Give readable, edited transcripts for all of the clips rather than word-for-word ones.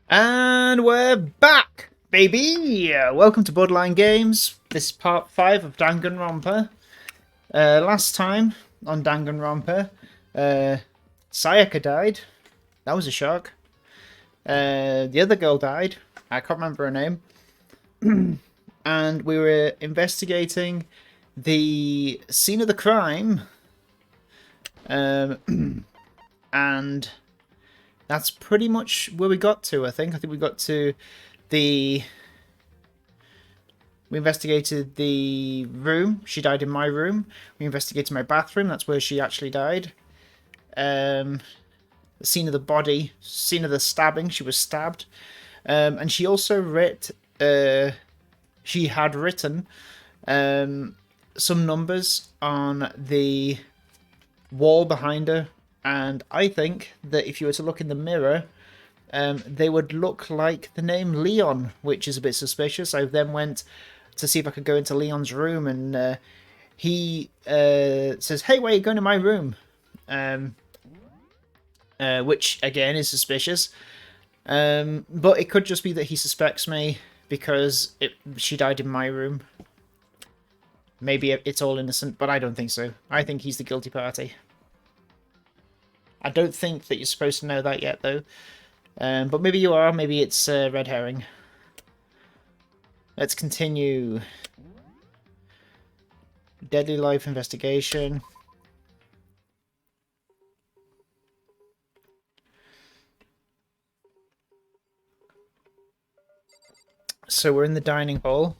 And we're back, baby! Welcome to Borderline Games. This is part 5 of Danganronpa. Last time on Danganronpa, Sayaka died. That was a shock. The other girl died. I can't remember her name. And we were investigating the scene of the crime. And that's pretty much where we got to, I think. I think we got to the... We investigated the room. She died in my room. We investigated my bathroom. That's where she actually died. The scene of the body. Scene of the stabbing. She was stabbed. And she also she had written some numbers on the wall behind her. And I think that if you were to look in the mirror, they would look like the name Leon, which is a bit suspicious. I then went to see if I could go into Leon's room, and he says, "Hey, why are you going to my room?" Which, again, is suspicious. But it could just be that he suspects me because she died in my room. Maybe it's all innocent, but I don't think so. I think he's the guilty party. I don't think that you're supposed to know that yet, though. But maybe you are. Maybe it's red herring. Let's continue. Deadly life investigation. So we're in the dining hall.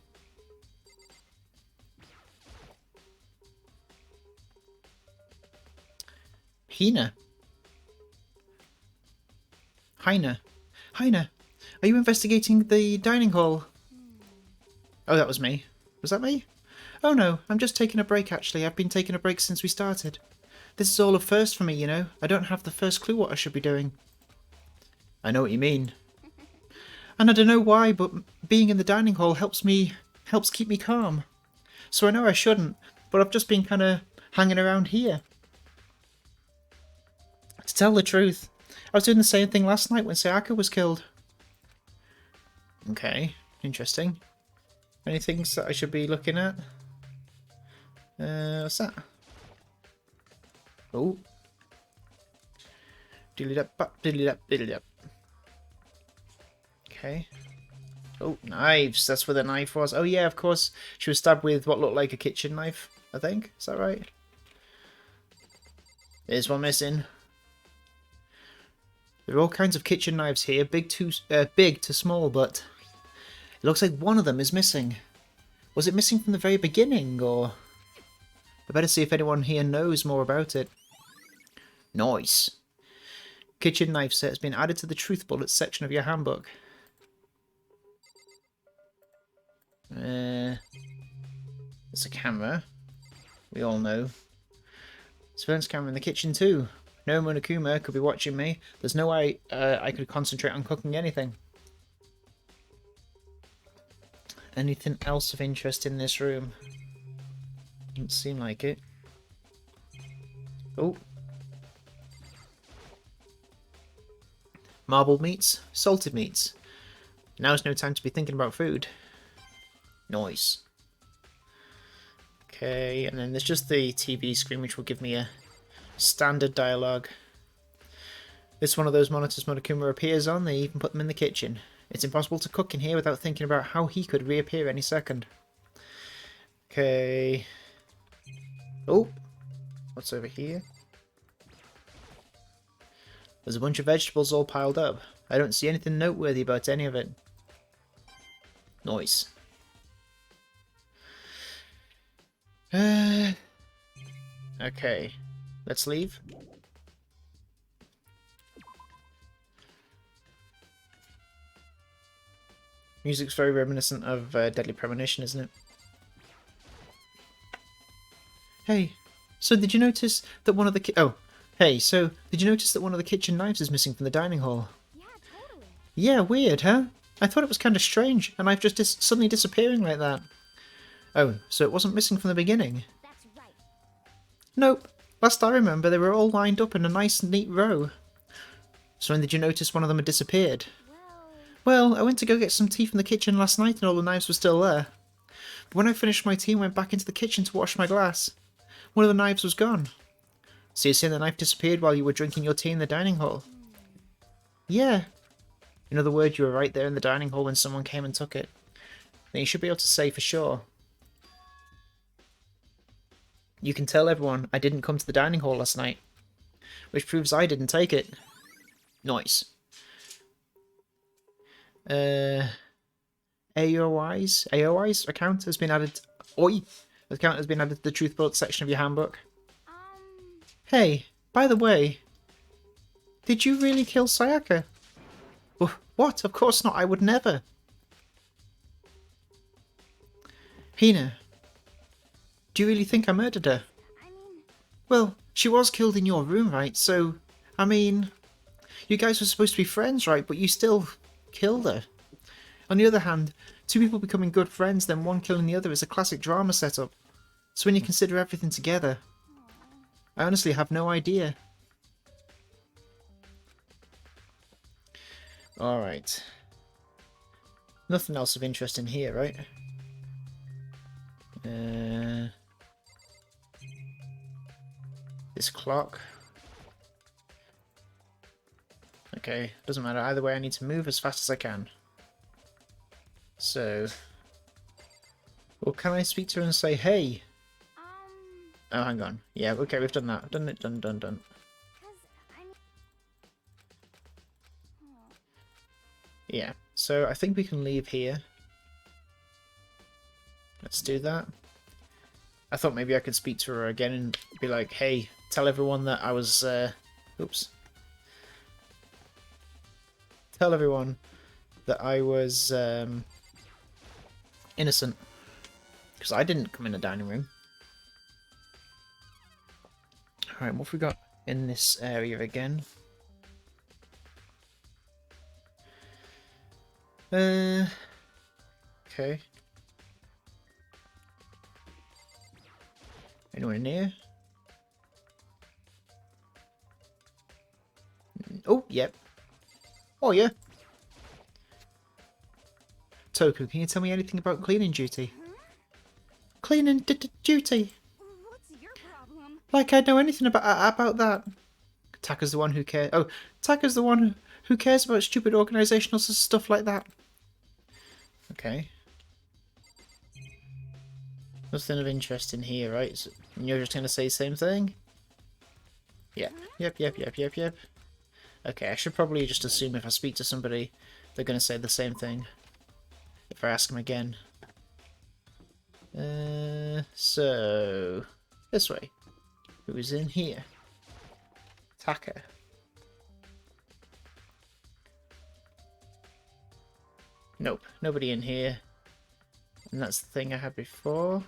Hina. Heine, are you investigating the dining hall? Oh, that was me. Was that me? Oh no, I'm just taking a break actually. I've been taking a break since we started. This is all a first for me, you know. I don't have the first clue what I should be doing. I know what you mean. And I don't know why, but being in the dining hall helps keep me calm. So I know I shouldn't, but I've just been kind of hanging around here. To tell the truth, I was doing the same thing last night when Sayaka was killed. Okay, interesting. Any things that I should be looking at? What's that? Oh. Diddly up, diddly up, diddly up. Okay. Oh, knives. That's where the knife was. Oh yeah, of course. She was stabbed with what looked like a kitchen knife, I think. Is that right? There's one missing. There are all kinds of kitchen knives here, big to small, but it looks like one of them is missing. Was it missing from the very beginning, or... I better see if anyone here knows more about it. Nice. Kitchen knife set has been added to the Truth Bullets section of your handbook. There's a camera. We all know. Surveillance camera in the kitchen too. No Monokuma could be watching me. There's no way I could concentrate on cooking anything. Anything else of interest in this room? Doesn't seem like it. Oh. Marbled meats, salted meats. Now's no time to be thinking about food. Nice. Okay, and then there's just the TV screen, which will give me a standard dialogue. This is one of those monitors Monokuma appears on. They even put them in the kitchen. It's impossible to cook in here without thinking about how he could reappear any second. Okay. Oh, what's over here? There's a bunch of vegetables all piled up. I don't see anything noteworthy about any of it. Nice. Okay. Let's leave. Music's very reminiscent of Deadly Premonition, isn't it? Hey, so did you notice that one of the did you notice that one of the kitchen knives is missing from the dining hall? Yeah, totally. Yeah, weird, huh? I thought it was kind of strange, and I've just suddenly disappearing like that. Oh, so it wasn't missing from the beginning? That's right. Nope. Last I remember, they were all lined up in a nice, neat row. So when did you notice one of them had disappeared? Well... Well, I went to go get some tea from the kitchen last night and all the knives were still there. But when I finished my tea and went back into the kitchen to wash my glass, one of the knives was gone. So you're saying the knife disappeared while you were drinking your tea in the dining hall? Yeah. In other words, you were right there in the dining hall when someone came and took it. Then you should be able to say for sure. You can tell everyone I didn't come to the dining hall last night, which proves I didn't take it. Nice. AOI's account has been added. Oi! Account has been added to the truth bullet section of your handbook. Hey, by the way, did you really kill Sayaka? What? Of course not. I would never. Hina, do you really think I murdered her? Well, she was killed in your room, right? So, I mean, you guys were supposed to be friends, right? But you still killed her. On the other hand, two people becoming good friends, then one killing the other is a classic drama setup. So when you consider everything together, I honestly have no idea. Alright. Nothing else of interest in here, right? This clock. Okay, doesn't matter. Either way, I need to move as fast as I can. So... Well, can I speak to her and say, hey? Oh, hang on. Yeah, okay, we've done that. Done it, done. Yeah, so I think we can leave here. Let's do that. I thought maybe I could speak to her again and be like, hey, tell everyone that I was, oops. Tell everyone that I was, innocent. Because I didn't come in the dining room. Alright, what have we got in this area again? Okay. Anyone in here? Oh, yep. Oh, yeah. Toku, can you tell me anything about cleaning duty? Cleaning duty? What's your problem? Like I know anything about that. Taka's the one who cares. Oh, Taka's the one who cares about stupid organisational stuff like that. Okay. Nothing of interest in here, right? So, and you're just going to say the same thing? Yeah. Yep. Okay, I should probably just assume if I speak to somebody, they're going to say the same thing. If I ask them again. So... This way. Who's in here? Taka. Nope, nobody in here. And that's the thing I had before.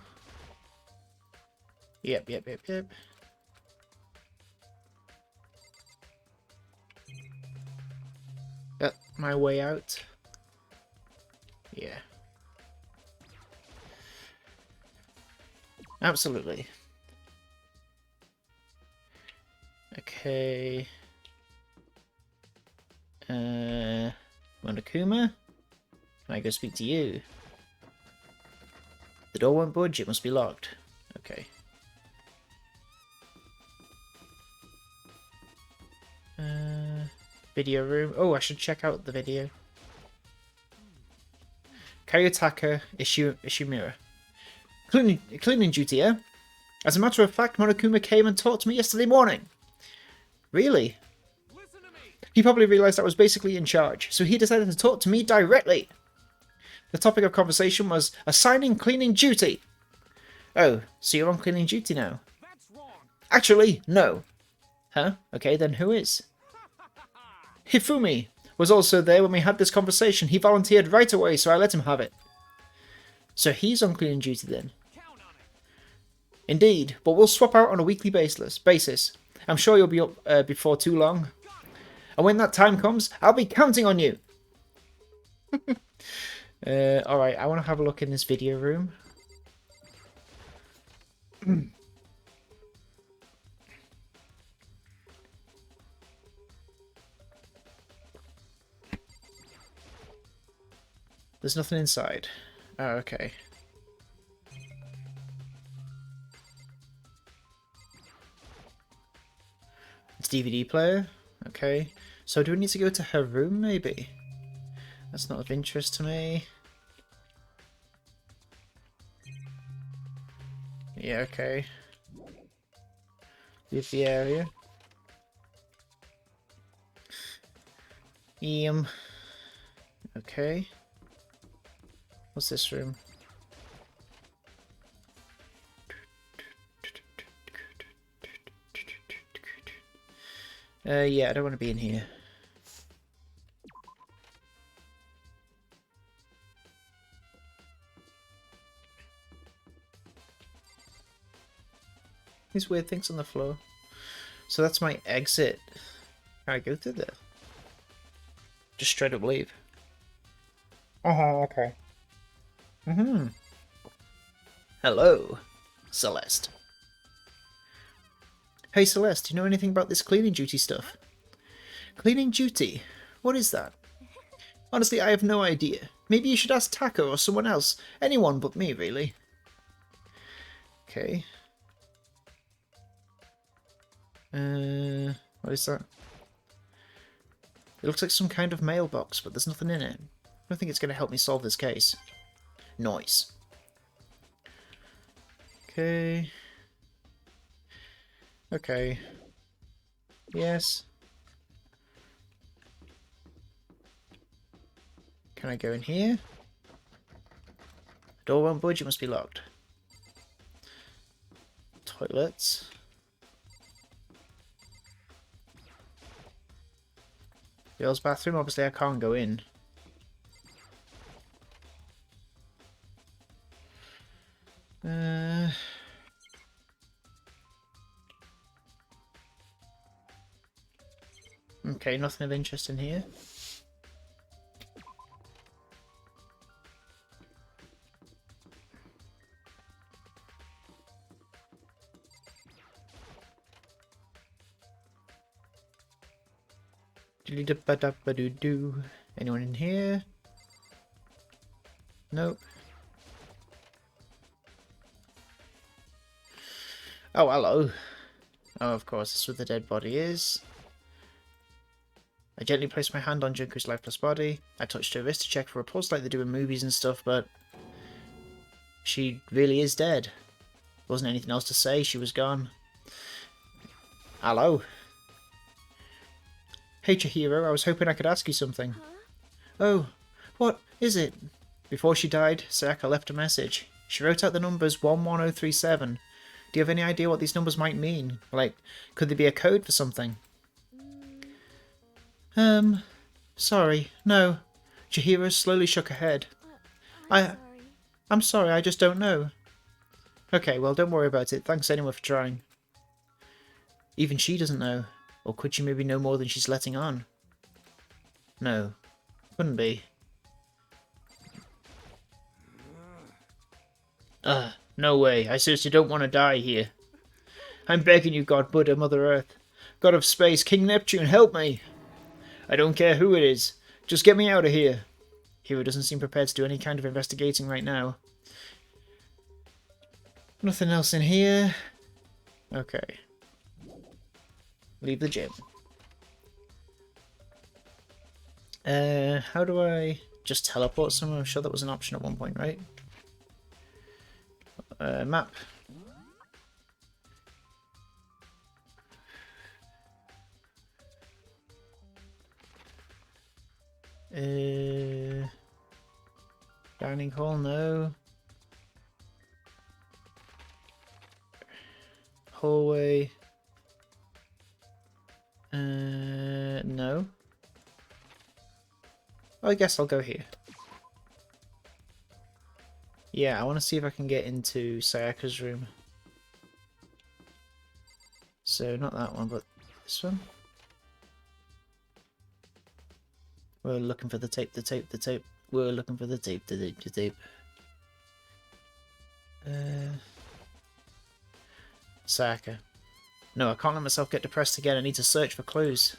Yep. My way out. Yeah. Absolutely. Okay. Monokuma? Can I go speak to you? The door won't budge, it must be locked. Okay. Video room. Oh, I should check out the video. Kayotaka Ishimura. Cleaning duty, yeah? As a matter of fact, Monokuma came and talked to me yesterday morning. Really? He probably realised I was basically in charge, so he decided to talk to me directly. The topic of conversation was assigning cleaning duty. Oh, so you're on cleaning duty now? That's wrong. Actually, no. Huh? Okay, then who is? Hifumi was also there when we had this conversation. He volunteered right away, so I let him have it. So he's on cleaning duty then? Count on it. Indeed, but we'll swap out on a weekly basis. I'm sure you'll be up before too long. And when that time comes, I'll be counting on you. Alright, I want to have a look in this video room. There's nothing inside. Oh, okay. It's DVD player. Okay. So do we need to go to her room, maybe? That's not of interest to me. Yeah, okay. Leave the area. Okay. What's this room? Yeah, I don't want to be in here. These weird things on the floor. So that's my exit. Can I go through there? Just straight up leave. Oh, okay. Hello, Celeste. Hey Celeste, do you know anything about this cleaning duty stuff? Cleaning duty? What is that? Honestly, I have no idea. Maybe you should ask Taco or someone else. Anyone but me, really. Okay. What is that? It looks like some kind of mailbox, but there's nothing in it. I don't think it's going to help me solve this case. Noise. Okay. Okay. Yes. Can I go in here? Door won't budge, it must be locked. Toilets. Girls' bathroom, obviously I can't go in. Okay, nothing of interest in here. Do-do-ba-da-ba-do-do. Anyone in here? Nope. Oh, hello. Oh, of course, this is where the dead body is. I gently placed my hand on Junko's lifeless body. I touched her wrist to check for a pulse like they do in movies and stuff, but she really is dead. Wasn't anything else to say, she was gone. Hello. Hey Chihiro, I was hoping I could ask you something. Huh? Oh, what is it? Before she died, Sayaka left a message. She wrote out the numbers 11037. Do you have any idea what these numbers might mean? Like, could they be a code for something? Sorry, no. Chihiro slowly shook her head. I'm sorry. I'm sorry, I just don't know. Okay, well, don't worry about it. Thanks anyway for trying. Even she doesn't know. Or could she maybe know more than she's letting on? No. Couldn't be. No way. I seriously don't want to die here. I'm begging you, God, Buddha, Mother Earth. God of Space, King Neptune, help me! I don't care who it is. Just get me out of here. Hiro doesn't seem prepared to do any kind of investigating right now. Nothing else in here. Okay. Leave the gym. How do I just teleport somewhere? I'm sure that was an option at one point, right? Map. Dining hall, no. Hallway. No. I guess I'll go here. Yeah, I want to see if I can get into Sayaka's room. So, not that one, but this one. We're looking for the tape, the tape, the tape. We're looking for the tape, the tape, the tape. Sayaka. No, I can't let myself get depressed again. I need to search for clues.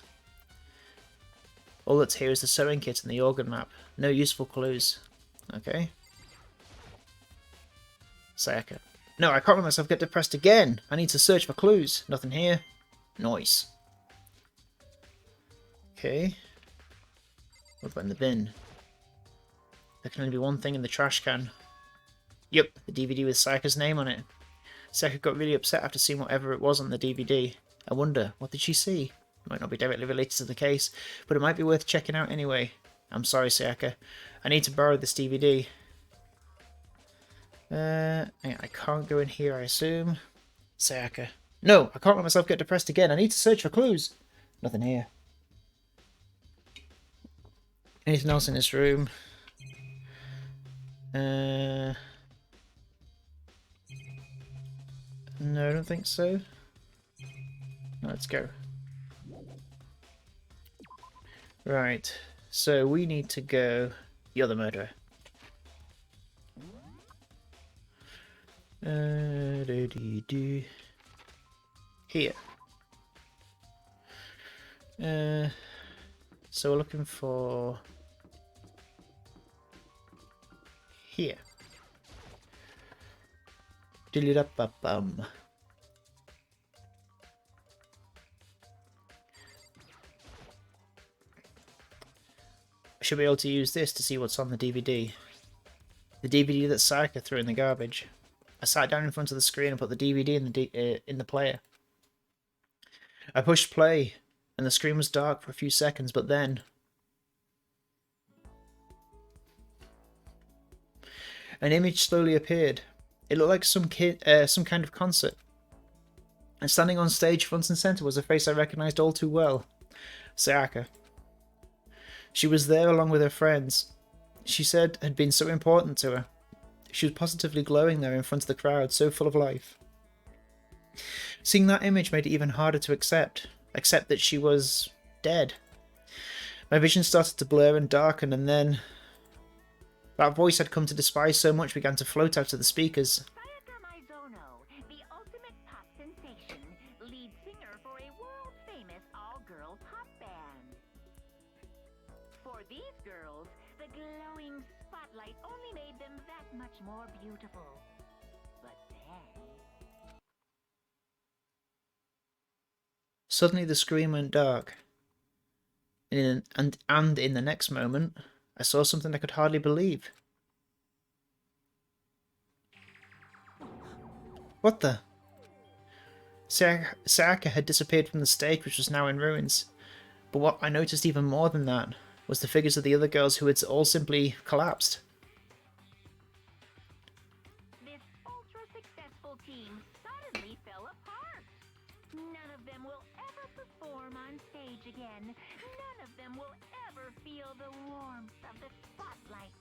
All that's here is the sewing kit and the organ map. No useful clues. Okay. Sayaka. No, I can't let myself get depressed again. I need to search for clues. Nothing here. Noise. Okay. What about in the bin? There can only be one thing in the trash can. Yep, the DVD with Sayaka's name on it. Sayaka got really upset after seeing whatever it was on the DVD. I wonder, what did she see? It might not be directly related to the case, but it might be worth checking out anyway. I'm sorry, Sayaka. I need to borrow this DVD. I can't go in here, I assume. Sayaka. No, I can't let myself get depressed again. I need to search for clues. Nothing here. Anything else in this room? No, I don't think so. Let's go. Right, so we need to go... You're the murderer. Here. So we're looking for... Here. Diddly-da-ba-bum. I should be able to use this to see what's on the DVD. The DVD that Sayaka threw in the garbage. I sat down in front of the screen and put the DVD in the player. I pushed play, and the screen was dark for a few seconds, but then... An image slowly appeared. It looked like some kind of concert. And standing on stage front and centre was a face I recognised all too well. Sayaka. She was there along with her friends. She said had been so important to her. She was positively glowing there in front of the crowd, so full of life. Seeing that image made it even harder to accept that she was dead. My vision started to blur and darken, and then that voice I'd come to despise so much began to float out of the speakers. The ultimate pop sensation, lead singer for a world-famous all-girl pop band. For these girls, the glowing spotlight only made them that much more beautiful. But then... Suddenly the screen went dark. And in the next moment, I saw something I could hardly believe. What the? Sayaka had disappeared from the stage, which was now in ruins. But what I noticed even more than that was the figures of the other girls who had all simply collapsed. This ultra-successful team suddenly fell apart. None of them will ever perform on stage again. None of them will ever feel the warmth of the spotlight.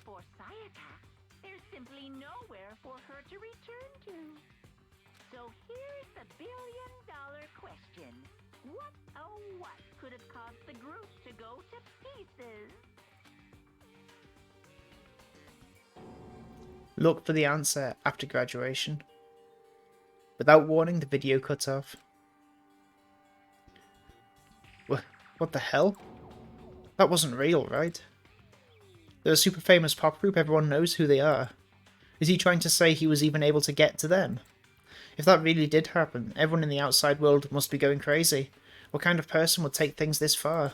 For Sayaka, there's simply nowhere for her to return to. So here's the billion-dollar question. What, oh what, could have caused the group to go to pieces? Look for the answer after graduation. Without warning, the video cut off. What the hell? That wasn't real, right? They're a super famous pop group, everyone knows who they are. Is he trying to say he was even able to get to them? If that really did happen, everyone in the outside world must be going crazy. What kind of person would take things this far?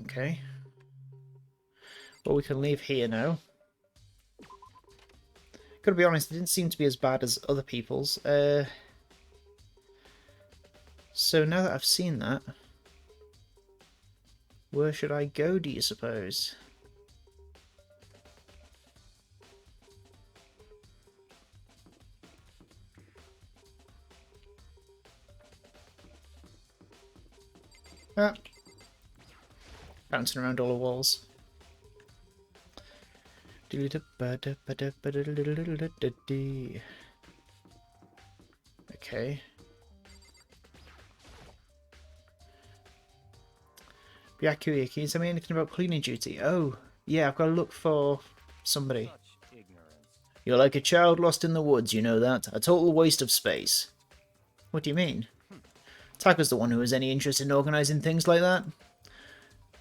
Okay. Well, we can leave here now. Gotta be honest, it didn't seem to be as bad as other people's. So now that I've seen that, where should I go, do you suppose? Ah. Bouncing around all the walls. Okay. Byakuya, can you tell me anything about cleaning duty? Oh, yeah, I've got to look for somebody. You're like a child lost in the woods, you know that? A total waste of space. What do you mean? Taka's the one who has any interest in organising things like that.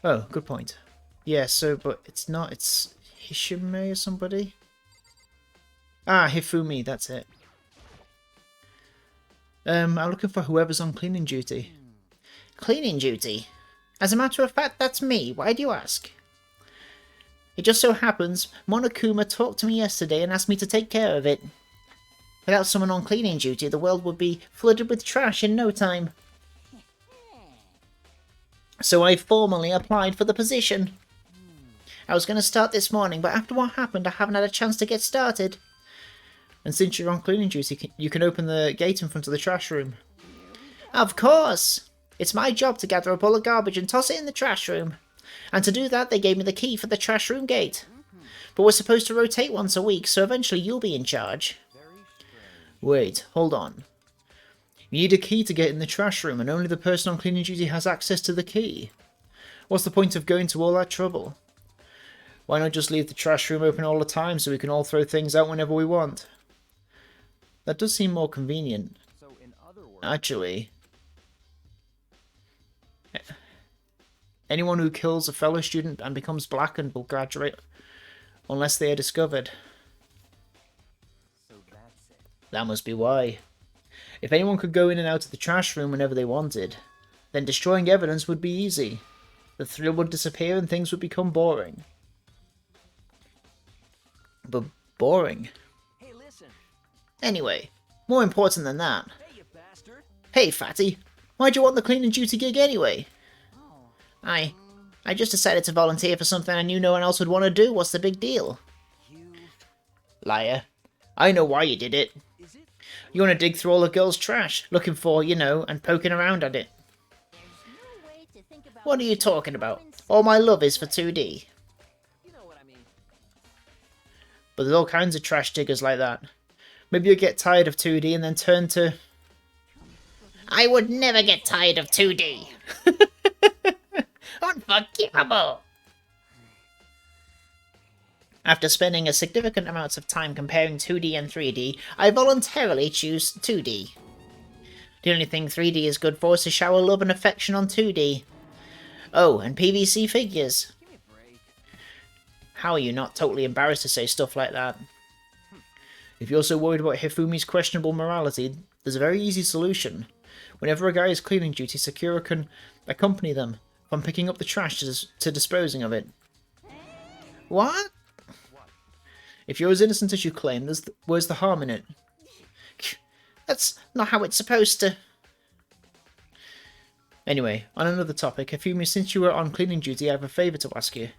Oh, good point. Yeah, so, but it's not, it's Hishime or somebody? Ah, Hifumi, that's it. I'm looking for whoever's on cleaning duty. Cleaning duty? As a matter of fact, that's me. Why do you ask? It just so happens, Monokuma talked to me yesterday and asked me to take care of it. Without someone on cleaning duty, the world would be flooded with trash in no time. So I formally applied for the position. I was going to start this morning, but after what happened, I haven't had a chance to get started. And since you're on cleaning duty, you can open the gate in front of the trash room. Of course! It's my job to gather up all the garbage and toss it in the trash room. And to do that, they gave me the key for the trash room gate. But we're supposed to rotate once a week, so eventually you'll be in charge. Wait, hold on. You need a key to get in the trash room, and only the person on cleaning duty has access to the key. What's the point of going to all that trouble? Why not just leave the trash room open all the time so we can all throw things out whenever we want? That does seem more convenient. So in other words, Actually, anyone who kills a fellow student and becomes blackened will graduate unless they are discovered. so that's it. That must be why. If anyone could go in and out of the trash room whenever they wanted, then destroying evidence would be easy. The thrill would disappear and things would become boring. But boring? Hey, listen. Anyway, more important than that. Hey, you bastard. Hey, fatty, why'd you want the cleaning duty gig anyway? I just decided to volunteer for something I knew no one else would want to do. What's the big deal? You... Liar. I know why you did it. Is it? You want to dig through all the girls' trash, looking for, you know, and poking around at it. What are you talking about? All my love is for 2D. You know what I mean. But there's all kinds of trash diggers like that. Maybe you'll get tired of 2D and then turn to... I would never get tired of 2D. Unforgivable. After spending a significant amount of time comparing 2D and 3D, I voluntarily choose 2D. The only thing 3D is good for is to shower love and affection on 2D. Oh, and PVC figures. Give me a break. How are you not totally embarrassed to say stuff like that? If you're so worried about Hifumi's questionable morality, there's a very easy solution. Whenever a guy is cleaning duty, Sakura can accompany them from picking up the trash to disposing of it. What? If you're as innocent as you claim, where's the harm in it? That's not how it's supposed to... Anyway, on another topic, Hifumi, since you were on cleaning duty, I have a favour to ask you.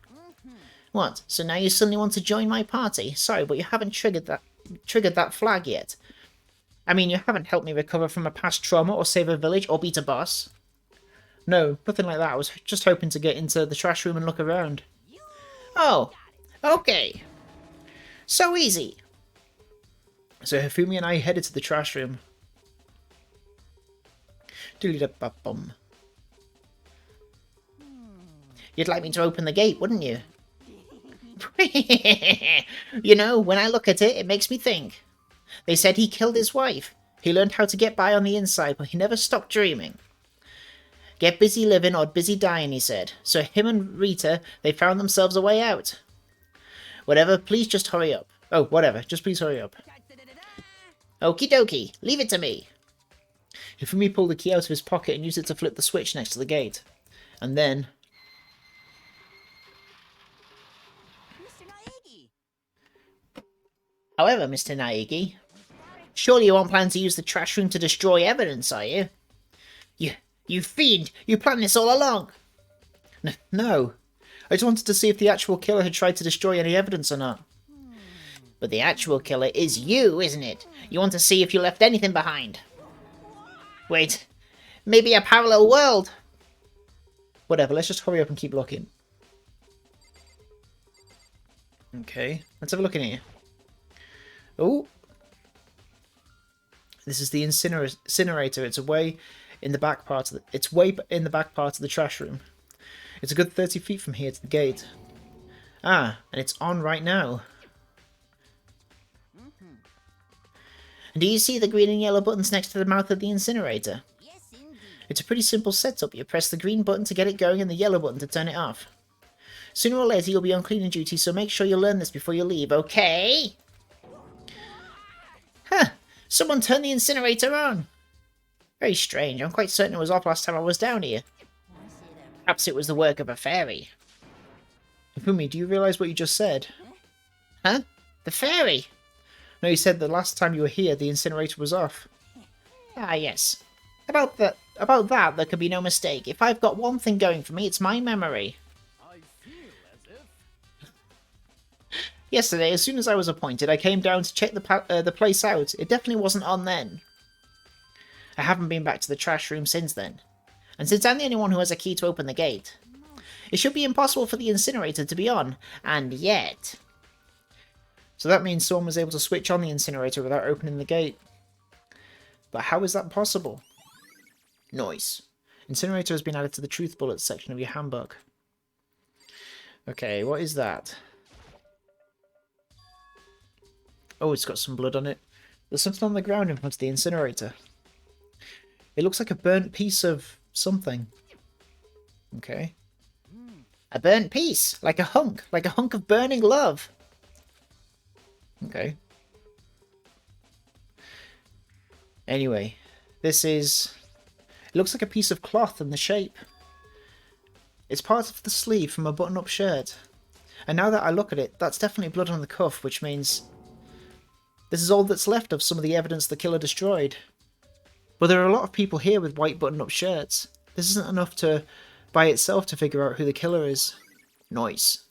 What? So now you suddenly want to join my party? Sorry, but you haven't triggered that flag yet. I mean, you haven't helped me recover from a past trauma or save a village or beat a boss. No, nothing like that. I was just hoping to get into the trash room and look around. Oh, okay. So easy. So Hifumi and I headed to the trash room. Doodly-da-ba-bum. You'd like me to open the gate, wouldn't you? You know, when I look at it, it makes me think. They said he killed his wife. He learned how to get by on the inside, but he never stopped dreaming. Get busy living or busy dying, he said. So him and Rita, they found themselves a way out. Whatever, please just hurry up. Oh, whatever, just please hurry up. Okie dokie, leave it to me. Hifumi pulled the key out of his pocket and used it to flip the switch next to the gate. And then... Mr. Naegi. However, Mr. Naegi, surely you aren't planning to use the trash room to destroy evidence, are you? You fiend! You planned this all along! No. I just wanted to see if the actual killer had tried to destroy any evidence or not. But the actual killer is you, isn't it? You want to see if you left anything behind. Wait, maybe a parallel world? Whatever, let's just hurry up and keep looking. Okay, let's have a look in here. Oh! This is the incinerator. It's way in the back part of the trash room. It's a good 30 feet from here to the gate. Ah, and it's on right now. And do you see the green and yellow buttons next to the mouth of the incinerator? Yes, indeed. It's a pretty simple setup. You press the green button to get it going and the yellow button to turn it off. Sooner or later you'll be on cleaning duty, so make sure you learn this before you leave, okay? Huh! Someone turned the incinerator on! Very strange. I'm quite certain it was off last time I was down here. Perhaps it was the work of a fairy. Fumi, do you realise what you just said? Huh? The fairy? No, you said the last time you were here the incinerator was off. Ah, yes. About that, there can be no mistake. If I've got one thing going for me, it's my memory. I feel as if... Yesterday, as soon as I was appointed, I came down to check the place out. It definitely wasn't on then. I haven't been back to the trash room since then. And since I'm the only one who has a key to open the gate, it should be impossible for the incinerator to be on. And yet... So that means someone was able to switch on the incinerator without opening the gate. But how is that possible? Noise. Incinerator has been added to the truth bullets section of your handbook. Okay, what is that? Oh, it's got some blood on it. There's something on the ground in front of the incinerator. It looks like a burnt piece of something. Okay. A burnt piece! Like a hunk of burning love! Okay. Anyway, this is... It looks like a piece of cloth in the shape. It's part of the sleeve from a button-up shirt. And now that I look at it, that's definitely blood on the cuff, which means... This is all that's left of some of the evidence the killer destroyed. But there are a lot of people here with white button-up shirts. This isn't enough to, by itself, to figure out who the killer is. Noise.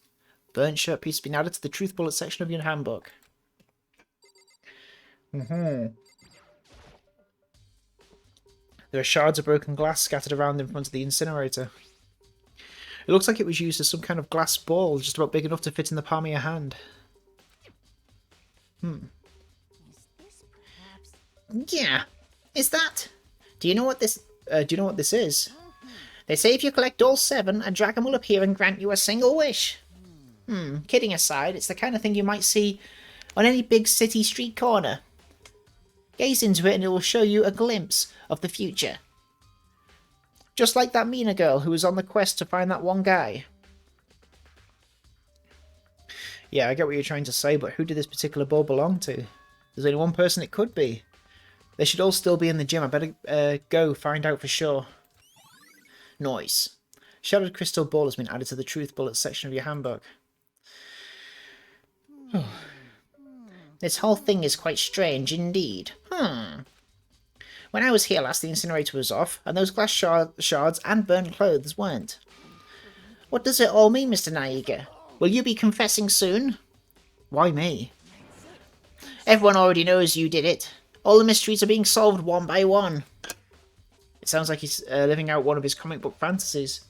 Burnt shirt piece has been added to the truth bullet section of your handbook. There are shards of broken glass scattered around in front of the incinerator. It looks like it was used as some kind of glass ball, just about big enough to fit in the palm of your hand. Yeah. Is that? Do you know what this is? They say if you collect all 7, a dragon will appear and grant you a single wish. Kidding aside, it's the kind of thing you might see on any big city street corner. Gaze into it and it will show you a glimpse of the future. Just like that Mina girl who was on the quest to find that one guy. Yeah, I get what you're trying to say, but who did this particular ball belong to? There's only one person it could be. They should all still be in the gym. I better go find out for sure. Noise. Shattered crystal ball has been added to the truth bullets section of your handbook. This whole thing is quite strange indeed. When I was here last, the incinerator was off, and those glass shards and burnt clothes weren't. What does it all mean, Mr. Naiga? Will you be confessing soon? Why me? Everyone already knows you did it. All the mysteries are being solved one by one. It sounds like he's living out one of his comic book fantasies.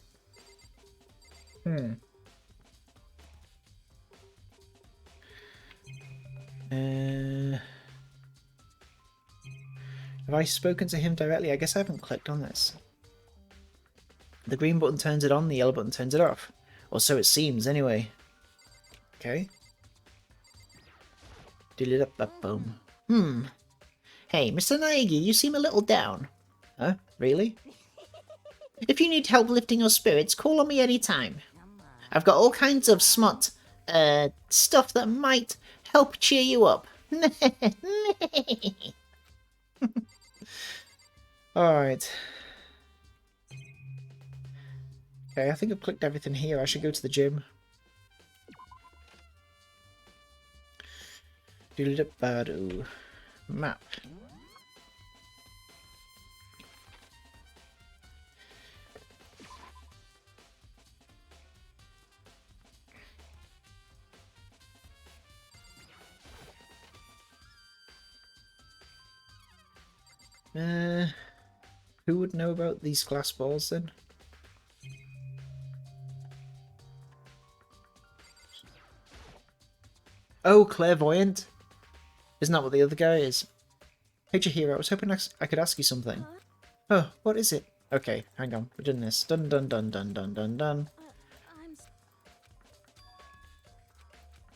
Have I spoken to him directly? I guess I haven't clicked on this. The green button turns it on, the yellow button turns it off. Or so it seems, anyway. Okay. Boom. Hey, Mr. Naegi, you seem a little down. Huh? Really? If you need help lifting your spirits, call on me anytime. I've got all kinds of smut, stuff that might help cheer you up. Alright. Okay, I think I've clicked everything here. I should go to the gym. Doodle-dip-ba-doo. Map. Who would know about these glass balls then? Oh, clairvoyant. Isn't that what the other guy is? Picture hero, I was hoping I could ask you something. Oh, what is it? Okay, hang on, we're doing this. Dun dun dun dun dun dun dun.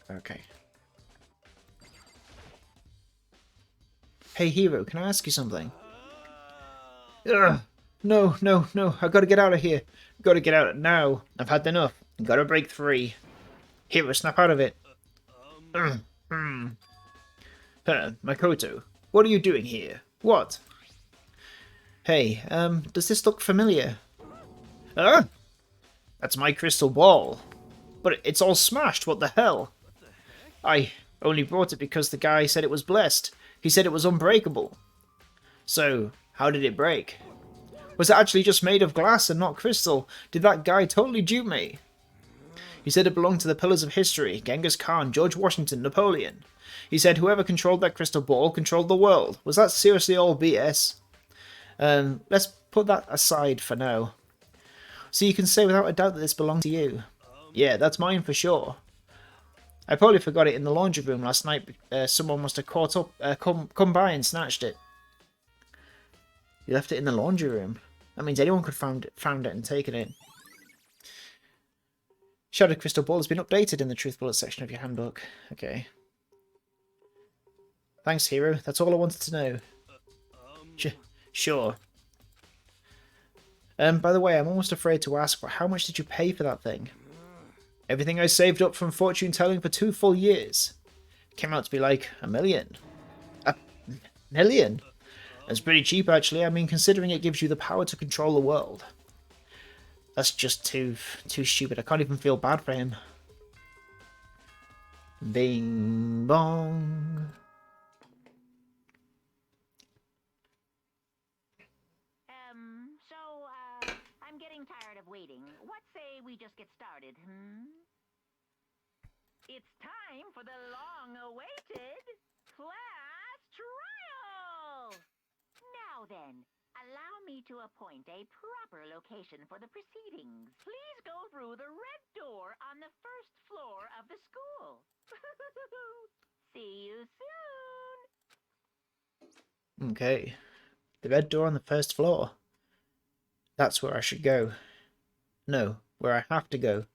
Okay. Hey hero, can I ask you something? Ugh, No, no, no. I gotta get out of here. Gotta get out now. I've had enough. Gotta break free. Hero, snap out of it. Makoto, what are you doing here? What? Hey, does this look familiar? That's my crystal ball. But it's all smashed, what the hell? I only brought it because the guy said it was blessed. He said it was unbreakable. So, how did it break? Was it actually just made of glass and not crystal? Did that guy totally dupe me? He said it belonged to the pillars of history, Genghis Khan, George Washington, Napoleon. He said whoever controlled that crystal ball controlled the world. Was that seriously all BS? Let's put that aside for now. So you can say without a doubt that this belonged to you. Yeah, that's mine for sure. I probably forgot it in the laundry room last night. Someone must have caught up, come by and snatched it. You left it in the laundry room. That means anyone could found it and taken it. Shattered crystal ball has been updated in the truth bullet section of your handbook. Okay. Thanks, Hero. That's all I wanted to know. Sure. By the way, I'm almost afraid to ask, but how much did you pay for that thing? Everything I saved up from fortune telling for 2 full years. Came out to be like $1 million. $1 million? That's pretty cheap, actually. I mean, considering it gives you the power to control the world. That's just too stupid. I can't even feel bad for him. Bing bong. I'm getting tired of waiting. What say we just get started, It's time for the long-awaited class trial! Now then, allow me to appoint a proper location for the proceedings. Please go through the red door on the first floor of the school. See you soon! Okay. The red door on the first floor. That's where I should go. No, where I have to go.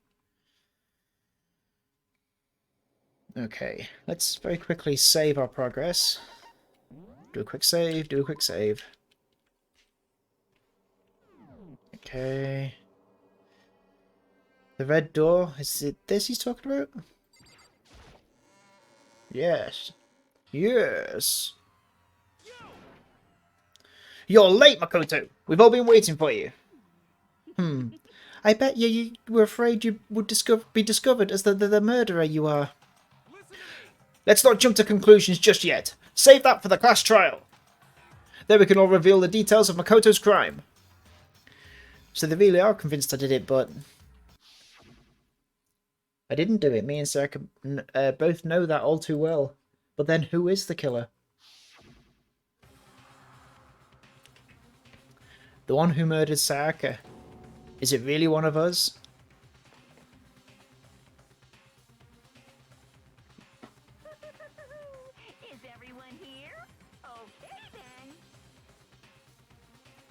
Okay, let's very quickly save our progress. Do a quick save, do a quick save. Okay. The red door, is it this he's talking about? Yes. Yes. You're late, Makoto! We've all been waiting for you. I bet you were afraid you would be discovered as the murderer you are. Let's not jump to conclusions just yet. Save that for the class trial. Then we can all reveal the details of Makoto's crime. So they really are convinced I did it, but... I didn't do it. Me and Sayaka both know that all too well. But then who is the killer? The one who murdered Sayaka. Is it really one of us? Is everyone here? Okay then.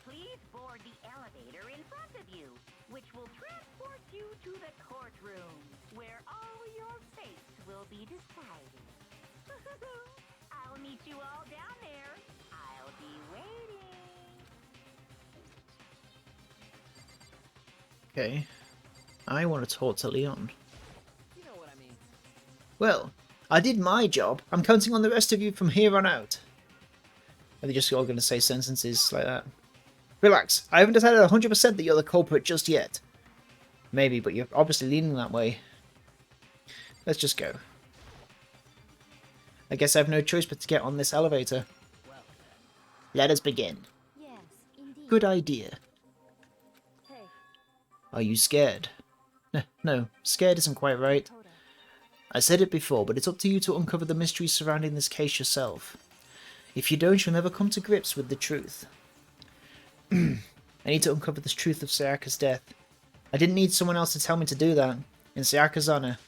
Please board the elevator in front of you, which will transport you to the courtroom, where all your fates will be decided. I'll meet you all down there. I'll be waiting. Okay. I want to talk to Leon. You know what I mean. Well, I did my job. I'm counting on the rest of you from here on out. Are they just all going to say sentences like that? Relax. I haven't decided 100% that you're the culprit just yet. Maybe, but you're obviously leaning that way. Let's just go. I guess I have no choice but to get on this elevator. Well, Let us begin. Yes, indeed. Good idea. Hey, Are you scared? No, scared isn't quite right. Dakota. I said it before, but it's up to you to uncover the mysteries surrounding this case yourself. If you don't, you'll never come to grips with the truth. I need to uncover the truth of Sayaka's death. I didn't need someone else to tell me to do that. In Sayaka's honor,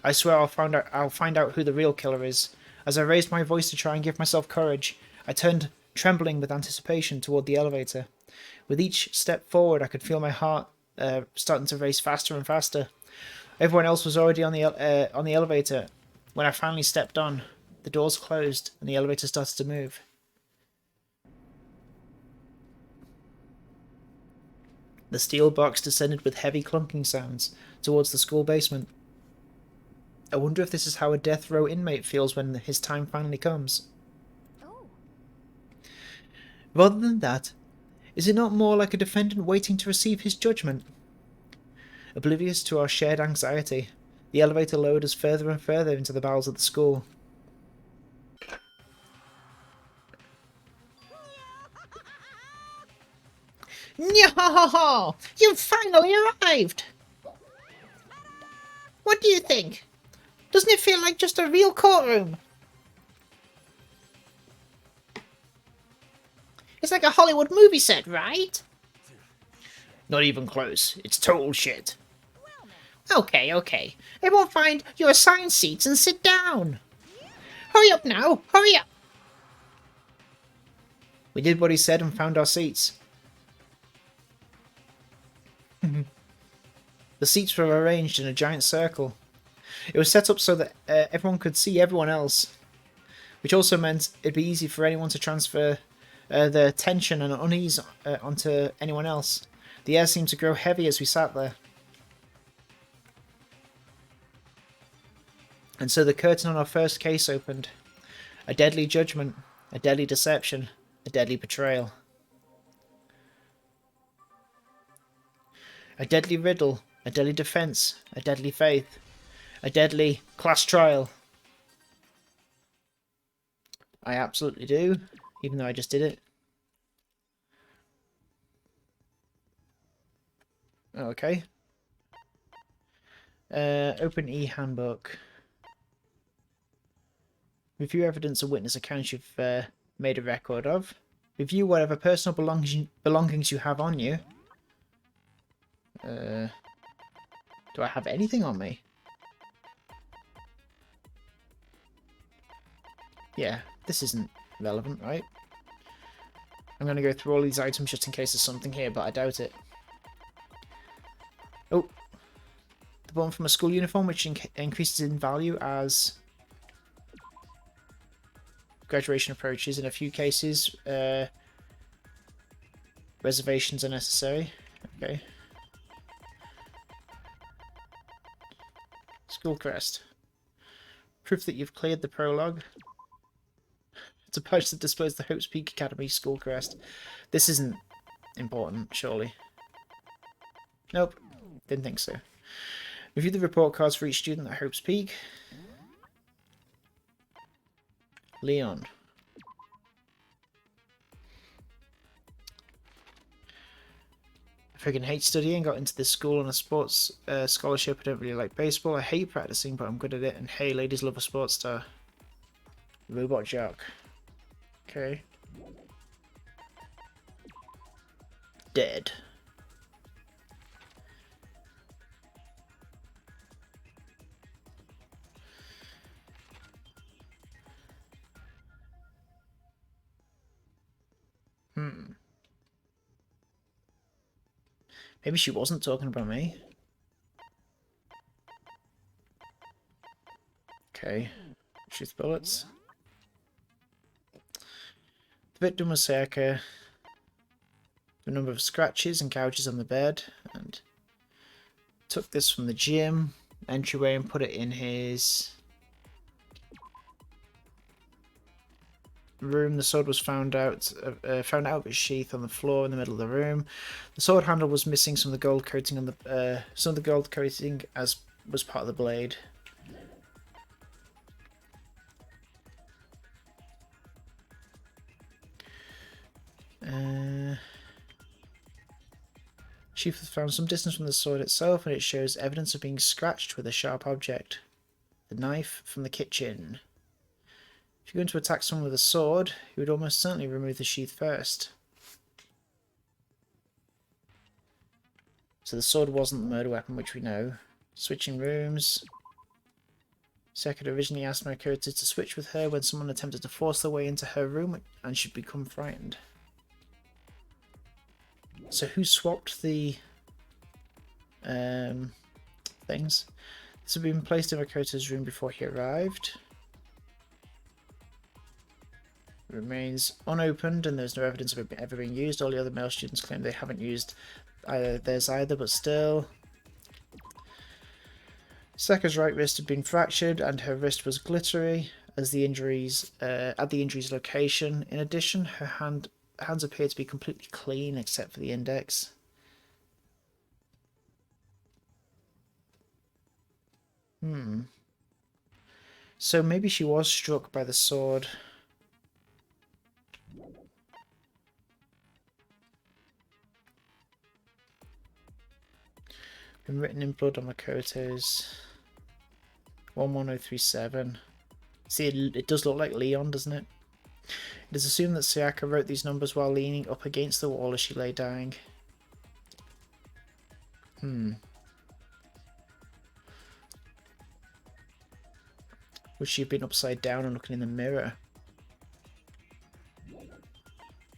I swear I'll find out who the real killer is. As I raised my voice to try and give myself courage, I turned, trembling with anticipation, toward the elevator. With each step forward, I could feel my heart starting to race faster and faster. Everyone else was already on the elevator. When I finally stepped on, the doors closed and the elevator started to move. The steel box descended with heavy clunking sounds towards the school basement. I wonder if this is how a death row inmate feels when his time finally comes. Oh, Rather than that, is it not more like a defendant waiting to receive his judgment? Oblivious to our shared anxiety, the elevator lowered us further and further into the bowels of the school. Yo! You've finally arrived! What do you think? Doesn't it feel like just a real courtroom? It's like a Hollywood movie set, right? Not even close. It's total shit. Okay, okay. Everyone find your assigned seats and sit down. Hurry up now! Hurry up! We did what he said and found our seats. The seats were arranged in a giant circle. It was set up so that everyone could see everyone else, which also meant it'd be easy for anyone to transfer their tension and unease onto anyone else. The air seemed to grow heavy as we sat there. And so the curtain on our first case opened. A deadly judgment, a deadly deception, a deadly betrayal. A deadly riddle, a deadly defence, a deadly faith, a deadly class trial. I absolutely do, even though I just did it. Okay. Open e-handbook. Review evidence or witness accounts you've made a record of. Review whatever personal belongings you have on you. Do I have anything on me? Yeah, this isn't relevant, right? I'm going to go through all these items just in case there's something here, but I doubt it. Oh. The button from a school uniform, which increases in value as graduation approaches. In a few cases, reservations are necessary. Okay. School crest. Proof that you've cleared the prologue. It's a badge that displays the Hopes Peak Academy school crest. This isn't important, surely. Nope. Didn't think so. Review the report cards for each student at Hopes Peak. Leon. I freaking hate studying. Got into this school on a sports scholarship. I don't really like baseball. I hate practicing, but I'm good at it. And hey, ladies love a sports star. Robot jock. Okay. Dead. Maybe she wasn't talking about me. Okay. Shoot bullets. The victim was Sayaka. A number of scratches and gouges on the bed, and took this from the gym entryway and put it in his room. The sword was found out of its sheath on the floor in the middle of the room. The sword handle was missing some of the gold coating on the some of the gold coating as was part of the blade. Sheath was found some distance from the sword itself, and it shows evidence of being scratched with a sharp object. The knife from the kitchen. If you're going to attack someone with a sword, you would almost certainly remove the sheath first. So the sword wasn't the murder weapon, which we know. Switching rooms. Sekiro originally asked Makoto to switch with her when someone attempted to force their way into her room and she'd become frightened. So who swapped the things? This had been placed in Makoto's room before he arrived. It remains unopened and there's no evidence of it ever being used. All the other male students claim they haven't used There's either, but still. Saka's right wrist had been fractured and her wrist was glittery as the injuries at the injury's location. In addition, her hands appear to be completely clean except for the index. So maybe she was struck by the sword. Been written in blood on Makoto's 11037. See, it does look like Leon, doesn't it? It is assumed that Sayaka wrote these numbers while leaning up against the wall as she lay dying. Would she have been upside down and looking in the mirror?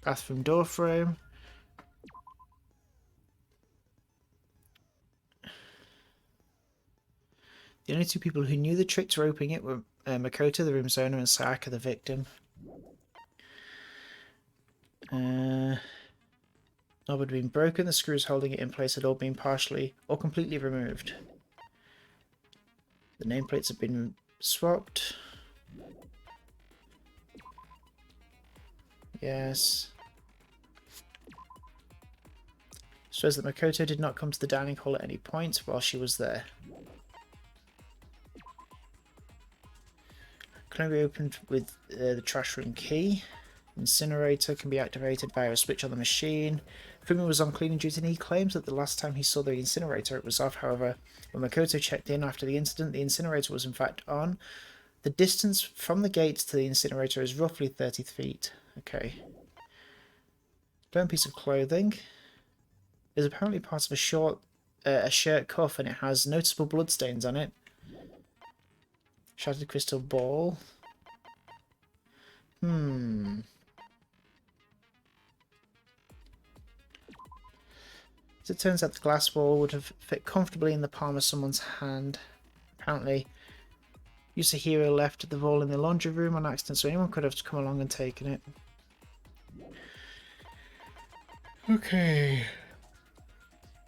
Bathroom door frame. The only two people who knew the trick to opening it were Makoto, the room's owner, and Sayaka, the victim. Knob had been broken, the screws holding it in place had all been partially or completely removed. The nameplates had been swapped. Yes. Shows that Makoto did not come to the dining hall at any point while she was there. Can only be opened with the trash room key. Incinerator can be activated via a switch on the machine. Fumi was on cleaning duty and he claims that the last time he saw the incinerator it was off. However, when Makoto checked in after the incident, the incinerator was in fact on. The distance from the gate to the incinerator is roughly 30 feet. Okay. Burnt piece of clothing is apparently part of a shirt cuff and it has noticeable bloodstains on it. Shattered crystal ball. As it turns out, the glass ball would have fit comfortably in the palm of someone's hand. Apparently, Yasuhiro left the ball in the laundry room on accident, so anyone could have come along and taken it. Okay.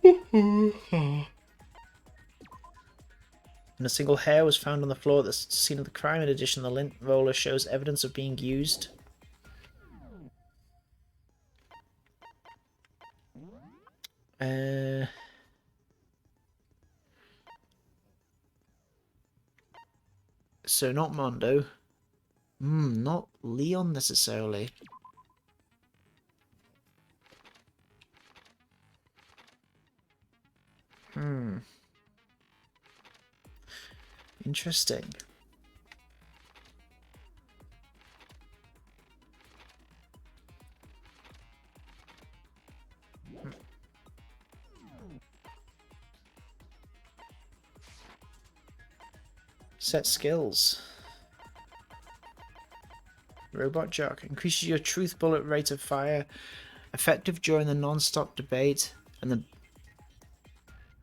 And a single hair was found on the floor at the scene of the crime. In addition, the lint roller shows evidence of being used. So not Mondo. Not Leon necessarily. Interesting. Set skills. Robot Jock increases your truth bullet rate of fire, effective during the non-stop debate, and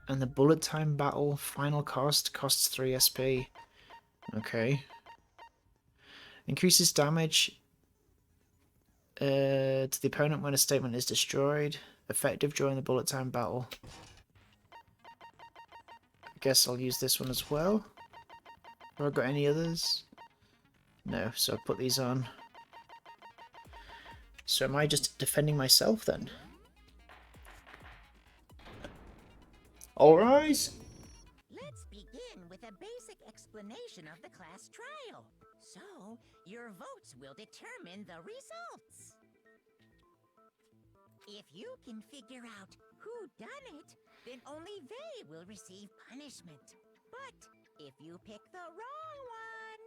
the bullet time battle. Final costs 3 SP. Okay. Increases damage to the opponent when a statement is destroyed. Effective during the bullet time battle. I guess I'll use this one as well. Have I got any others? No, so I'll put these on. So am I just defending myself then? All rise. Let's begin with a basic explanation of the class trial. So, your votes will determine the results. If you can figure out who done it, then only they will receive punishment. But if you pick the wrong one,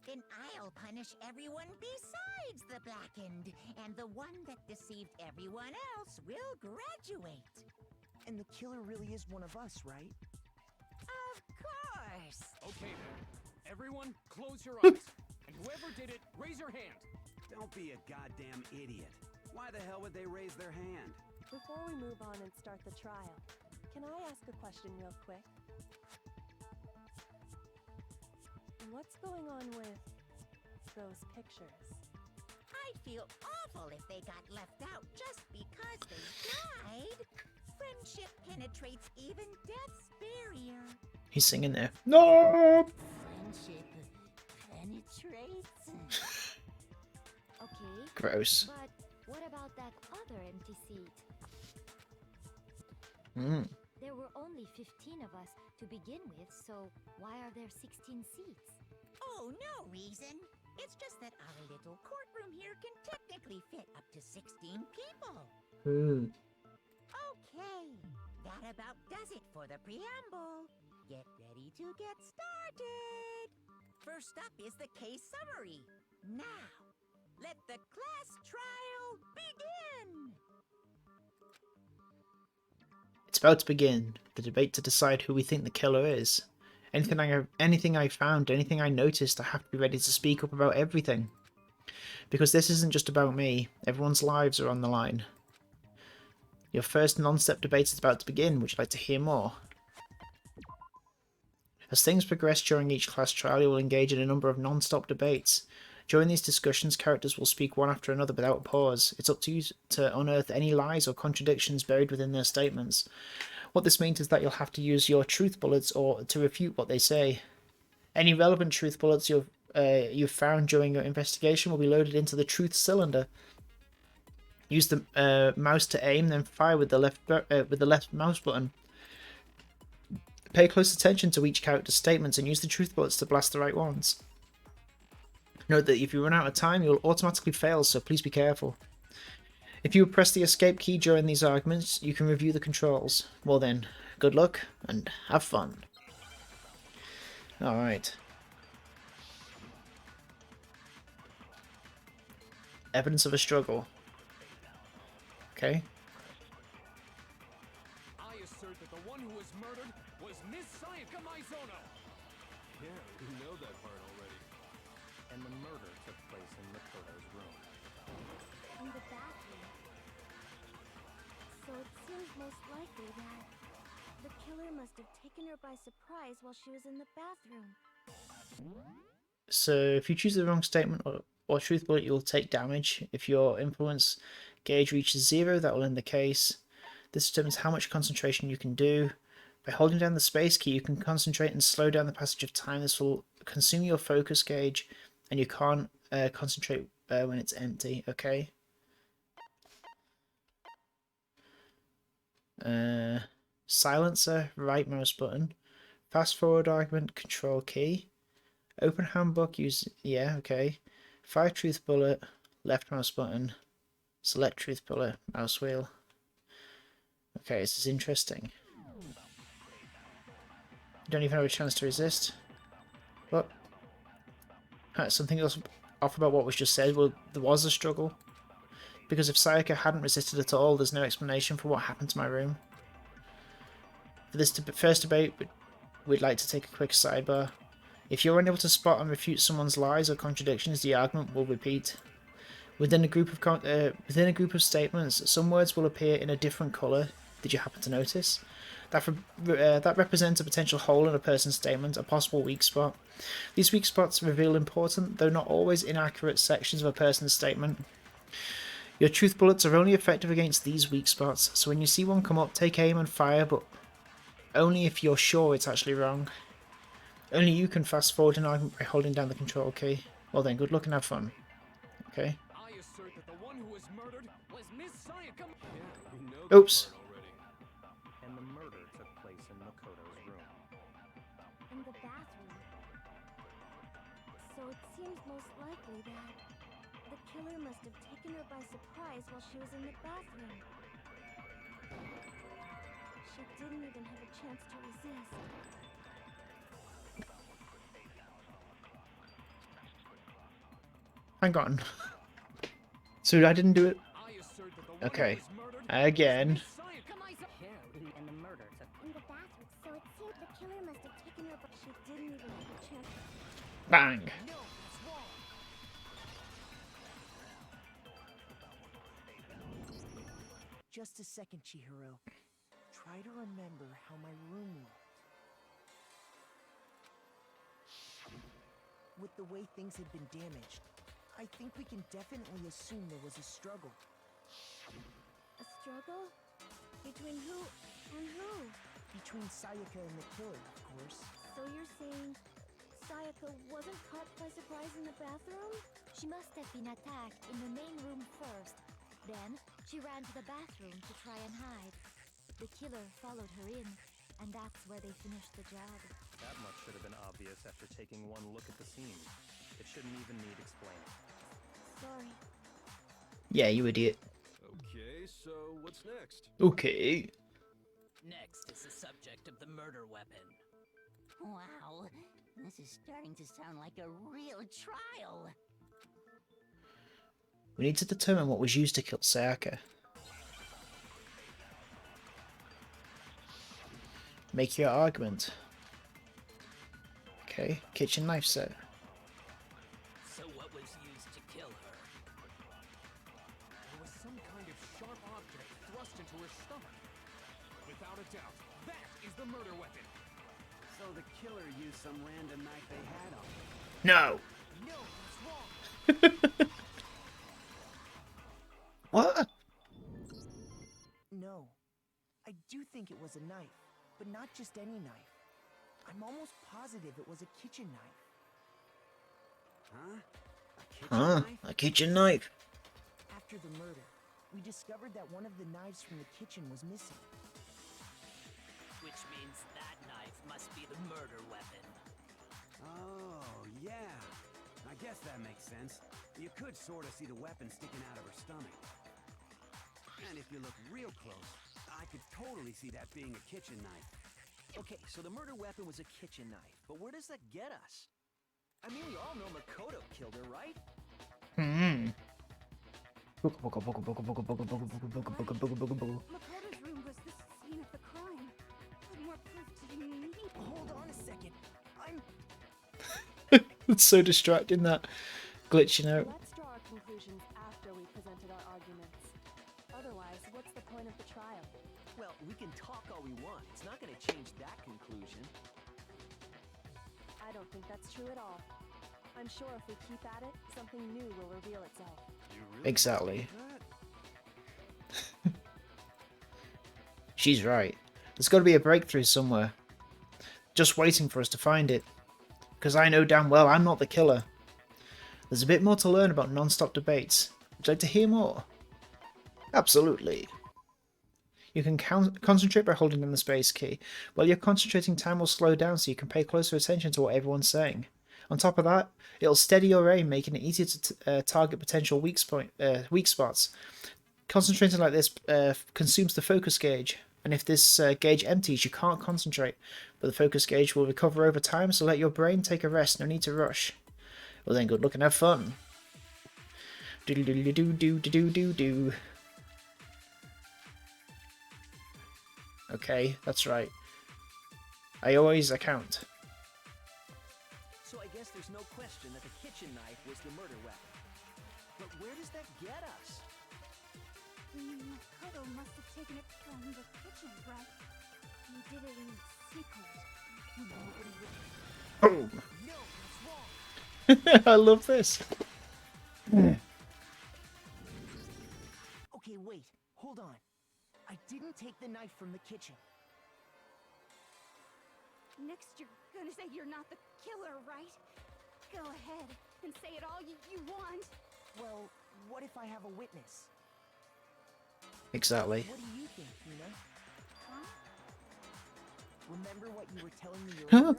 then I'll punish everyone besides the blackened, and the one that deceived everyone else will graduate. And the killer really is one of us, right? Of course! Okay then. Everyone, close your eyes. And whoever did it, raise your hand. Don't be a goddamn idiot. Why the hell would they raise their hand? Before we move on and start the trial, can I ask a question real quick? What's going on with those pictures? I I'd feel awful if they got left out just because they died. Friendship penetrates even death's barrier. He's singing there. No! Friendship penetrates. Okay. Gross. But what about that other empty seat? Mm. There were only 15 of us to begin with, so why are there 16 seats? Oh, no reason. It's just that our little courtroom here can technically fit up to 16 people. Ooh. Okay, that about does it for the preamble. Get ready to get started. First up is the case summary. Now, let the class trial begin. It's about to begin. The debate to decide who we think the killer is. Anything I found, anything I noticed, I have to be ready to speak up about everything. Because this isn't just about me. Everyone's lives are on the line. Your first non-step debate is about to begin. Would you like to hear more? As things progress during each class trial, you will engage in a number of non-stop debates. During these discussions, characters will speak one after another without pause. It's up to you to unearth any lies or contradictions buried within their statements. What this means is that you'll have to use your truth bullets or to refute what they say. Any relevant truth bullets you've found during your investigation will be loaded into the truth cylinder. Use the mouse to aim, then fire with the left mouse button. Pay close attention to each character's statements and use the truth bullets to blast the right ones. Note that if you run out of time, you'll automatically fail, so please be careful. If you press the escape key during these arguments, you can review the controls. Well then, good luck and have fun. Alright. Evidence of a struggle. Okay. I assert that the one who was murdered was Miss Sayaka Maizono. Yeah, we know that part already. And the murder took place in Makoto's room. In the bathroom. So it seems most likely that the killer must have taken her by surprise while she was in the bathroom. So if you choose the wrong statement or truth bullet, you'll take damage. If your influence gauge reaches 0, that will end the case. This determines how much concentration you can do. By holding down the space key, you can concentrate and slow down the passage of time. This will consume your focus gauge, and you can't concentrate when it's empty. Okay. Silencer, right mouse button. Fast forward argument, control key. Open handbook, use, yeah, okay. Fire truth bullet, left mouse button. Select truth bullet, mouse wheel. Okay, this is interesting. You don't even have a chance to resist. What? Something else off about what was just said. Well, there was a struggle. Because if Sayaka hadn't resisted at all, there's no explanation for what happened to my room. For this first debate, we'd like to take a quick sidebar. If you're unable to spot and refute someone's lies or contradictions, the argument will repeat. Within a group of statements, some words will appear in a different colour. Did you happen to notice? That represents a potential hole in a person's statement, a possible weak spot. These weak spots reveal important, though not always inaccurate, sections of a person's statement. Your truth bullets are only effective against these weak spots, so when you see one come up, take aim and fire, but only if you're sure it's actually wrong. Only you can fast forward an argument by holding down the control key. Well then, good luck and have fun. Okay. I assert that the one who was murdered was Miss Sayaka. Yeah, we know that Oops. part already. And the murder took place in Makoto's room. In the bathroom. So it seems most likely that the killer must have taken her by surprise while she was in the bathroom. She didn't even have a chance to resist. Hang on. So I didn't do it. I assert that the one Okay. who was murdered Again. was Miss Sayaka Maizono. Yeah, and the murder took In the bathroom. So it seems the killer must have taken her but she didn't even have a chance. Bang. No, it's wrong. Just a second, Chihiro. Try to remember how my room looked. With the way things had been damaged, I think we can definitely assume there was a struggle. A struggle? Between who and who? Between Sayaka and the killer, of course. So you're saying Sayaka wasn't caught by surprise in the bathroom? She must have been attacked in the main room first. Then, she ran to the bathroom to try and hide. The killer followed her in, and that's where they finished the job. That much should have been obvious after taking one look at the scene. It shouldn't even need explaining. Sorry. Yeah, you idiot. Okay, so what's next? Okay. Next is the subject of the murder weapon. Wow, this is starting to sound like a real trial. We need to determine what was used to kill Sayaka. Make your argument. Okay, kitchen knife set. So what was used to kill her? There was some kind of sharp object thrust into her stomach. Without a doubt, that is the murder weapon. So the killer used some random knife they had on him. No! No, that's wrong. What? No. I do think it was a knife, but not just any knife. I'm almost positive it was a kitchen knife. Huh? A kitchen Huh? knife? A kitchen knife. After the murder, we discovered that one of the knives from the kitchen was missing. Which means that knife must be the murder weapon. Oh, yeah. I guess that makes sense. You could sort of see the weapon sticking out of her stomach. And if you look real close, I could totally see that being a kitchen knife. Okay, so the murder weapon was a kitchen knife, but where does that get us? I mean, we all know Makoto killed her, right? Makoto's room was the scene of the crime. What more proof do you need? Hold on a second. It's so distracting, that glitching out. Let's draw our conclusions after we presented our arguments. Otherwise, what's the point of the trial? Well, we can talk all we want. It's not going to change that conclusion. I don't think that's true at all. I'm sure if we keep at it, something new will reveal itself. You really Exactly. believe that? She's right. There's got to be a breakthrough somewhere. Just waiting for us to find it. Because I know damn well I'm not the killer. There's a bit more to learn about non-stop debates. Would you like to hear more? Absolutely. You can concentrate by holding down the space key. While you're concentrating, time will slow down so you can pay closer attention to what everyone's saying. On top of that, it'll steady your aim, making it easier to target potential weak spots. Concentrating like this consumes the focus gauge, and if this gauge empties, you can't concentrate. But the focus gauge will recover over time, so let your brain take a rest. No need to rush. Well then, good luck and have fun. Do-do-do-do-do-do-do-do. Okay, that's right. I always account. So I guess there's no question that the kitchen knife was the murder weapon. But where does that get us? Makoto must have taken it from the kitchen, right? He did it in secret. Nobody would... Oh! No, that's wrong. I love this. Okay, wait. Hold on. I didn't take the knife from the kitchen. Next, you're gonna say you're not the killer, right? Go ahead and say it all you want. Well, what if I have a witness? Exactly. What do you think, Hina? Huh? Remember what you were telling me Huh? earlier?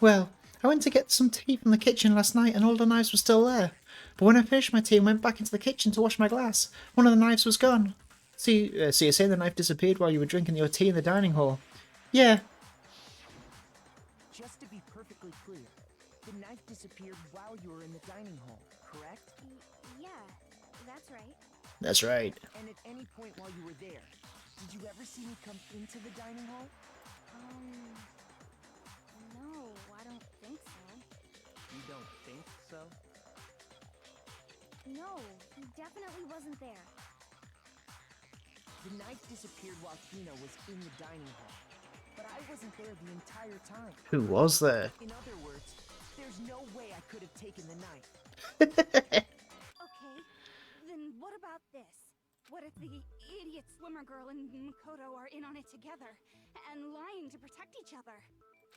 Well, I went to get some tea from the kitchen last night and all the knives were still there. But when I finished my tea and went back into the kitchen to wash my glass, one of the knives was gone. So you're saying the knife disappeared while you were drinking your tea in the dining hall? Yeah. Just to be perfectly clear, the knife disappeared while you were in the dining hall, correct? Yeah, that's right. That's right. And at any point while you were there, did you ever see me come into the dining hall? No, I don't think so. You don't think so? No, he definitely wasn't there. The knife disappeared while Hina was in the dining hall. But but I wasn't there the entire time. Who was there? In other words, there's no way I could have taken the knife. Okay, then what about this? What if the idiot swimmer girl and Makoto are in on it together and lying to protect each other?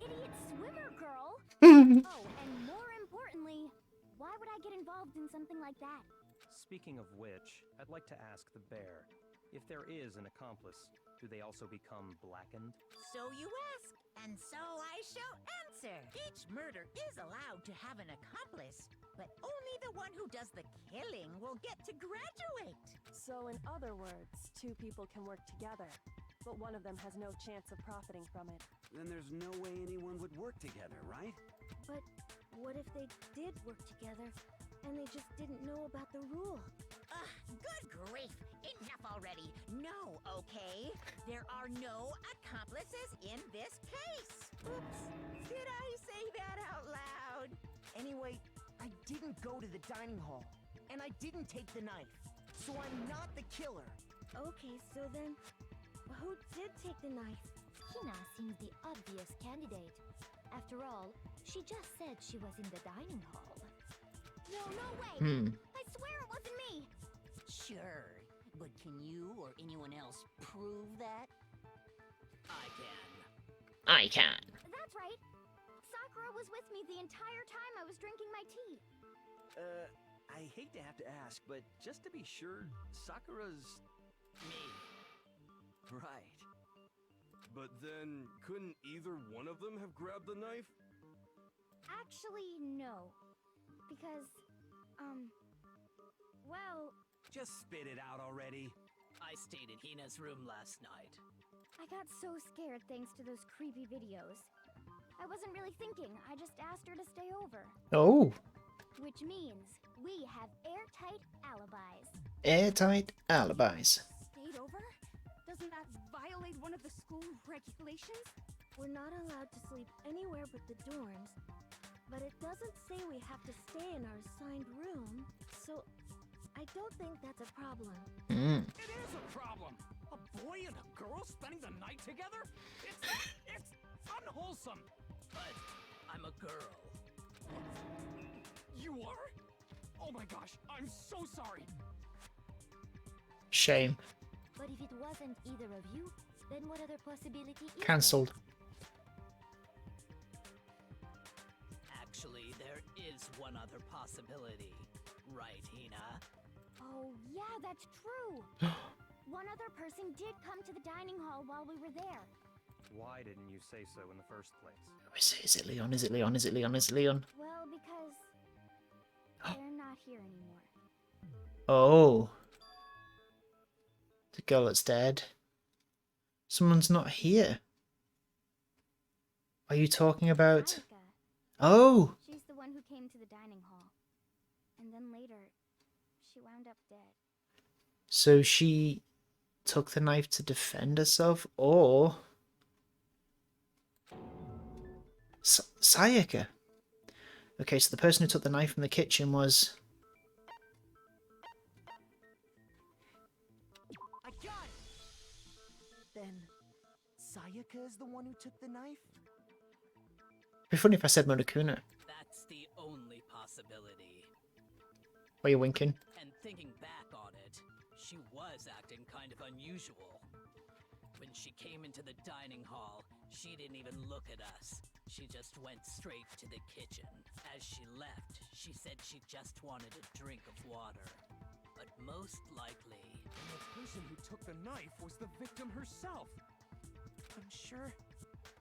Idiot swimmer girl? Oh, and more importantly, why would I get involved in something like that? Speaking of which, I'd like to ask the bear, if there is an accomplice, do they also become blackened? So you ask, and so I shall answer. Each murder is allowed to have an accomplice, but only the one who does the killing will get to graduate. So in other words, two people can work together, but one of them has no chance of profiting from it. Then there's no way anyone would work together, right? But what if they did work together and they just didn't know about the rule? Ugh, good grief! Enough already! No, okay? There are no accomplices in this case! Oops, did I say that out loud? Anyway, I didn't go to the dining hall, and I didn't take the knife, so I'm not the killer. Okay, so then, who did take the knife? Hina seems the obvious candidate. After all, she just said she was in the dining hall. No, no way! I swear it wasn't me! Sure, but can you or anyone else prove that? I can. I can. That's right. Sakura was with me the entire time I was drinking my tea. I hate to have to ask, but just to be sure, Sakura's... Me. Right. But then, couldn't either one of them have grabbed the knife? Actually, no. Because, well, Just spit it out already. I stayed in Hina's room last night. I got so scared thanks to those creepy videos. I wasn't really thinking, I just asked her to stay over. Oh, Which means we have airtight alibis. airtight alibis. Stayed over? Doesn't that violate one of the school regulations? We're not allowed to sleep anywhere but the dorms, but it doesn't say we have to stay in our assigned room, so I don't think that's a problem. It is a problem! A boy and a girl spending the night together? It's unwholesome! But I'm a girl. You are? Oh my gosh, I'm so sorry! Shame. But if it wasn't either of you, then what other possibility is there? Cancelled. Actually, there is one other possibility. Right, Hina? Oh, yeah, that's true. One other person did come to the dining hall while we were there. Why didn't you say so in the first place? Is it Leon? Is it Leon? Is it Leon? Is it Leon? Well, because they're not here anymore. Oh. The girl that's dead. Someone's not here. Are you talking about... Ayaka, Oh! she's the one who came to the dining hall. And then later, she wound up dead. So she took the knife to defend herself, or... Sayaka. Okay, so the person who took the knife from the kitchen was... I got it! Then, Sayaka is the one who took the knife? It'd be funny if I said Monokuna. That's the only possibility. Why are you winking? And thinking back on it, she was acting kind of unusual. When she came into the dining hall, she didn't even look at us. She just went straight to the kitchen. As she left, she said she just wanted a drink of water. But most likely... And the person who took the knife was the victim herself!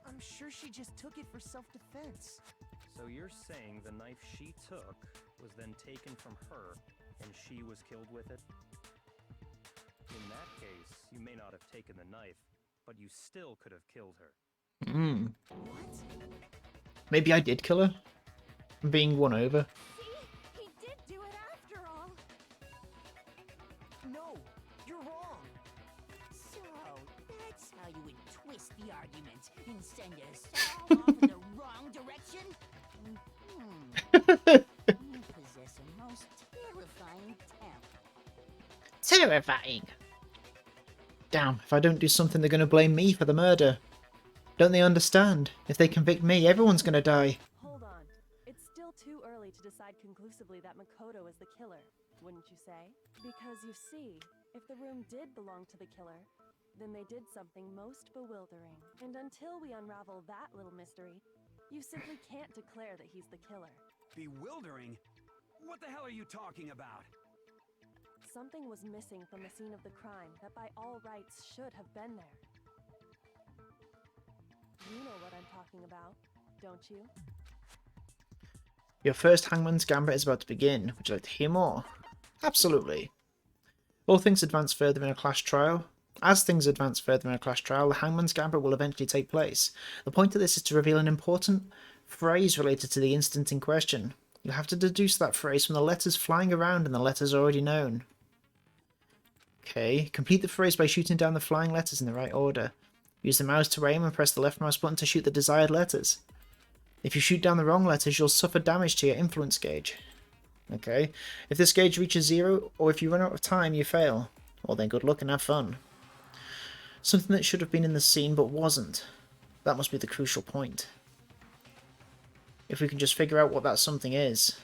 I'm sure she just took it for self-defense. So you're saying the knife she took was then taken from her, and she was killed with it? In that case, you may not have taken the knife, but you still could have killed her. What? Maybe I did kill her. I'm being won over. See? He did do it after all. No, you're wrong. So, that's how you would twist the argument and send us all off in the wrong direction? You possess a most terrifying talent. Terrifying. Damn, if I don't do something, they're going to blame me for the murder. Don't they understand? If they convict me, everyone's gonna die. Hold on. It's still too early to decide conclusively that Makoto is the killer, wouldn't you say? Because you see, if the room did belong to the killer, then they did something most bewildering. And until we unravel that little mystery, you simply can't declare that he's the killer. Bewildering? What the hell are you talking about? Something was missing from the scene of the crime that by all rights should have been there. You know what I'm talking about, don't you? Your first Hangman's Gambit is about to begin. Would you like to hear more? Absolutely. All things advance further in a clash trial. As things advance further in a clash trial, the Hangman's Gambit will eventually take place. The point of this is to reveal an important phrase related to the incident in question. You have to deduce that phrase from the letters flying around and the letters already known. Okay, complete the phrase by shooting down the flying letters in the right order. Use the mouse to aim and press the left mouse button to shoot the desired letters. If you shoot down the wrong letters, you'll suffer damage to your influence gauge. Okay, if this gauge reaches 0, or if you run out of time, you fail. Well then, good luck and have fun. Something that should have been in the scene but wasn't. That must be the crucial point. If we can just figure out what that something is.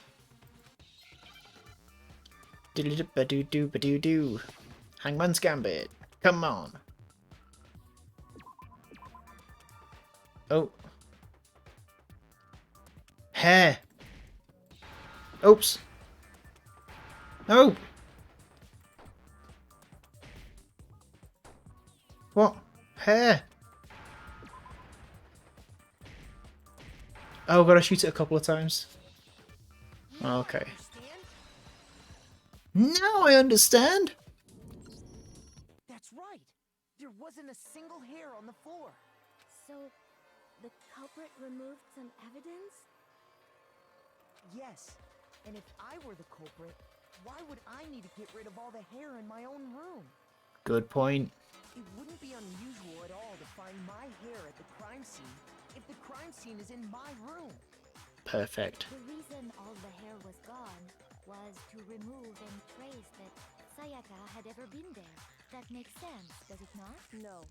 Diddly-dip-ba-doo-doo-ba-doo-doo. Hangman's Gambit. Come on. Oh. Hair. Oops. No. What? Hair. Oh, gotta shoot it a couple of times. Okay. Now I understand. That's right. There wasn't a single hair on the floor. So, the culprit removed some evidence? Yes. And if I were the culprit, why would I need to get rid of all the hair in my own room? Good point. It wouldn't be unusual at all to find my hair at the crime scene if the crime scene is in my room. Perfect. The reason all the hair was gone was to remove any trace that Sayaka had ever been there. That makes sense, does it not? No.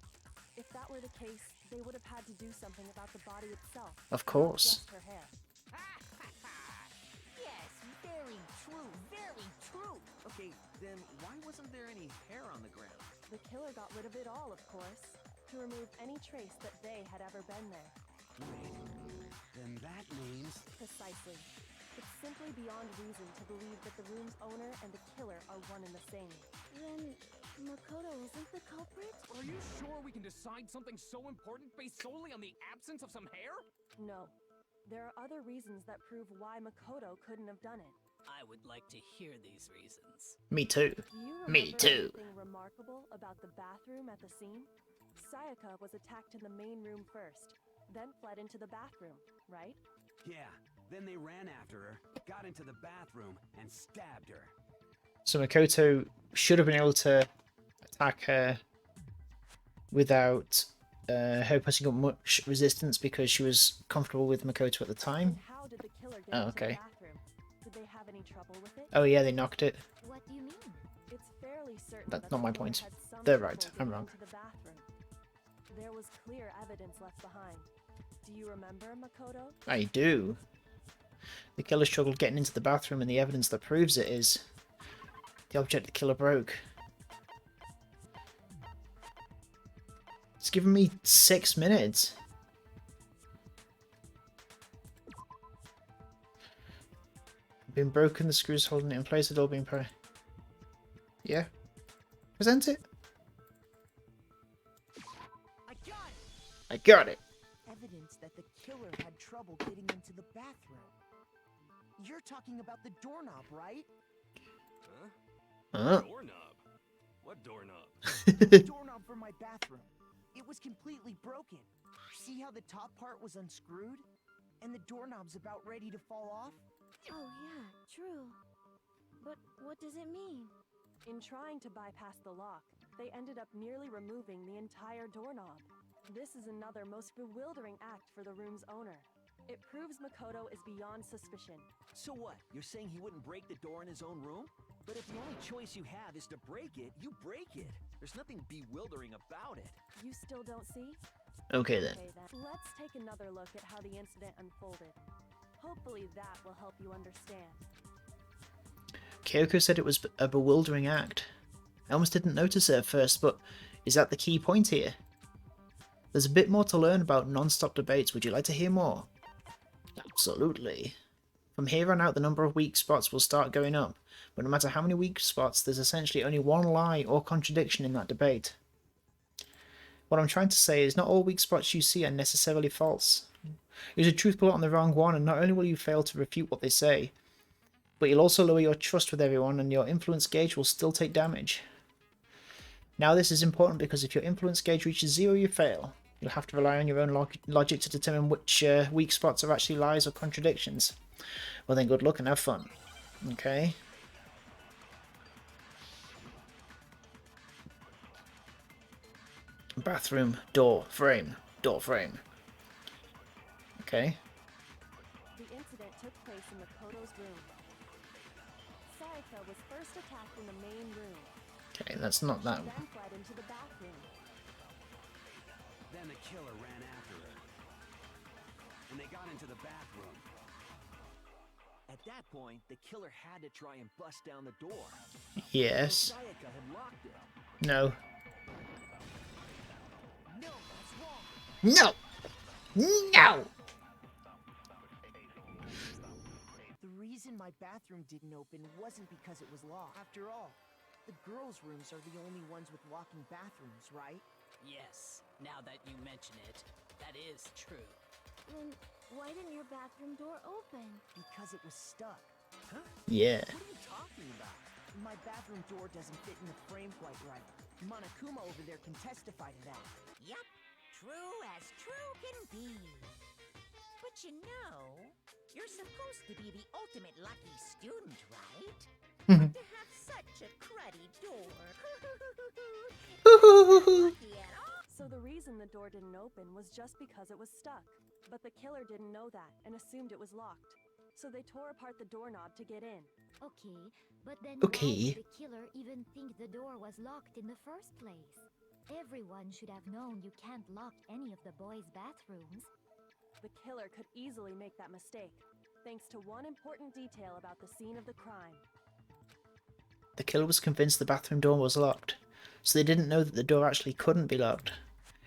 If that were the case, they would have had to do something about the body itself. Of not course. just her hair. Yes, very true, very true. Okay, then why wasn't there any hair on the ground? The killer got rid of it all, of course, to remove any trace that they had ever been there. Wait, then that means... Precisely. It's simply beyond reason to believe that the room's owner and the killer are one and the same. Then, Makoto isn't the culprit? Are you sure we can decide something so important based solely on the absence of some hair? No. There are other reasons that prove why Makoto couldn't have done it. I would like to hear these reasons. Me too. Do you Me remember too. anything remarkable about the bathroom at the scene? Sayaka was attacked in the main room first, then fled into the bathroom, right? Yeah, then they ran after her, got into the bathroom, and stabbed her. So Makoto should have been able to attack her without her putting up much resistance because she was comfortable with Makoto at the time. How did the killer get Oh, into okay. the bathroom? Did they have any trouble with it? Oh yeah, they knocked it. What do you mean? It's fairly certain That's that not the my killer point. had some They're trouble right, I'm getting wrong. into the bathroom. There was clear evidence left behind. Do you remember, Makoto? I do. The killer struggled getting into the bathroom, and the evidence that proves it is the object the killer broke. It's given me 6 minutes. Been broken, the screws holding it in place had all been Yeah. Present it. I got it! I got it. Evidence that the killer had trouble getting into the bathroom. You're talking about the doorknob, right? Huh? Doorknob? What doorknob? The doorknob for my bathroom. It was completely broken. See how the top part was unscrewed? And the doorknob's about ready to fall off? Oh yeah, true. But what does it mean? In trying to bypass the lock, they ended up nearly removing the entire doorknob. This is another most bewildering act for the room's owner. It proves Makoto is beyond suspicion. So what? You're saying he wouldn't break the door in his own room? But if the only choice you have is to break it, you break it. There's nothing bewildering about it. You still don't see? Okay then. Okay then, let's take another look at how the incident unfolded. Hopefully that will help you understand. Kyoko said it was a bewildering act. I almost didn't notice it at first, but is that the key point here? There's a bit more to learn about non-stop debates. Would you like to hear more? Absolutely. From here on out, the number of weak spots will start going up, but no matter how many weak spots, there's essentially only one lie or contradiction in that debate. What I'm trying to say is not all weak spots you see are necessarily false. Use a truth bullet on the wrong one, and not only will you fail to refute what they say, but you'll also lower your trust with everyone, and your influence gauge will still take damage. Now this is important because if your influence gauge reaches 0, you fail. You'll have to rely on your own logic to determine which weak spots are actually lies or contradictions. Well then, good luck and have fun. Okay. Bathroom, door, frame, door, frame. Okay. The incident took place in Makoto's room. Sayaka was first attacked in the main room. Okay, that's not that. She then fled into the bathroom. Then the killer ran after her. And they got into the bathroom. At that point, the killer had to try and bust down the door. Yes. Sayaka had locked it. No. No, that's wrong. No! No! The reason my bathroom didn't open wasn't because it was locked. After all, the girls' rooms are the only ones with locking bathrooms, right? Yes, now that you mention it, that is true. Then why didn't your bathroom door open? Because it was stuck. Yeah. What are you talking about? My bathroom door doesn't fit in the frame quite right. Monokuma over there can testify to that. Yup, true as true can be. But you know, you're supposed to be the ultimate lucky student, right? But to have such a cruddy door. Lucky at all. So the reason the door didn't open was just because it was stuck. But the killer didn't know that and assumed it was locked. So they tore apart the doorknob to get in. Okay, but then Okay. why did the killer even think the door was locked in the first place? Everyone should have known you can't lock any of the boys' bathrooms. The killer could easily make that mistake, thanks to one important detail about the scene of the crime. The killer was convinced the bathroom door was locked, so they didn't know that the door actually couldn't be locked.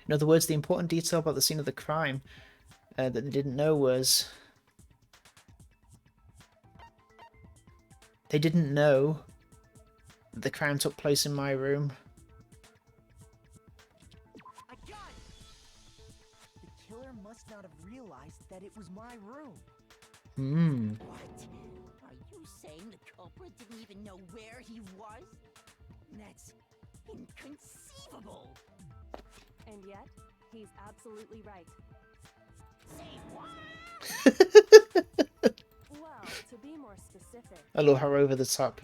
In other words, the important detail about the scene of the crime that they didn't know was... They didn't know that the crime took place in my room. I got it! The killer must not have realized that it was my room. What? Are you saying the culprit didn't even know where he was? That's inconceivable. And yet, he's absolutely right. Say what? Well, to be more specific, I love how over the top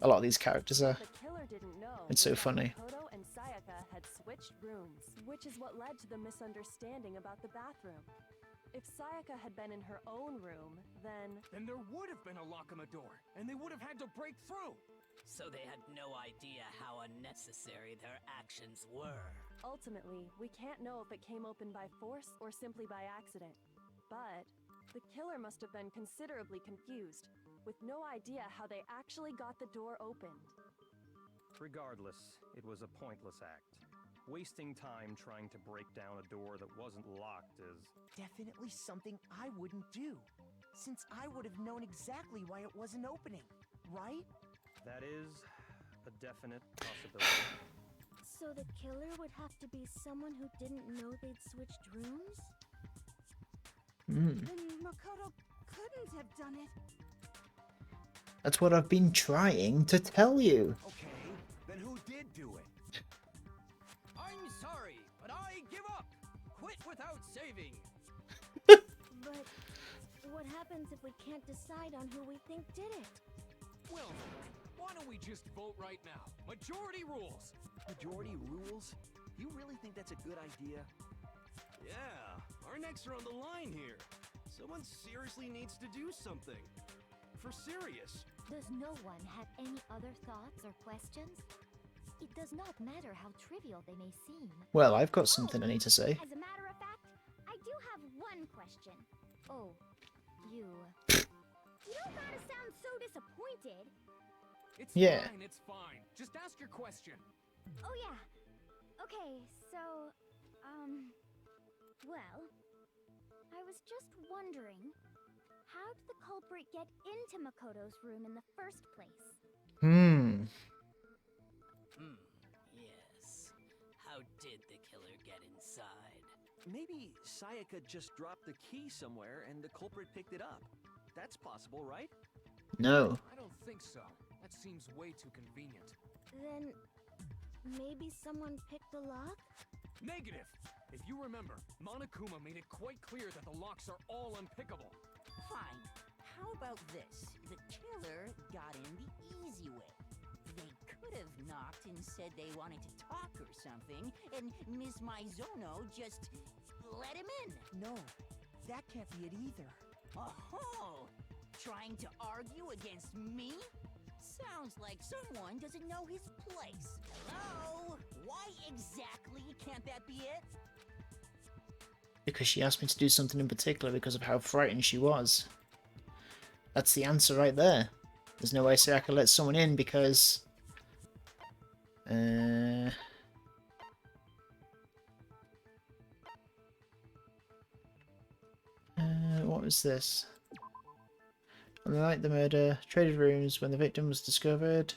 a lot of these characters are. the killer didn't know It's so that funny. Makoto and Sayaka had switched rooms, which is what led to the misunderstanding about the bathroom. If Sayaka had been in her own room, then Then there would have been a lock on the door, and they would have had to break through. So they had no idea how unnecessary their actions were. ultimately, we can't know if it came open by force or simply by accident. But the killer must have been considerably confused, with no idea how they actually got the door opened. Regardless, it was a pointless act. Wasting time trying to break down a door that wasn't locked is... Definitely something I wouldn't do, since I would have known exactly why it wasn't opening, right? That is a definite possibility. So the killer would have to be someone who didn't know they'd switched rooms? Then Makoto couldn't have done it. That's what I've been trying to tell you. Okay, then who did do it? I'm sorry, but I give up. Quit without saving. But what happens if we can't decide on who we think did it? Well, why don't we just vote right now? Majority rules. Majority rules? You really think that's a good idea? Yeah, our necks are on the line here. Someone seriously needs to do something. For serious. Does no one have any other thoughts or questions? it does not matter how trivial they may seem. Well, I've got something I need to say. As a matter of fact, I do have one question. Oh, you. You don't gotta sound so disappointed. It's Yeah. fine, it's fine. Just ask your question. Oh yeah. Okay, so, well, I was just wondering, how did the culprit get into Makoto's room in the first place? Yes. How did the killer get inside? Maybe Sayaka just dropped the key somewhere and the culprit picked it up. That's possible, right? No. I don't think so. That seems way too convenient. Then maybe someone picked the lock? Negative! If you remember, Monokuma made it quite clear that the locks are all unpickable. Fine. How about this? The killer got in the easy way. They could have knocked and said they wanted to talk or something, and Miss Maizono just let him in. No, that can't be it either. Oh, trying to argue against me? Sounds like someone doesn't know his place. Hello? Why exactly can't that be it? Because she asked me to do something in particular because of how frightened she was. That's the answer right there. There's no way Sayaka let someone in because... what was this? On the night of the murder, traded rooms when the victim was discovered.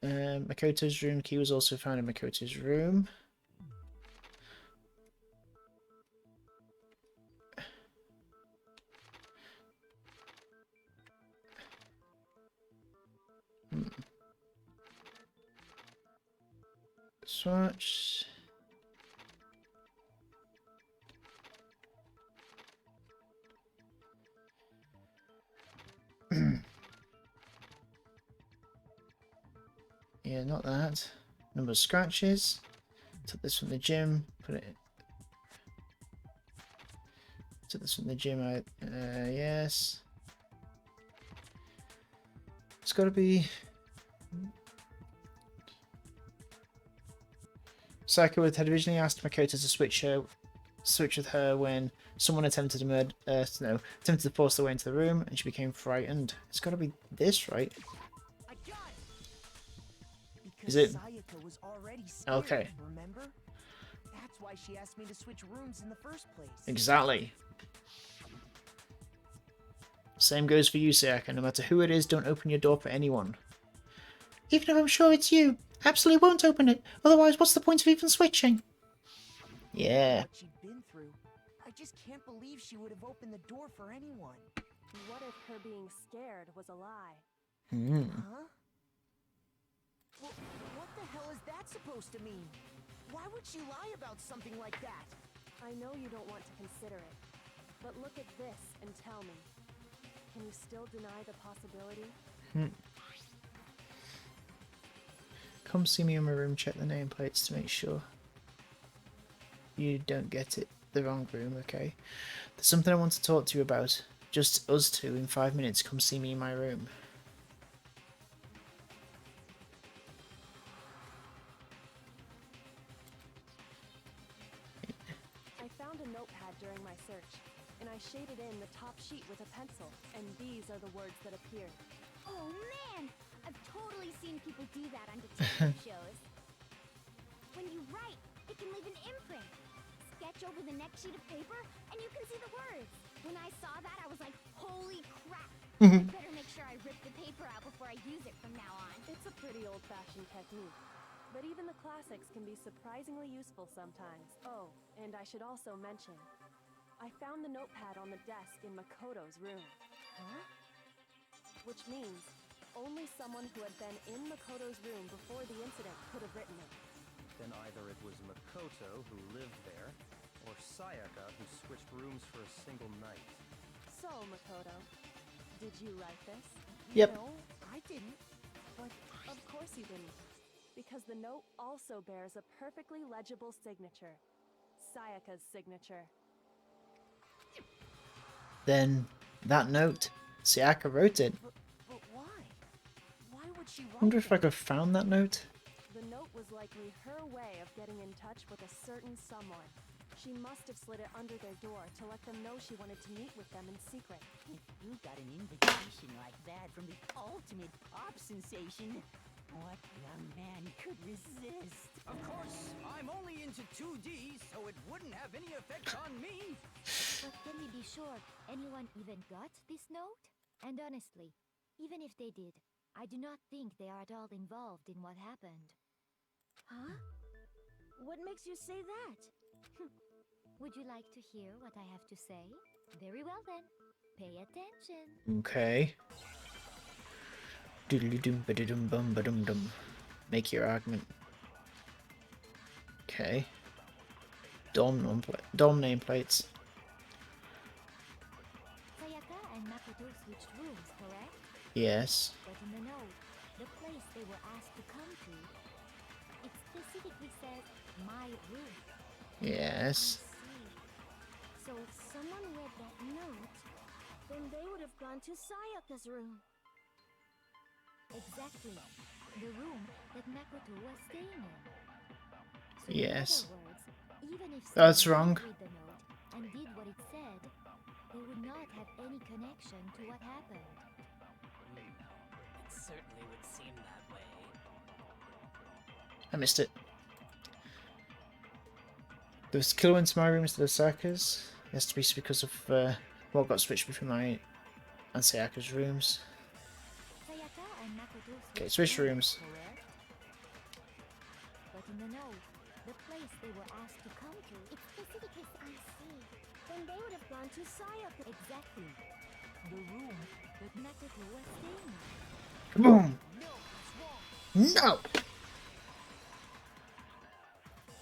Makoto's room key was also found in Makoto's room. Swatch. Yeah, not that. Number of scratches. Took this from the gym. Put it. Took this from the gym. Yes. It's got to be. Sayaka had originally asked Makoto to switch with her when someone attempted to force their way into the room, and she became frightened. It's got to be this, right? I got it. Is Because it? Sayaka was already scared, Okay. remember? That's why she asked me to switch rooms in the first place. Exactly. Same goes for you, Sayaka. No matter who it is, don't open your door for anyone. Even if I'm sure it's you, absolutely won't open it. Otherwise, what's the point of even switching? Yeah. What she'd been through. I just can't believe she would have opened the door for anyone. What if her being scared was a lie? Huh? What the hell is that supposed to mean? Why would she lie about something like that? I know you don't want to consider it, but look at this and tell me. Can you still deny the possibility? Come see me in my room, check the nameplates to make sure you don't get it the wrong room, okay? There's something I want to talk to you about. Just us two in 5 minutes. Come see me in my room. I found a notepad during my search, and I shaded in the top sheet with a pencil, and these are the words that appeared. Oh man! I've totally seen people do that on detective shows. When you write, it can leave an imprint. Sketch over the next sheet of paper, and you can see the words. When I saw that, I was like, holy crap! I better make sure I rip the paper out before I use it from now on. It's a pretty old-fashioned technique, but even the classics can be surprisingly useful sometimes. Oh, and I should also mention, I found the notepad on the desk in Makoto's room. Huh? Which means only someone who had been in Makoto's room before the incident could have written it. Then either it was Makoto who lived there, or Sayaka who switched rooms for a single night. So, Makoto, did you write this? Yep. No, I didn't. But of course you didn't, because the note also bears a perfectly legible signature. Sayaka's signature. Then, that note, Sayaka wrote it. But why? Why would she write Wonder if I that? could have found that note. The note was likely her way of getting in touch with a certain someone. She must have slid it under their door to let them know she wanted to meet with them in secret. If you got an invitation like that from the ultimate pop sensation, what young man could resist? Of course, I'm only into 2D, so it wouldn't have any effect on me. But can we be sure anyone even got this note? And honestly, even if they did, I do not think they are at all involved in what happened. Huh? What makes you say that? Would you like to hear what I have to say? Very well then. Pay attention. Okay. Doodly-doom-ba-da-dum-bum-ba-dum-dum. Make your argument. Okay. Dom nameplates. Sayaka and Makoto switched rooms, correct? Yes. But in the note, the place they were asked to come to, it specifically says my room. Yes. So if someone read that note, then they would have gone to Sayaka's room. Exactly. The room that Makoto was staying in. So Yes. in other words, even if That's someone wrong. did read the note and did what it said, they would not have any connection to what happened. It certainly would seem that way. I missed it. There was killer into my room instead of Sayaka's. It has to be because of what got switched between my and Sayaka's rooms. Sayaka and Makoto Okay, switch rooms. correct? But in the note, the place they were asked to come to, it specifically I see. Then they would have gone to Sayaka. Exactly. The room that Makoto was staying in. Kaboom! No!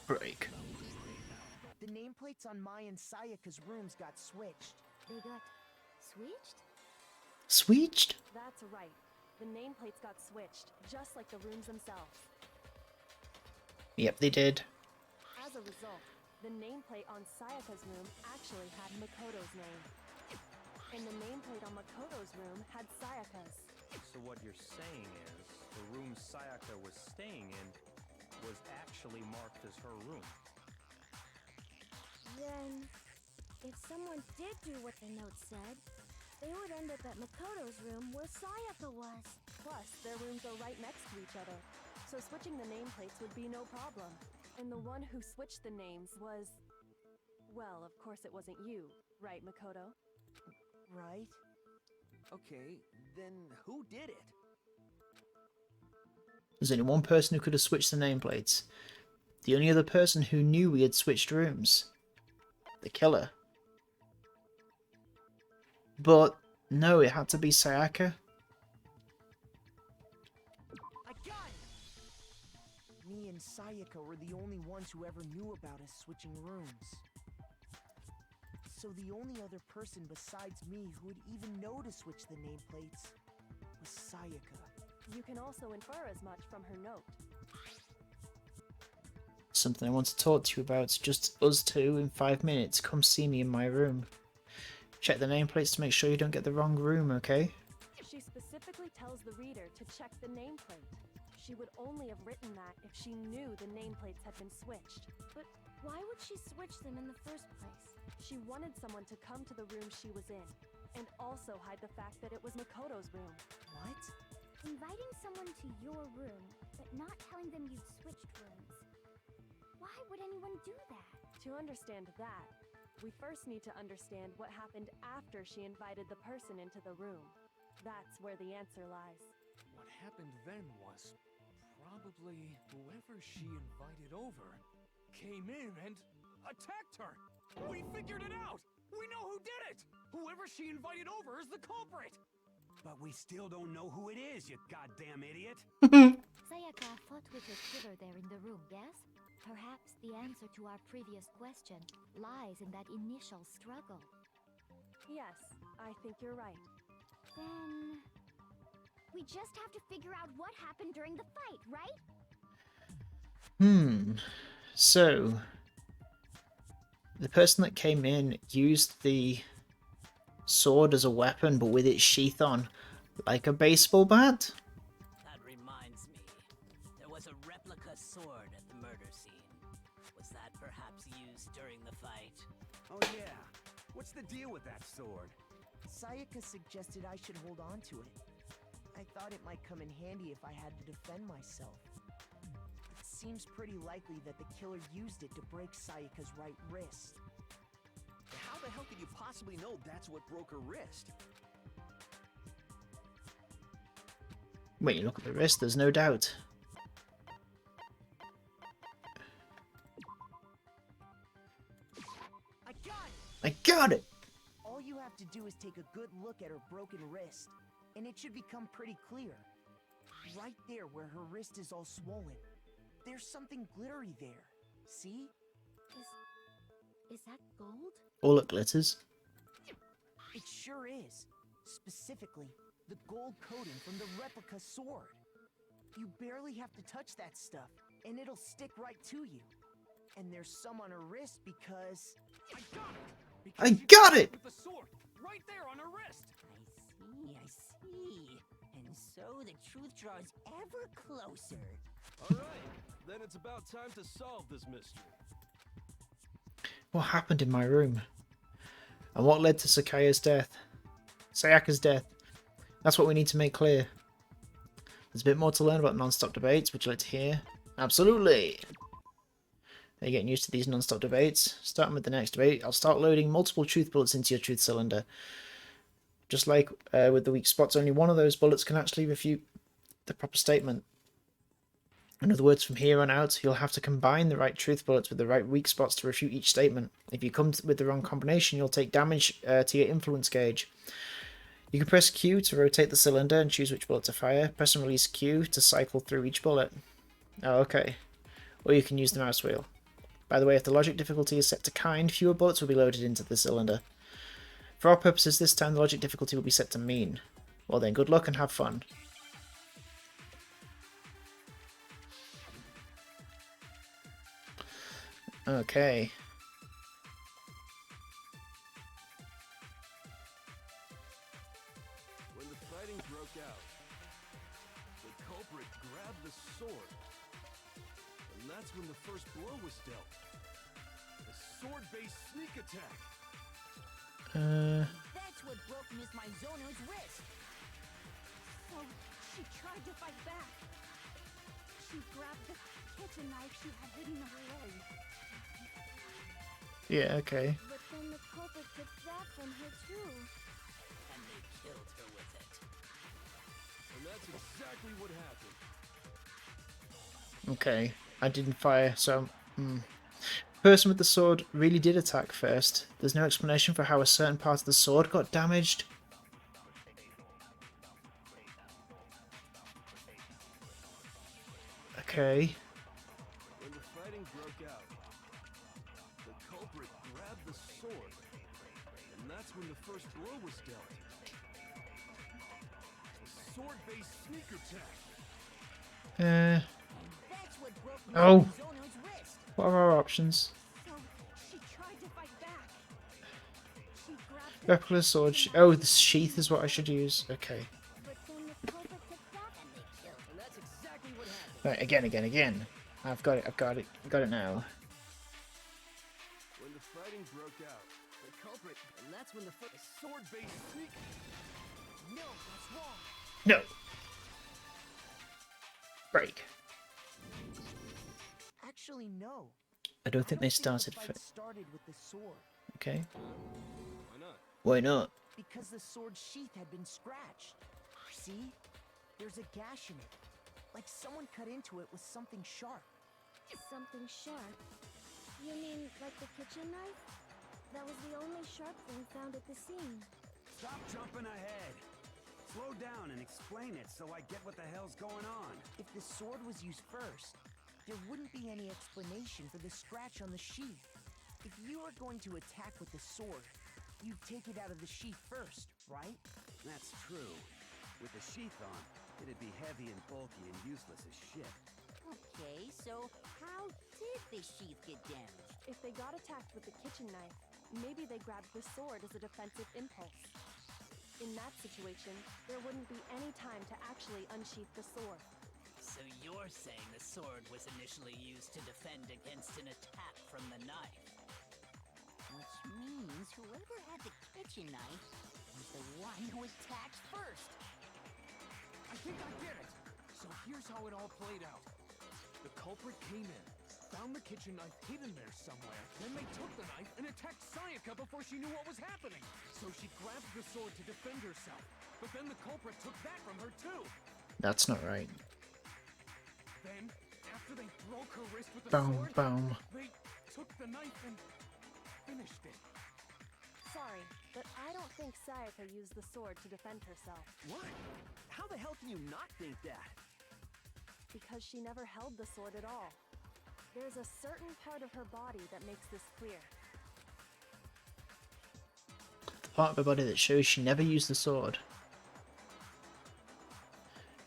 Break. The nameplates on Mai and Sayaka's rooms got switched. They got switched? Switched? That's right. The nameplates got switched, just like the rooms themselves. Yep, they did. As a result, the nameplate on Sayaka's room actually had Makoto's name. And the nameplate on Makoto's room had Sayaka's. So what you're saying is, the room Sayaka was staying in was actually marked as her room. Then, if someone did do what the note said, they would end up at Makoto's room where Sayaka was. Plus, their rooms are right next to each other, so switching the nameplates would be no problem. And the one who switched the names was... Well, of course it wasn't you, right, Makoto? Right? Okay, then who did it? There's only one person who could have switched the nameplates. The only other person who knew we had switched rooms. The killer. But no, it had to be Sayaka. I got it! Me and Sayaka were the only ones who ever knew about us switching rooms. So the only other person besides me who would even know to switch the nameplates was Sayaka. You can also infer as much from her note. Something I want to talk to you about. Just us two in 5 minutes. Come see me in my room. Check the nameplates to make sure you don't get the wrong room, okay? She specifically tells the reader to check the nameplate. She would only have written that if she knew the nameplates had been switched. But why would she switch them in the first place? She wanted someone to come to the room she was in, and also hide the fact that it was Makoto's room. What? Inviting someone to your room, but not telling them you'd switched rooms. Why would anyone do that? To understand that, we first need to understand what happened after she invited the person into the room. That's where the answer lies. What happened then was probably whoever she invited over came in and attacked her. We figured it out! We know who did it! Whoever she invited over is the culprit! But we still don't know who it is, you goddamn idiot! Sayaka fought with her killer there in the room, yes? Perhaps the answer to our previous question lies in that initial struggle. Yes, I think you're right. Then... We just have to figure out what happened during the fight, right? So... the person that came in used the sword as a weapon, but with its sheath on, like a baseball bat? That reminds me. There There was a replica sword at the murder scene. Was that perhaps used during the fight? Oh yeah. What's the deal with that sword? Sayaka suggested I should hold on to it. I thought it might come in handy if I had to defend myself. It seems pretty likely that the killer used it to break Sayaka's right wrist. How the hell could you possibly know that's what broke her wrist? When you look at the wrist, there's no doubt. I got it! All you have to do is take a good look at her broken wrist, and it should become pretty clear. Right there where her wrist is all swollen, there's something glittery there. See? Is that gold? All it glitters. It sure is. Specifically, the gold coating from the replica sword. You barely have to touch that stuff, and it'll stick right to you. And there's some on her wrist because... I got it! I got it! With the sword, right there on her wrist! I see. And so the truth draws ever closer. Alright, then it's about time to solve this mystery. What happened in my room? And what led to Sayaka's death? That's what we need to make clear. There's a bit more to learn about non-stop debates. Would you like to hear? Absolutely! Are you getting used to these non-stop debates? Starting with the next debate, I'll start loading multiple truth bullets into your truth cylinder. Just like with the weak spots, only one of those bullets can actually refute the proper statement. In other words, from here on out, you'll have to combine the right truth bullets with the right weak spots to refute each statement. If you come with the wrong combination, you'll take damage to your influence gauge. You can press Q to rotate the cylinder and choose which bullet to fire. Press and release Q to cycle through each bullet. Oh, okay. Or you can use the mouse wheel. By the way, if the logic difficulty is set to kind, fewer bullets will be loaded into the cylinder. For our purposes, this time the logic difficulty will be set to mean. Well then, good luck and have fun. Okay. When the fighting broke out, the culprit grabbed the sword. And that's when the first blow was dealt. A sword-based sneak attack. That's what broke Miss Mizono's wrist. So, she tried to fight back. She grabbed the kitchen knife she had hidden in her leg. Yeah, okay. But then the culprit took that from her too. And they killed her with it. And that's exactly what happened. Okay. I didn't fire, so... The person with the sword really did attack first. There's no explanation for how a certain part of the sword got damaged. Okay. When the fighting broke out, the culprit grabbed the sword. And that's when the first blow was dealt. A sword-based sneak attack. That's what broke Miss Oh. Mizono's wrist. What are our options? So, she tried to fight back. She grabbed the Replica sword. Oh, the sheath is what I should use. Okay. but then the culprit took that And they killed her. And that's exactly what happened. Right, again. I've got it now. When the fighting broke out, the culprit, and that's when the sword-based sneak. No, that's wrong. No. Break. Actually, no. I don't think they started the fight first. started with the sword. Okay. Why not? Why not? Because the sword's sheath had been scratched. See? There's a gash in it. Like someone cut into it with something sharp. something sharp. You mean like the kitchen knife? That was the only sharp thing found at the scene. Stop jumping ahead. Slow down and explain it so I get what the hell's going on. If the sword was used first, there wouldn't be any explanation for the scratch on the sheath. If you are going to attack with the sword, you'd take it out of the sheath first, right? That's true. With the sheath on, it'd be heavy and bulky and useless as shit. Okay, so how did the sheath get damaged? If they got attacked with the kitchen knife, maybe they grabbed the sword as a defensive impulse. In that situation, there wouldn't be any time to actually unsheath the sword. So you're you're saying the sword was initially used to defend against an attack from the knife. Which means whoever had the kitchen knife was the one who attacked first. I think I get it. So here's how it all played out. The culprit came in, found the kitchen knife hidden there somewhere. Then they took the knife and attacked Sayaka before she knew what was happening. So she grabbed the sword to defend herself. But then the culprit took that from her too. That's not right. Then, after they broke her wrist with the Boom, sword, boom. they took the knife and finished it. Sorry, but I don't think Sayaka used the sword to defend herself. What? How the hell can you not think that? Because she never held the sword at all. There's a certain part of her body that makes this clear. The part of her body that shows she never used the sword.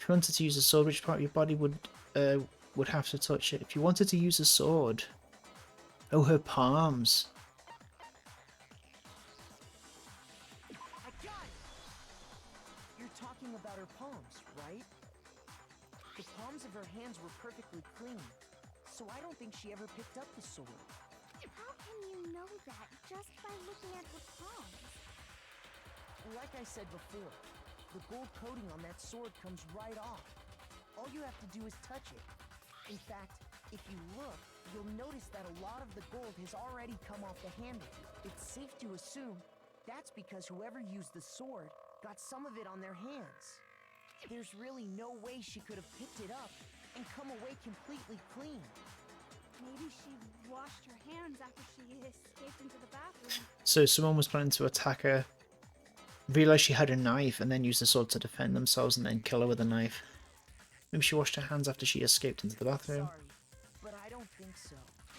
If you wanted to use a sword, which part of your body would have to touch it? If you wanted to use a sword, oh, her palms. I got it! You're talking about her palms, right? The palms of her hands were perfectly clean, so I don't think she ever picked up the sword. How can you know that just by looking at her palms? Like I said before, the gold coating on that sword comes right off. All you have to do is touch it. In fact, if you look, you'll notice that a lot of the gold has already come off the handle. It's safe to assume that's because whoever used the sword got some of it on their hands. There's really no way she could have picked it up and come away completely clean. Maybe she washed her hands after she escaped into the bathroom. So someone was planning to attack her, realised she had a knife, and then used the sword to defend themselves and then kill her with a knife. Maybe she washed her hands after she escaped into the bathroom. Sorry, but I don't think so.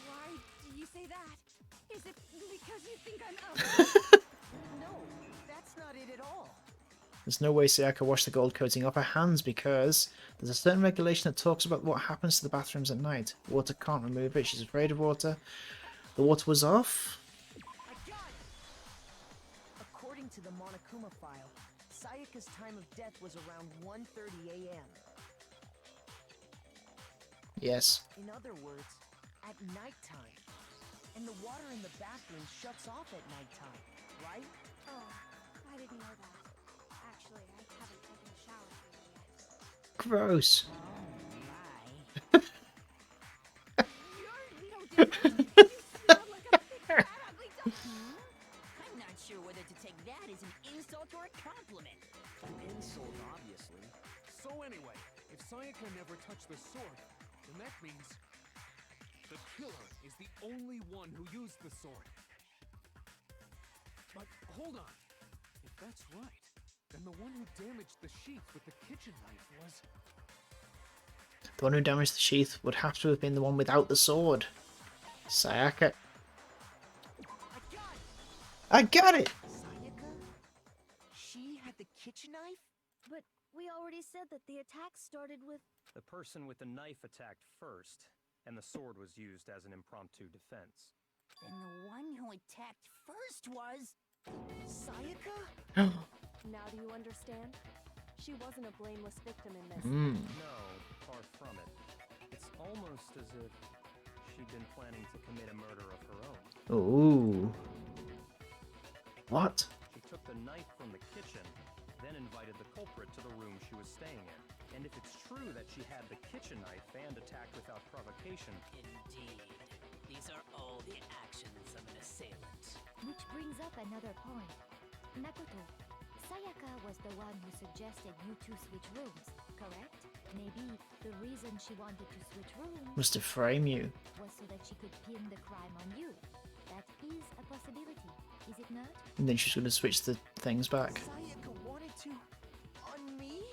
Why do you say that? Is it because you think I'm No, that's not it at all. There's no way Sayaka washed the gold coating off her hands because there's a certain regulation that talks about what happens to the bathrooms at night. Water can't remove it. She's afraid of water. The water was off. I got it! According to the Monokuma file, Sayaka's time of death was around 1:30 a.m. Yes. In other words, at nighttime. And the water in the bathroom shuts off at nighttime, right? Oh, I didn't know that. Actually, I haven't taken a shower yet. Gross. You're no different. You smell like a big fat ugly dog. I'm not sure whether to take that as an insult or a compliment. An insult, obviously. So anyway, if Sayaka never touched the sword, then that means the killer is the only one who used the sword. But hold on. If that's right, then the one who damaged the sheath with the kitchen knife was... The one who damaged the sheath would have to have been the one without the sword. Sayaka. I got it! Sayaka? She had the kitchen knife? But we already said that the attack started with... The person with the knife attacked first, and the sword was used as an impromptu defense. And the one who attacked first was... Sayaka? Now do you understand? She wasn't a blameless victim in this. No, far from it. It's almost as if she'd been planning to commit a murder of her own. Ooh. What? She took the knife from the kitchen, then invited the culprit to the room she was staying in. And if it's true that she had the kitchen knife and attacked without provocation... Indeed. These are all the actions of an assailant. Which brings up another point. Makoto, Sayaka was the one who suggested you two switch rooms, correct? Maybe the reason she wanted to switch rooms Was to frame you. was so that she could pin the crime on you. That is a possibility, is it not? And then she's going to switch the things back. Sayaka wanted to... on me?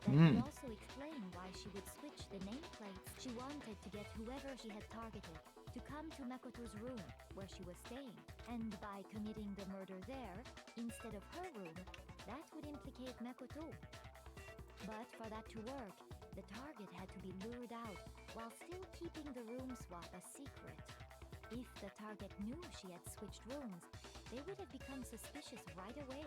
That would also explain why she would switch the nameplates. She wanted to get whoever she had targeted to come to Makoto's room, where she was staying. And by committing the murder there, instead of her room, that would implicate Makoto. But for that to work, the target had to be lured out, while still keeping the room swap a secret. If the target knew she had switched rooms, they would have become suspicious right away.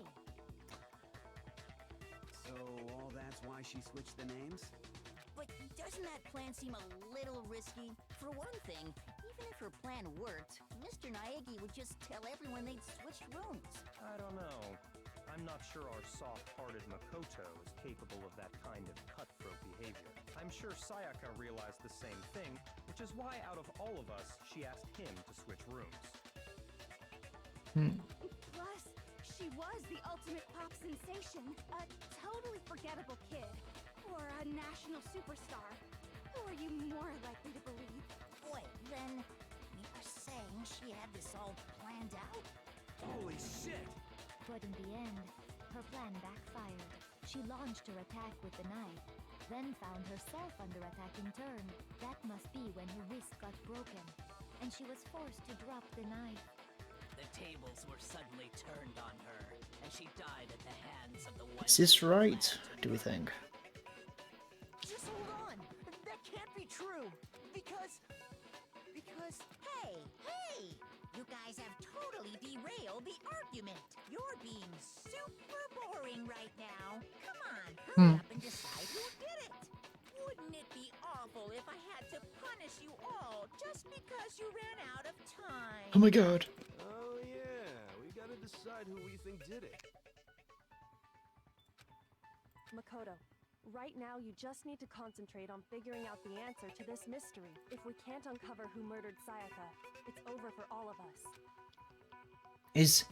So So all that's why she switched the names? But doesn't that plan seem a little risky? For one thing, even if her plan worked, Mr. Naegi would just tell everyone they'd switched rooms. I don't know. I'm not sure our soft-hearted Makoto is capable of that kind of cutthroat behavior. I'm sure Sayaka realized the same thing, which is why out of all of us, she asked him to switch rooms. Plus, she was the ultimate pop sensation. A totally forgettable kid. Or a national superstar. Who are you more likely to believe? Wait, then you're saying she had this all planned out? Holy shit! But in the end, her plan backfired. She launched her attack with the knife, then found herself under attack in turn. That must be when her wrist got broken, and she was forced to drop the knife. The tables were suddenly turned on her, and she died at the hands of the one. Is this right, do we think? Just hold on. That can't be true. Because... Hey! You guys have totally derailed the argument. You're being super boring right now. Come on, hurry up and decide who did it. Wouldn't it be awful if I had to punish you all just because you ran out of time? Oh my god. Oh yeah, we gotta decide who we think did it. Makoto, right now you just need to concentrate on figuring out the answer to this mystery. If we can't uncover who murdered Sayaka, it's over for all of us. Is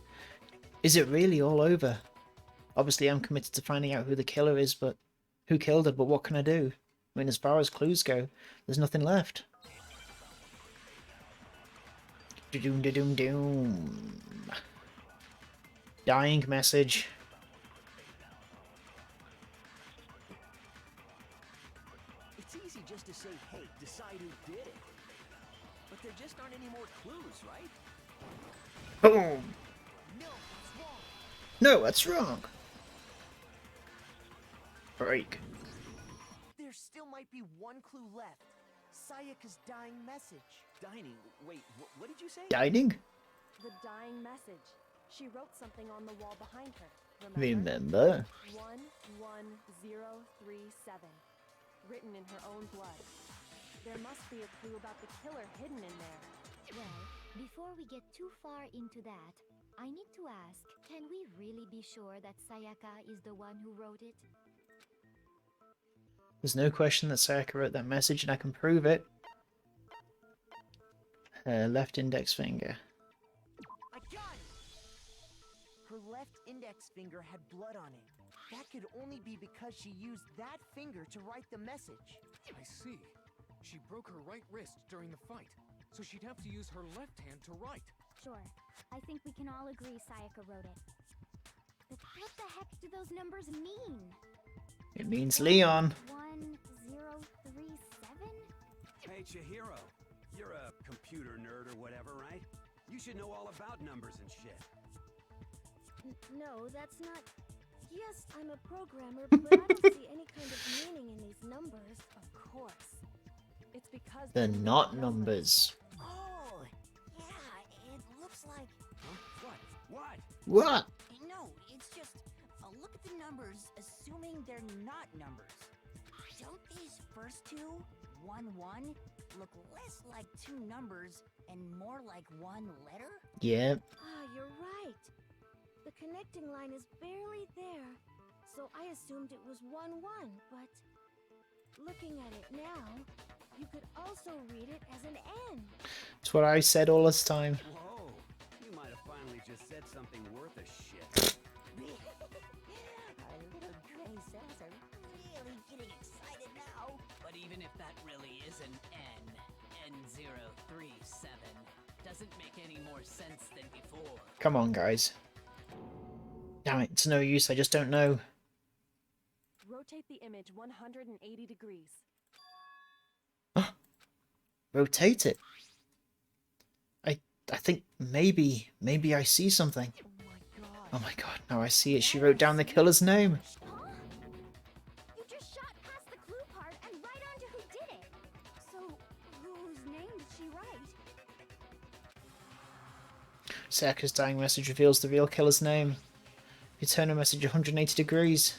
it really all over? Obviously I'm committed to finding out who the killer is, but who killed her, but what can I do? I mean, as far as clues go, there's nothing left. Doom doom doom. Dying message. It's easy just to say, hey, decide who did it. But there just aren't any more clues, right? Boom. No, that's wrong. No, that's wrong. Break. There still might be one clue left. Sayaka's dying message. Dining? Wait, what did you say? Dining? The dying message. She wrote something on the wall behind her. Remember? 11037. Written in her own blood. There must be a clue about the killer hidden in there. Well, before we get too far into that, I need to ask, can we really be sure that Sayaka is the one who wrote it? There's no question that Sayaka wrote that message, and I can prove it. Her left index finger. I got it! Her left index finger had blood on it. That could only be because she used that finger to write the message. I see. She broke her right wrist during the fight, so she'd have to use her left hand to write. Sure. I think we can all agree Sayaka wrote it. But what the heck do those numbers mean? It means Leon. 1037? Hey, Chihiro. You're a computer nerd or whatever, right? You should know all about numbers and shit. No, that's not... Yes, I'm a programmer, but I don't see any kind of meaning in these numbers. Of course. It's because They're not numbers. Oh, yeah, it looks like... Huh? What? What? No, it's just... look at the numbers, assuming they're not numbers. Don't these first two, 1-1, look less like two numbers and more like one letter? Yeah. Ah, you're right. The connecting line is barely there, so I assumed it was 1-1, but looking at it now, you could also read it as an N. It's what I said all this time. Whoa, you might have finally just said something worth a shit. Our little gray cells are really getting excited now. But even if that really is an N037, doesn't make any more sense than before. Come on, guys. Damn it, it's no use, I just don't know. Rotate the image 180 degrees. Rotate it. I think maybe I see something. Oh my god, now I see it. She wrote down the killer's name. Huh? You just shot past the clue part and right onto who did it. So, whose name did she write? Sayaka's dying message reveals the real killer's name. You turn a message 180 degrees.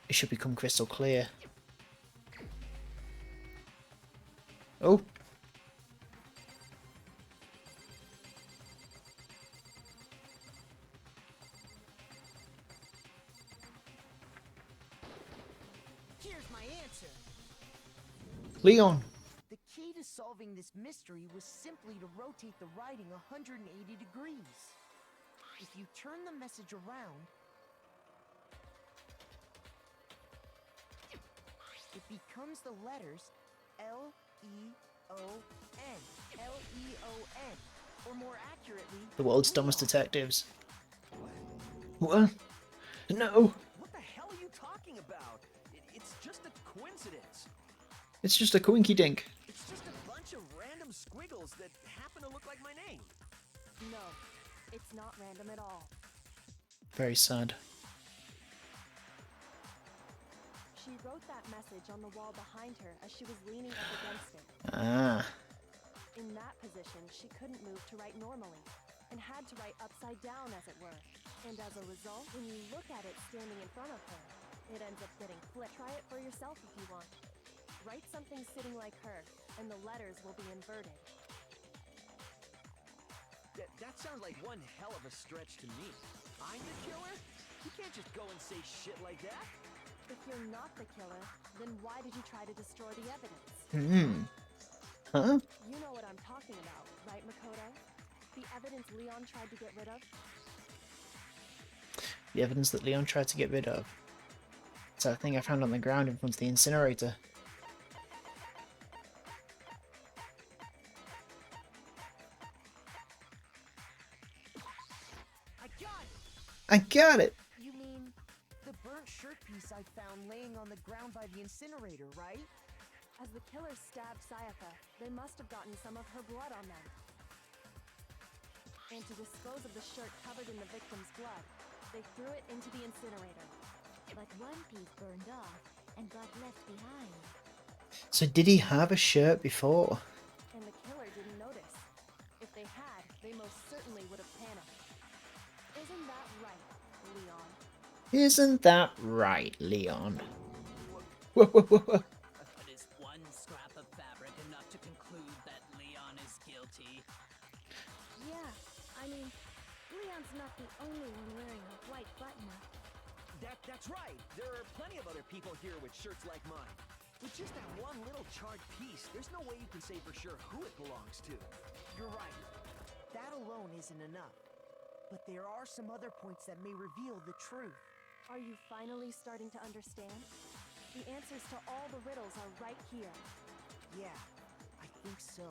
It should become crystal clear. Oh. Here's my answer. Leon. The key to solving this mystery was simply to rotate the writing 180 degrees. If you turn the message around, it becomes the letters L-E-O-N. L-E-O-N. Or more accurately, The world's dumbest detectives. What? No. What the hell are you talking about? It's just a coincidence. It's just a coinky dink. It's just a bunch of random squiggles that happen to look like my name. No, it's not random at all. Very sad. She wrote that message on the wall behind her as she was leaning up against it. Ah. In that position, she couldn't move to write normally, and had to write upside down, as it were. And as a result, when you look at it standing in front of her, it ends up getting flipped. Try it for yourself if you want. Write something sitting like her, and the letters will be inverted. That sounds like one hell of a stretch to me. I'm the killer? You can't just go and say shit like that. If you're not the killer, then why did you try to destroy the evidence? Huh? You know what I'm talking about, right, Makoto? The evidence Leon tried to get rid of? The evidence that Leon tried to get rid of. It's that thing I found on the ground in front of the incinerator. I got it! You mean the burnt shirt piece I found laying on the ground by the incinerator, right? As the killer stabbed Sayaka, they must have gotten some of her blood on them. And to dispose of the shirt covered in the victim's blood, they threw it into the incinerator. But one piece burned off and got left behind. So did he have a shirt before? And the killer didn't notice. If they had, they most certainly would have panicked. Isn't that right, Leon? Isn't that right, Leon? Whoa, whoa, whoa, whoa. But is one scrap of fabric enough to conclude that Leon is guilty? Yeah, I mean, Leon's not the only one wearing a white button-up. That's right. There are plenty of other people here with shirts like mine. With just that one little charred piece, there's no way you can say for sure who it belongs to. You're right. That alone isn't enough. But there are some other points that may reveal the truth. Are you finally starting to understand? The answers to all the riddles are right here. Yeah, I think so.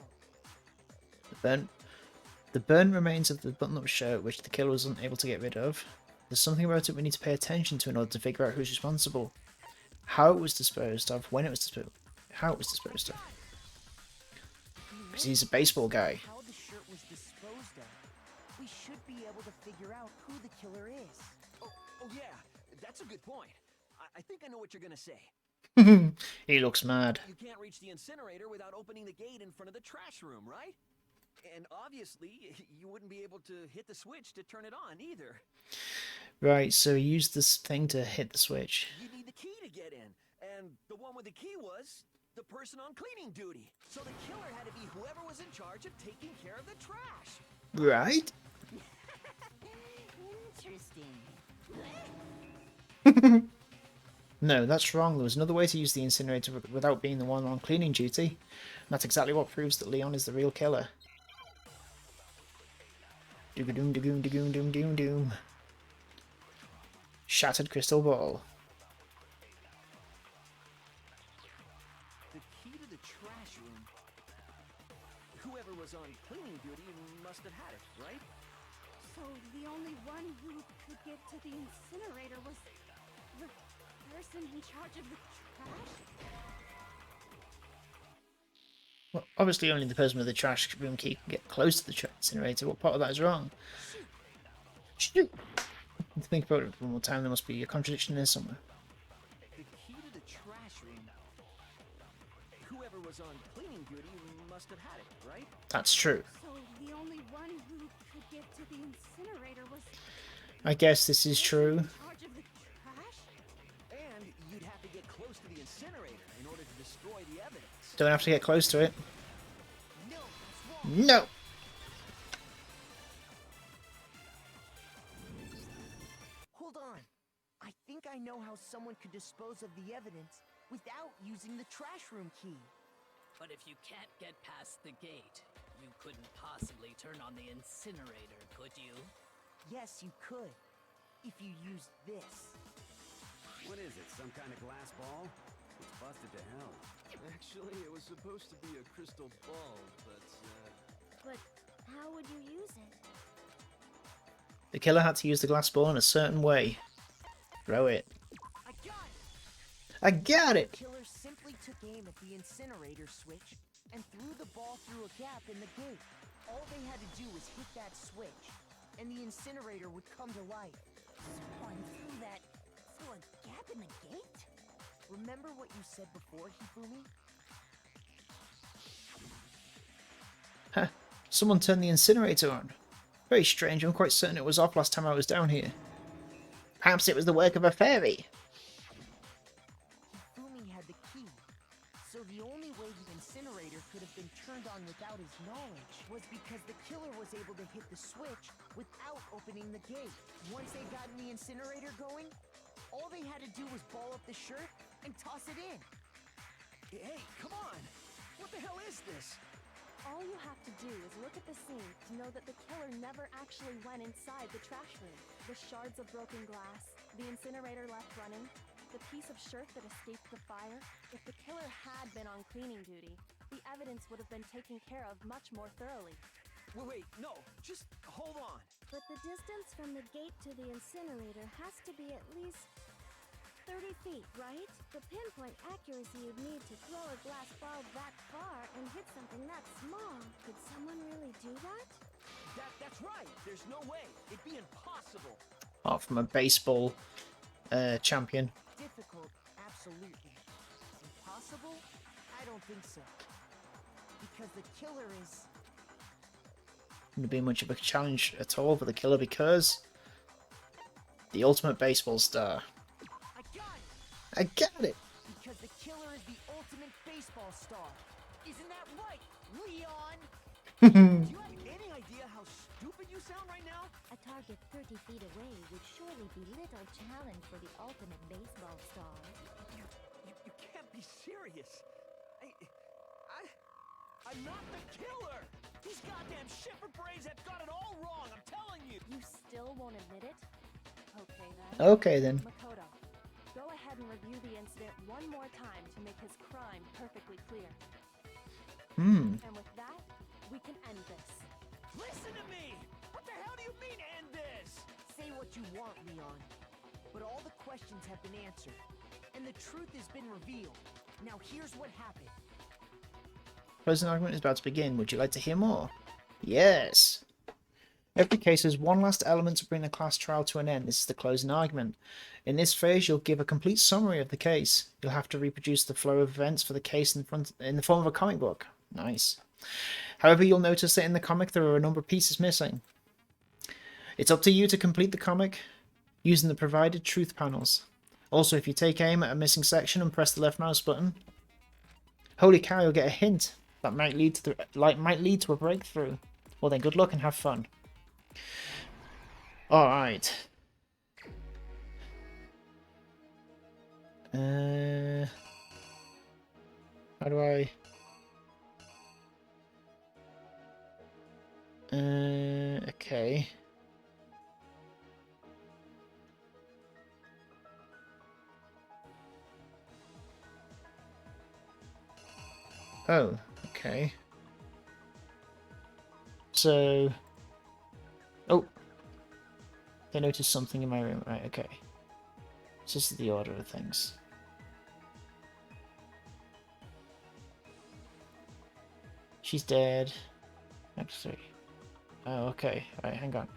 The burnt remains of the button-up shirt, which the killer was unable to get rid of. There's something about it we need to pay attention to in order to figure out who's responsible. How it was disposed of, when it was disposed of, how it was disposed of. Because he's a baseball guy. How the shirt was disposed of, we should be able to figure out who the killer is. Oh yeah, that's a good point. I think I know what you're gonna say. He looks mad. You can't reach the incinerator without opening the gate in front of the trash room, right? And obviously, you wouldn't be able to hit the switch to turn it on either. Right, so he used this thing to hit the switch. You need the key to get in, and the one with the key was the person on cleaning duty. So the killer had to be whoever was in charge of taking care of the trash. Right? Interesting. No, that's wrong. There was another way to use the incinerator without being the one on cleaning duty. And that's exactly what proves that Leon is the real killer. Dooga-doom, doom, doom, doom, doom, doom. Shattered crystal ball. The key to the trash room. Whoever was on cleaning duty must have had it, right? So the only one who could get to the incinerator was the person in charge of the trash? Well, obviously only the person with the trash room key can get close to the incinerator. What part of that is wrong? Shoot. Think about it one more time. There must be a contradiction there somewhere. The key to the trash room. Whoever was on cleaning duty must have had it, right? That's true. So the only one who could get to the incinerator was I guess this is true. in charge of the trash? And you'd have to get close to the incinerator in order to destroy the evidence. Don't have to get close to it. No, that's wrong. No! Hold on. I think I know how someone could dispose of the evidence without using the trash room key. But if you can't get past the gate, you couldn't possibly turn on the incinerator, could you? Yes, you could. If you used this. What is it, some kind of glass ball? It's busted to hell. Actually, it was supposed to be a crystal ball, but, But how would you use it? The killer had to use the glass ball in a certain way. Throw it. I got it! I got it! The killer simply took aim at the incinerator switch and threw the ball through a gap in the gate. All they had to do was hit that switch, and the incinerator would come to life. Someone threw that through a gap in the gate? Remember what you said before, Hifumi? Huh. Someone turned the incinerator on. Very strange. I'm quite certain it was off last time I was down here. Perhaps it was the work of a fairy. Hifumi had the key, so the only way the incinerator could have been turned on without his knowledge was because the killer was able to hit the switch without opening the gate. Once they got the incinerator going, all they had to do was ball up the shirt and toss it in. Hey, come on! What the hell is this? All you have to do is look at the scene to know that the killer never actually went inside the trash room. The shards of broken glass, the incinerator left running, the piece of shirt that escaped the fire. If the killer had been on cleaning duty, the evidence would have been taken care of much more thoroughly. Wait, no, just hold on. But the distance from the gate to the incinerator has to be at least 30 feet, right? The pinpoint accuracy you'd need to throw a glass ball that far and hit something that small. Could someone really do that? That's right. There's no way. It'd be impossible. Apart from a baseball champion. Difficult, absolutely. Impossible? I don't think so. Because the killer is... Wouldn't be much of a challenge at all for the killer because... the ultimate baseball star. I got it! Because the killer is the ultimate baseball star. Isn't that right, Leon? Do you have any idea how stupid you sound right now? A target 30 feet away would surely be little challenge for the ultimate baseball star. You can't be serious. I'm not the killer! These goddamn shifter brains have got it all wrong, I'm telling you! You still won't admit it? Okay then. Okay then. Makoto, go ahead and review the incident one more time to make his crime perfectly clear. And with that, we can end this. Listen to me! What the hell do you mean, end this? Say what you want, Leon. But all the questions have been answered, and the truth has been revealed. Now here's what happened. Closing argument is about to begin. Would you like to hear more? Yes! Every case has one last element to bring the class trial to an end. This is the closing argument. In this phase, you'll give a complete summary of the case. You'll have to reproduce the flow of events for the case in the form of a comic book. Nice. However, you'll notice that in the comic there are a number of pieces missing. It's up to you to complete the comic using the provided truth panels. Also, if you take aim at a missing section and press the left mouse button, holy cow, you'll get a hint that might lead to a breakthrough. Well then, good luck and have fun. Alright. How do I... okay. Oh, okay. So... oh! I noticed something in my room. Right, okay. So this is the order of things. She's dead. Act 3. Oh, okay. Right, hang on.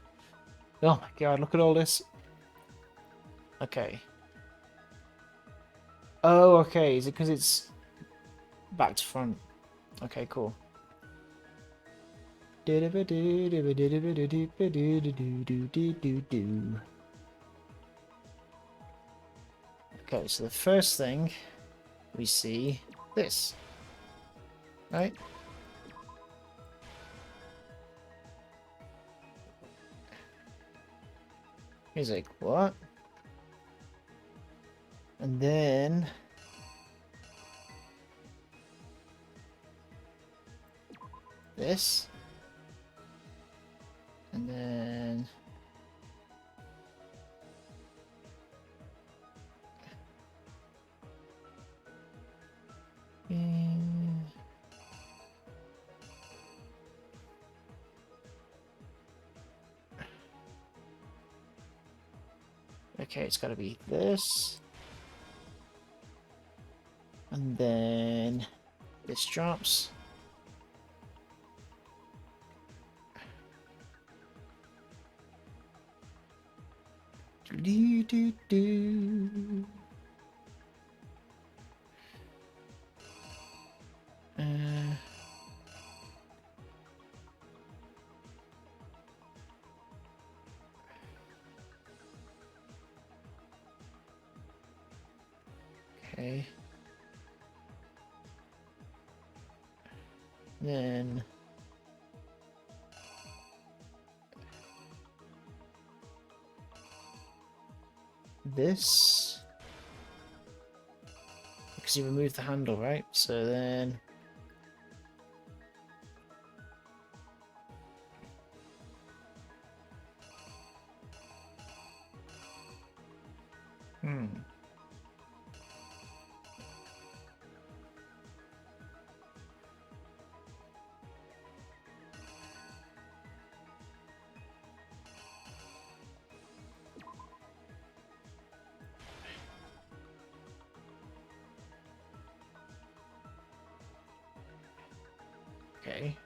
Oh my god, look at all this. Okay. Oh, okay. Is it because it's back to front? Okay, cool. Okay, so the first thing we see this, right? He's like, what? And then this, and then okay, it's got to be this, and then this drops. Do do do. Okay. Then this, because you remove the handle, right? So then okay.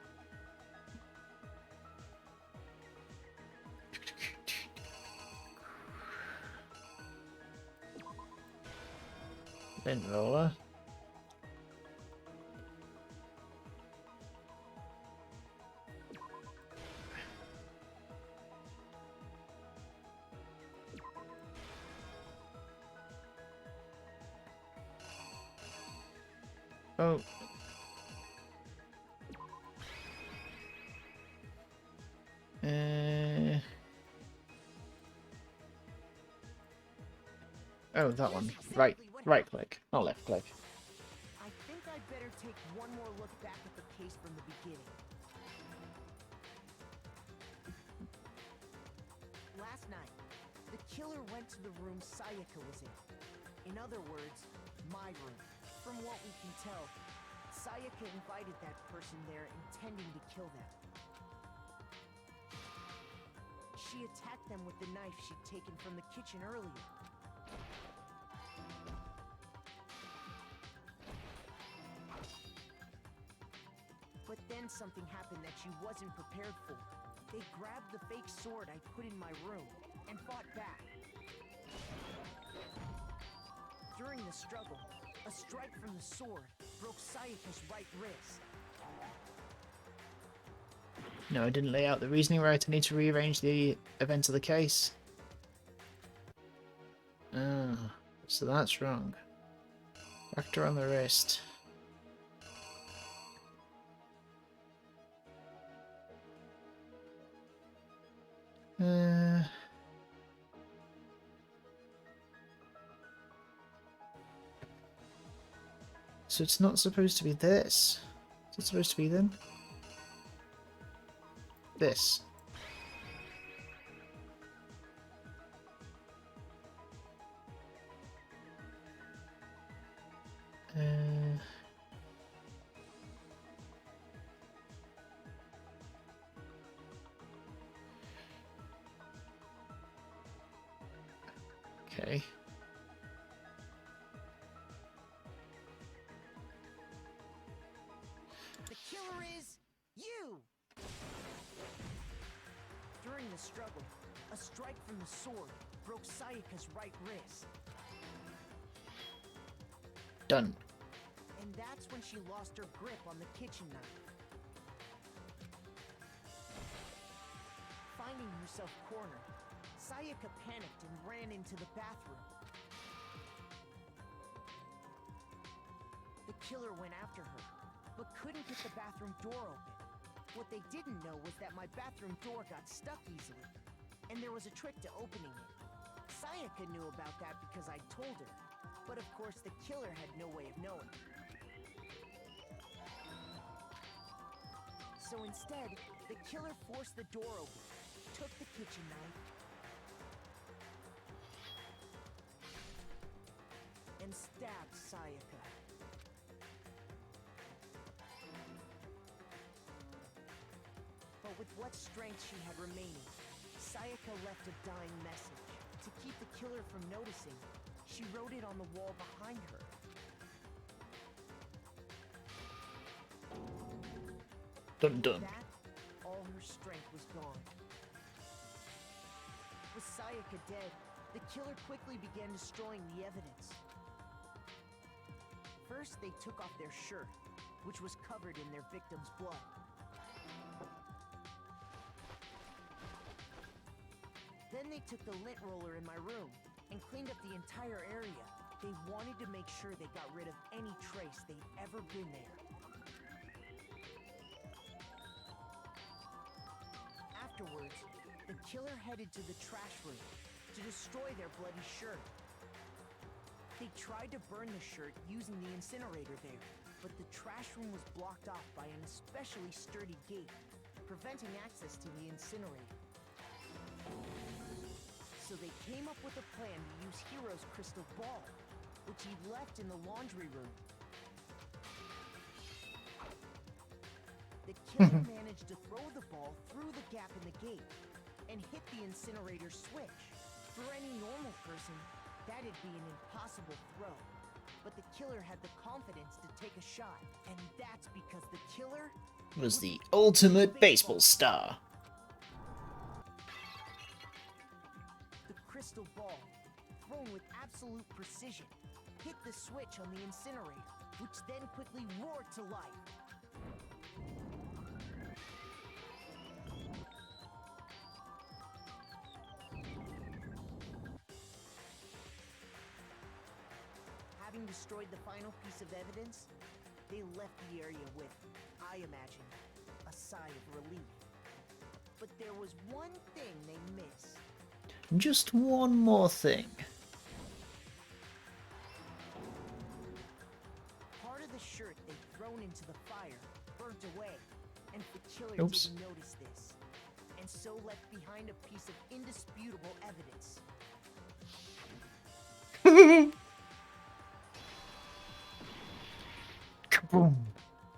Then roller. Oh. Oh, that one. Right click, not left click. I think I'd better take one more look back at the case from the beginning. Last night, the killer went to the room Sayaka was in. In other words, my room. From what we can tell, Sayaka invited that person there intending to kill them. She attacked them with the knife she'd taken from the kitchen earlier. But then something happened that she wasn't prepared for. They grabbed the fake sword I put in my room and fought back. During the struggle, a strike from the sword broke Sayaka's right wrist. No, I didn't lay out the reasoning right. I need to rearrange the events of the case. Ah, so that's wrong. Fracture on the wrist. So it's not supposed to be this. Is it supposed to be then? This. Okay. The killer is you! During the struggle, a strike from the sword broke Sayaka's right wrist. Done. And that's when she lost her grip on the kitchen knife. Finding herself cornered, Sayaka panicked and ran into the bathroom. killer went after her, but couldn't get the bathroom door open. What they didn't know was that my bathroom door got stuck easily, and there was a trick to opening it. Sayaka knew about that because I told her, but of course the killer had no way of knowing. So instead, the killer forced the door open, took the kitchen knife, and stabbed Sayaka. But with what strength she had remaining, Sayaka left a dying message. To keep the killer from noticing, she wrote it on the wall behind her. Dun dun. With that, all her strength was gone. With Sayaka dead, the killer quickly began destroying the evidence. First, they took off their shirt, which was covered in their victim's blood. Then they took the lint roller in my room and cleaned up the entire area. They wanted to make sure they got rid of any trace they'd ever been there. Afterwards, the killer headed to the trash room to destroy their bloody shirt. They tried to burn the shirt using the incinerator there, but the trash room was blocked off by an especially sturdy gate, preventing access to the incinerator. So they came up with a plan to use Hiro's crystal ball, which he'd left in the laundry room. The killer managed to throw the ball through the gap in the gate and hit the incinerator switch. For any normal person, that'd be an impossible throw. But the killer had the confidence to take a shot, and that's because the killer Was the ultimate baseball star. The crystal ball, thrown with absolute precision, hit the switch on the incinerator, which then quickly roared to life. Having destroyed the final piece of evidence, they left the area with, I imagine, a sigh of relief. But there was one thing they missed. Just one more thing. Part of the shirt they'd thrown into the fire burnt away, and the killer Oops. didn't notice this, and so left behind a piece of indisputable evidence. Kaboom.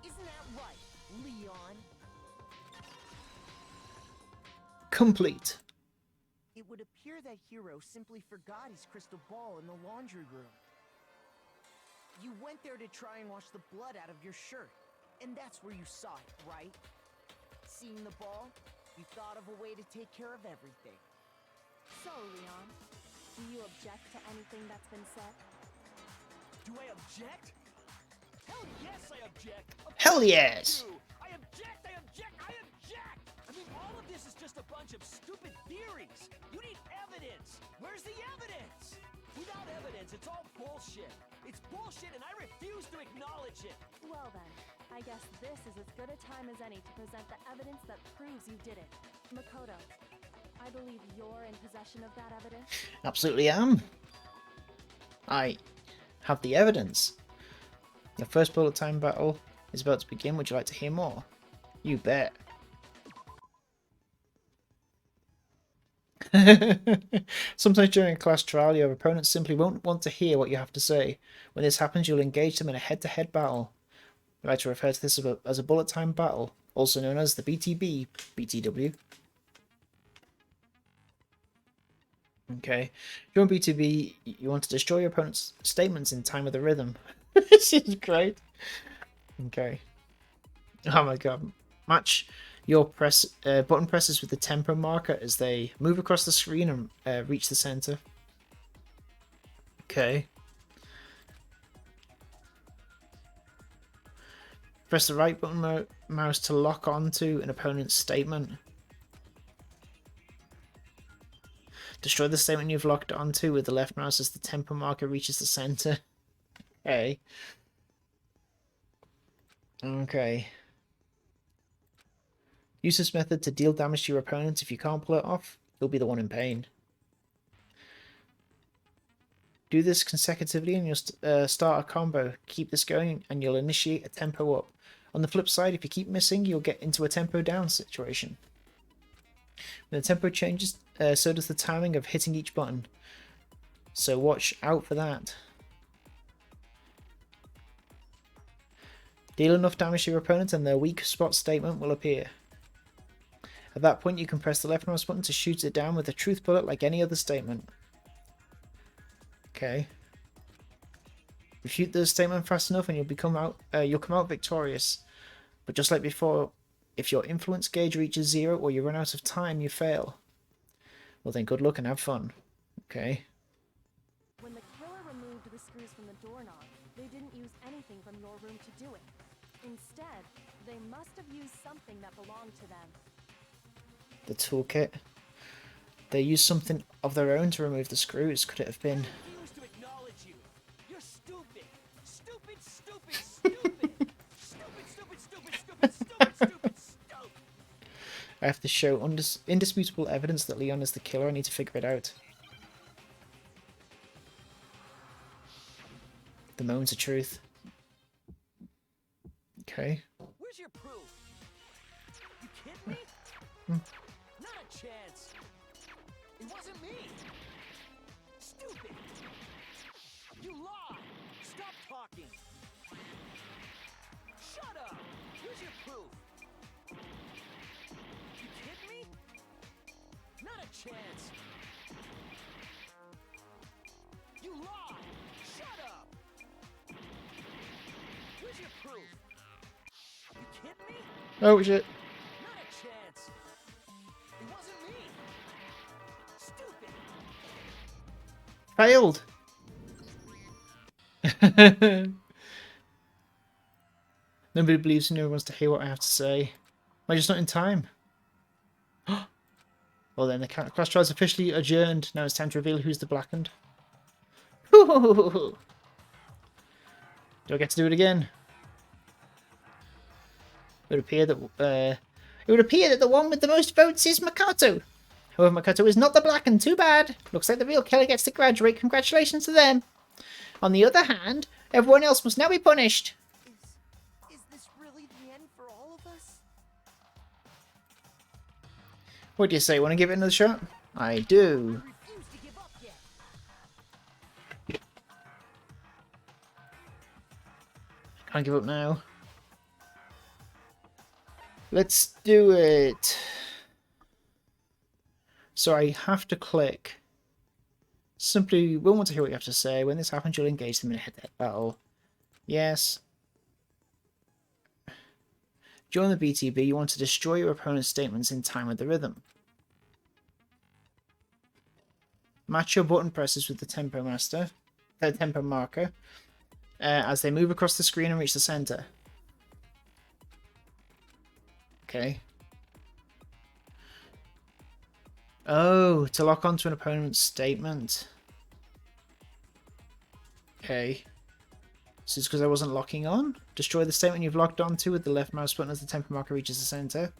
Isn't that right, Leon? Complete. It would appear that Hiro simply forgot his crystal ball in the laundry room. You went there to try and wash the blood out of your shirt, and that's where you saw it, right? Seeing the ball, you thought of a way to take care of everything. So, Leon, do you object to anything that's been said? Do I object? Hell yes, I object! Of Hell course yes! I do! I object! I object! I object! I mean, all of this is just a bunch of stupid theories. You need evidence. Where's the evidence? Without evidence, it's all bullshit. It's bullshit, and I refuse to acknowledge it. Well then, I guess this is as good a time as any to present the evidence that proves you did it. Makoto, I believe you're in possession of that evidence? Absolutely am. I have the evidence. Your first bullet time battle is about to begin. Would you like to hear more? You bet. Sometimes during a class trial, your opponents simply won't want to hear what you have to say. When this happens, you'll engage them in a head-to-head battle. I like to refer to this as a bullet time battle, also known as the BTB, BTW. Okay. During BTB, you want to destroy your opponent's statements in time with the rhythm. This is great. Okay. Oh my god. Match your button presses with the tempo marker as they move across the screen and reach the center. Okay. Press the right button mouse to lock onto an opponent's statement. Destroy the statement you've locked onto with the left mouse as the tempo marker reaches the center. Okay. Okay. Use this method to deal damage to your opponent. If you can't pull it off, you'll be the one in pain. Do this consecutively and you'll start a combo. Keep this going and you'll initiate a tempo up. On the flip side, if you keep missing, you'll get into a tempo down situation. When the tempo changes, so does the timing of hitting each button. So watch out for that. Deal enough damage to your opponent and their weak spot statement will appear. At that point, you can press the left mouse button to shoot it down with a truth bullet like any other statement. Okay. Refute the statement fast enough and you'll come out victorious. But just like before, if your influence gauge reaches 0 or you run out of time, you fail. Well then, good luck and have fun. Okay. When the killer removed the screws from the doorknob, they didn't use anything from your room to do it. Instead, they must have used something that belonged to them. The toolkit. They used something of their own to remove the screws. Could it have been? I refuse to acknowledge you. You're stupid. Stupid, stupid, stupid. Stupid, stupid, stupid, stupid, stupid, stupid, stupid. I have to show indisputable evidence that Leon is the killer. I need to figure it out. The moment of truth. Okay. Where's your proof? You kidding me? Not a chance. It wasn't me. Stupid. You lie. Stop talking. Shut up. Where's your proof? You kidding me? Not a chance. You lie. Shut up. Where's your proof? You kidding me? Oh shit. Not a chance. It wasn't me. Stupid. Failed. Nobody believes me. No one wants to hear what I have to say. Am I just not in time? Well then, the class trial is officially adjourned. Now it's time to reveal who's the blackened. Do I get to do it again? It would appear that the one with the most votes is Makoto. However, Makoto is not the blackened. Too bad. Looks like the real killer gets to graduate. Congratulations to them. On the other hand, everyone else must now be punished. Is this really the end for all of us? What do you say? Want to give it another shot? I do. Refuse to give up yet. Can't give up now. Let's do it. So I have to click. Simply will want to hear what you have to say. When this happens, you'll engage them in a head-to-head battle. Yes. During the BTB, you want to destroy your opponent's statements in time with the rhythm. Match your button presses with the tempo marker, as they move across the screen and reach the center. Okay. Oh, to lock onto an opponent's statement. Okay. This is because I wasn't locking on. Destroy the statement you've locked onto with the left mouse button as the tempo marker reaches the center.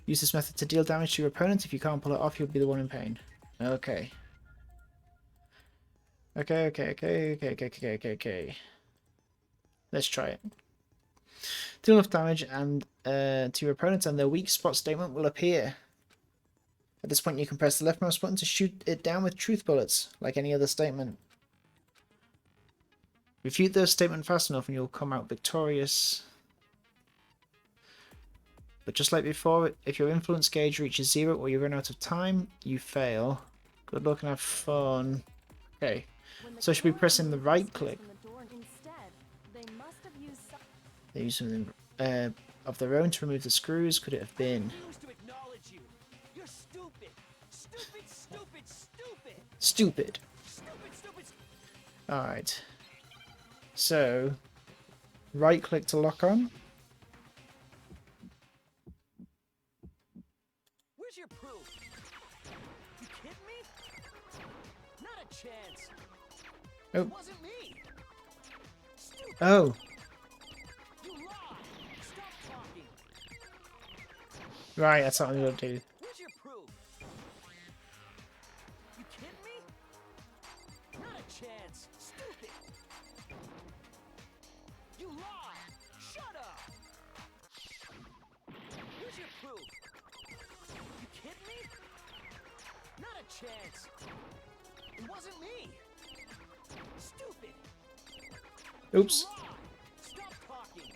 Use this method to deal damage to your opponent. If you can't pull it off, you'll be the one in pain. Okay. Okay. Let's try it. Deal enough damage and to your opponent and their weak spot statement will appear. At this point you can press the left mouse button to shoot it down with truth bullets, like any other statement. Refute the statement fast enough and you'll come out victorious. But just like before, if your influence gauge reaches 0 or you run out of time, you fail. Good luck and have fun. Okay, so I should be pressing the right click. They use something of their own to remove the screws. Could it have been? Stupid. Alright. So, right click to lock on. Where's your proof? You kidding me? Not a chance. Oh. It wasn't me. Stupid. Oh. You lie. Right, that's what I'm gonna do. Where's your proof? You kidding me? Not a chance. Stupid. You lie. Shut up. Where's your proof? You kidding me? Not a chance. It wasn't me. Stupid. Oops. You lie. Stop talking.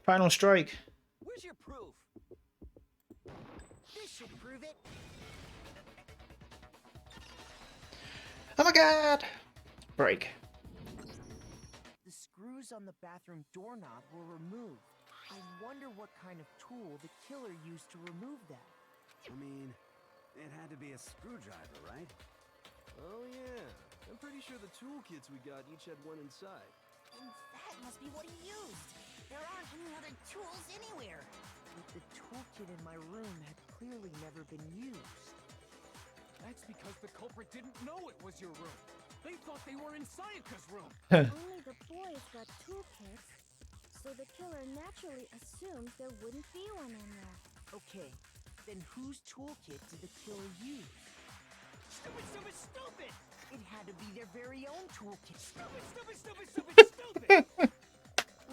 Final strike. Where's your proof? This should prove it. Oh my god! Break. The screws on the bathroom doorknob were removed. I wonder what kind of tool the killer used to remove that. I mean, it had to be a screwdriver, right? Oh yeah, I'm pretty sure the toolkits we got each had one inside. And that must be what he used. There aren't any other tools anywhere. But the toolkit in my room had clearly never been used. That's because the culprit didn't know it was your room. They thought they were in Sayaka's room. Only the boys got toolkits, so the killer naturally assumed there wouldn't be one in there. Okay, then whose toolkit did the killer use? Stupid, stupid, stupid. It had to be their very own toolkit. Stupid, stupid, stupid, stupid, stupid.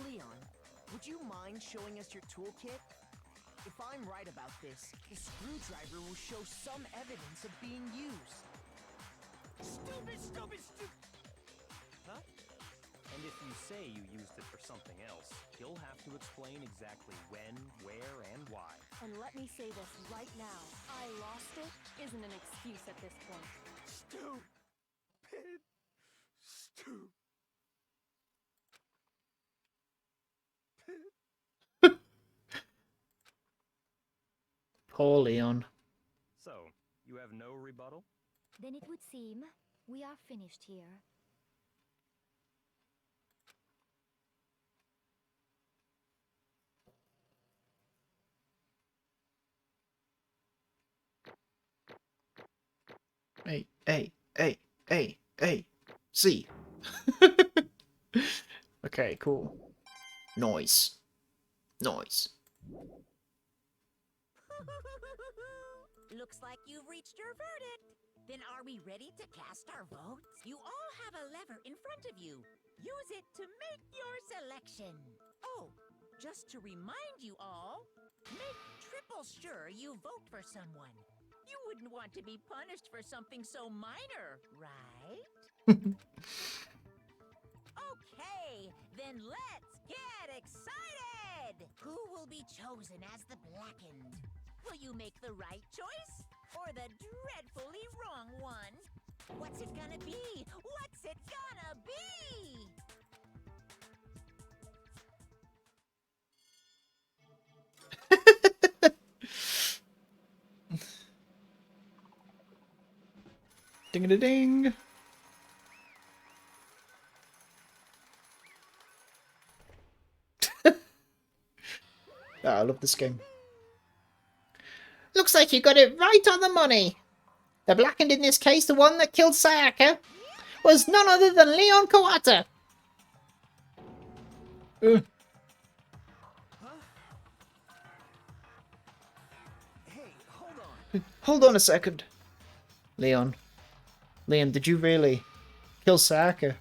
Leon, would you mind showing us your toolkit? If I'm right about this, the screwdriver will show some evidence of being used. Stupid, stupid, stupid. Huh? And if you say you used it for something else, you'll have to explain exactly when, where, and why. And let me say this right now. I lost it isn't an excuse at this point. Stupid. Stupid. Poor Leon. So, you have no rebuttal? Then it would seem we are finished here. Hey. See. Okay, cool. Noise. Looks like you've reached your verdict. Then are we ready to cast our votes? You all have a lever in front of you. Use it to make your selection. Oh, just to remind you all, make triple sure you vote for someone. You wouldn't want to be punished for something so minor, right? Okay, then let's get excited! Who will be chosen as the Blackened? Will you make the right choice? Or the dreadfully wrong one? What's it gonna be? What's it gonna be? Ding-a-ding. I love this game. Looks like you got it right on the money. The Blackened in this case, the one that killed Sayaka, was none other than Leon Kawata. Huh? Hey, hold on. Hold on a second. Leon, did you really kill Sayaka?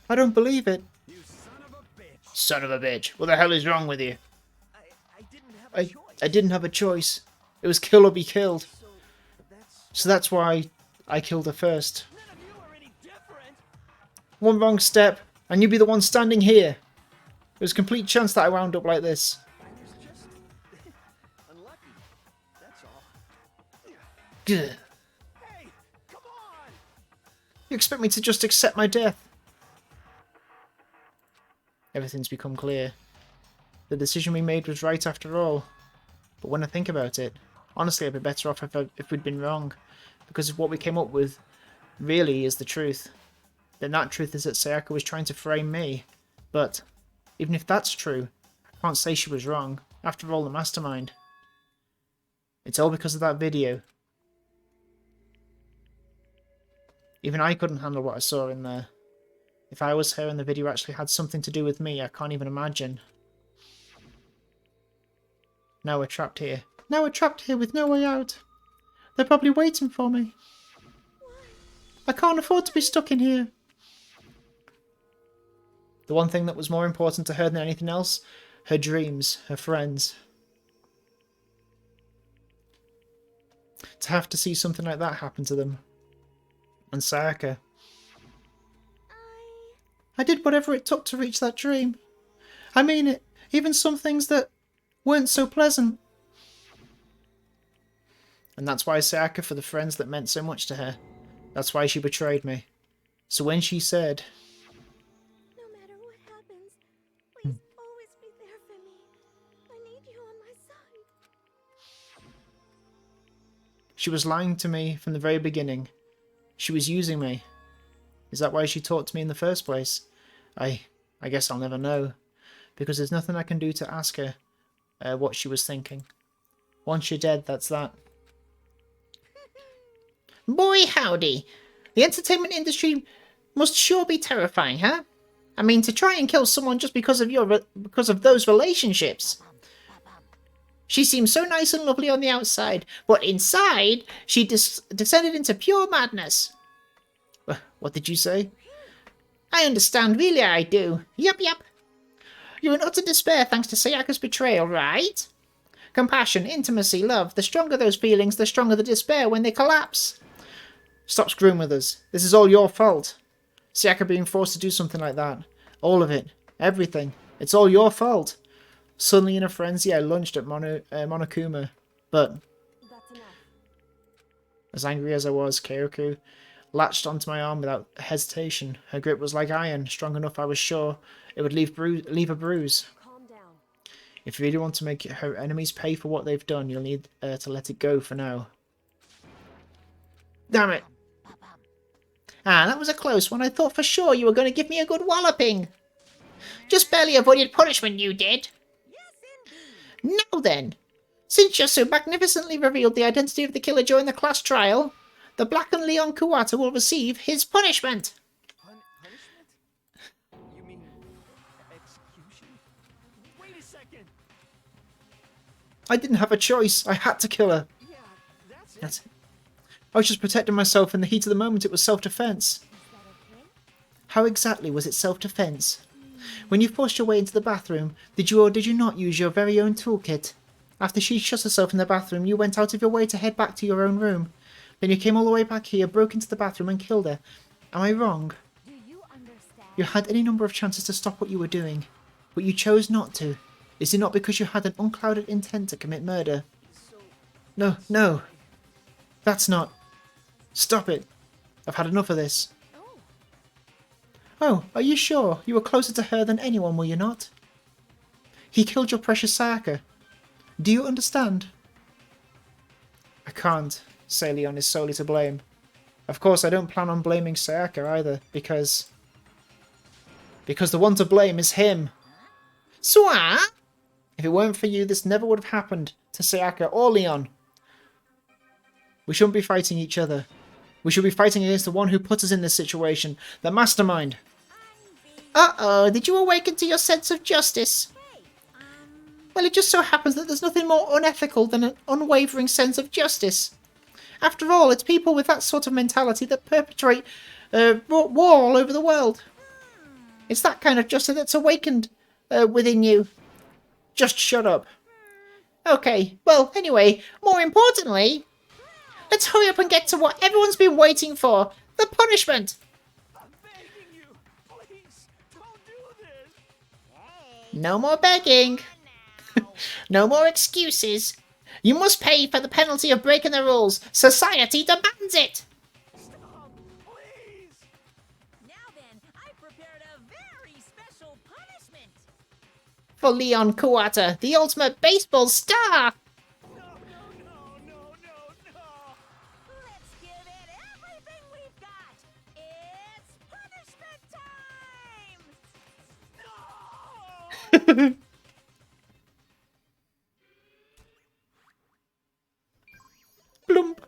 I don't believe it. You son of a bitch! Son of a bitch. What the hell is wrong with you? I didn't have a choice. I didn't have a choice. It was kill or be killed. So that's why I killed her first. None of you are any different. One wrong step, and you'd be the one standing here. There was a complete chance that I wound up like this. I was just unlucky. That's all. Gah. Hey, come on. You expect me to just accept my death? Everything's become clear. The decision we made was right after all. But when I think about it, honestly I'd be better off if we'd been wrong. Because what we came up with really is the truth. Then that truth is that Sayaka was trying to frame me. But even if that's true, I can't say she was wrong. After all, the mastermind. It's all because of that video. Even I couldn't handle what I saw in there. If I was her and the video actually had something to do with me, I can't even imagine. Now we're trapped here. Now we're trapped here with no way out. They're probably waiting for me. I can't afford to be stuck in here. The one thing that was more important to her than anything else, her dreams, her friends. To have to see something like that happen to them. And Sayaka. I did whatever it took to reach that dream. I mean it, even some things that weren't so pleasant. And that's why Sayaka for the friends that meant so much to her. That's why she betrayed me. So when she said, No matter what happens, please always be there for me. I need you on my side. she was lying to me from the very beginning. She was using me. Is that why she talked to me in the first place? I guess I'll never know. Because there's nothing I can do to ask her what she was thinking. Once you're dead, that's that. Boy howdy! The entertainment industry must sure be terrifying, huh? I mean, to try and kill someone just because of those relationships. She seems so nice and lovely on the outside, but inside, she descended into pure madness. What did you say? I understand, really I do. Yup. You're in utter despair thanks to Sayaka's betrayal, right? Compassion, intimacy, love. The stronger those feelings, the stronger the despair when they collapse. Stop screwing with us. This is all your fault. Sayaka being forced to do something like that. All of it. Everything. It's all your fault. Suddenly in a frenzy, I lunged at Monokuma. But That's enough. as angry as I was, Kyoku latched onto my arm without hesitation. Her grip was like iron, strong enough I was sure it would leave a bruise. Calm down. If you really want to make her enemies pay for what they've done, you'll need to let it go for now. Damn it! Ah, that was a close one. I thought for sure you were going to give me a good walloping. Just barely avoided punishment, you did. Now then, since you so magnificently revealed the identity of the killer during the class trial, the blackened Leon Kuwata will receive his punishment. Punishment? You mean execution? Wait a second! I didn't have a choice. I had to kill her. Yeah, That's it. I was just protecting myself in the heat of the moment. It was self-defense. How exactly was it self-defense? When you forced your way into the bathroom, did you or did you not use your very own toolkit? After she shut herself in the bathroom, you went out of your way to head back to your own room. Then you came all the way back here, broke into the bathroom and killed her. Am I wrong? Do you understand? You had any number of chances to stop what you were doing, but you chose not to. Is it not because you had an unclouded intent to commit murder? No. That's not... Stop it. I've had enough of this. Oh, are you sure? You were closer to her than anyone, were you not? He killed your precious Sayaka. Do you understand? I can't say Leon is solely to blame. Of course, I don't plan on blaming Sayaka either, because the one to blame is him. Swa? If it weren't for you, this never would have happened to Sayaka or Leon. We shouldn't be fighting each other. We should be fighting against the one who put us in this situation, the mastermind. Uh-oh, did you awaken to your sense of justice? Well, it just so happens that there's nothing more unethical than an unwavering sense of justice. After all, it's people with that sort of mentality that perpetrate war all over the world. It's that kind of justice that's awakened within you. Just shut up. Okay, well, anyway, more importantly, let's hurry up and get to what everyone's been waiting for. The punishment. I'm begging you, please, don't do this. No more begging. No more excuses. You must pay for the penalty of breaking the rules. Society demands it. Stop, please. Now then, I prepared a very special punishment. For Leon Kuwata, the ultimate baseball star. No. Let's give it everything we've got. It's punishment time. No! Plump.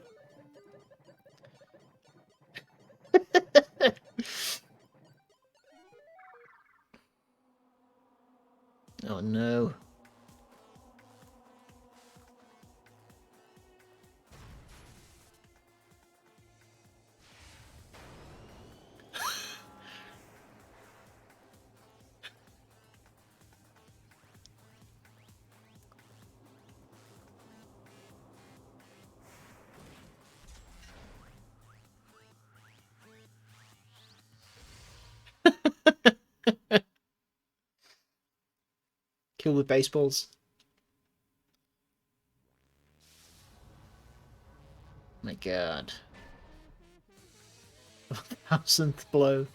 Oh no. filled with baseballs. My god. 1000th blow.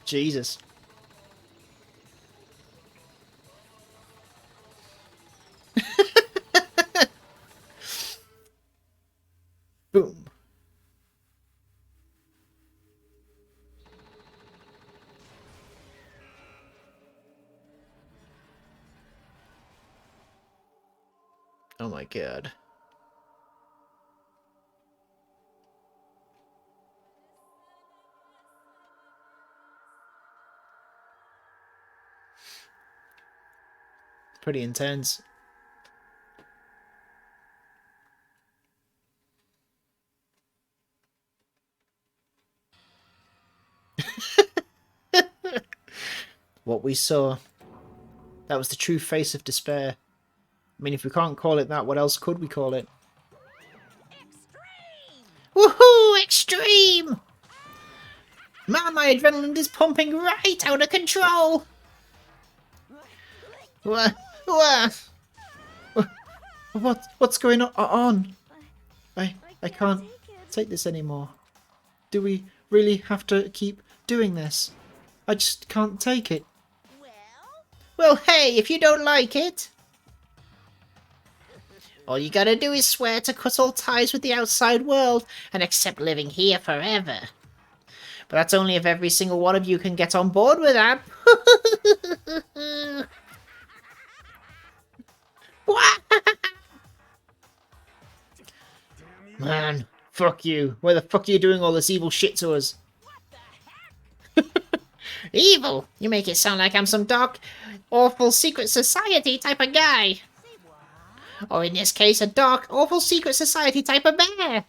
Jesus. Boom. Oh my god. Pretty intense. What we saw. That was the true face of despair. I mean, if we can't call it that, what else could we call it? Woohoo! Extreme! Man, my adrenaline is pumping right out of control! What's going on? I can't take this anymore. Do we really have to keep doing this? I just can't take it. Well, hey, if you don't like it, all you gotta do is swear to cut all ties with the outside world and accept living here forever. But that's only if every single one of you can get on board with that. Man, fuck you. Why the fuck are you doing all this evil shit to us? Evil? You make it sound like I'm some dark, awful secret society type of guy. Or in this case, a dark, awful secret society type of bear.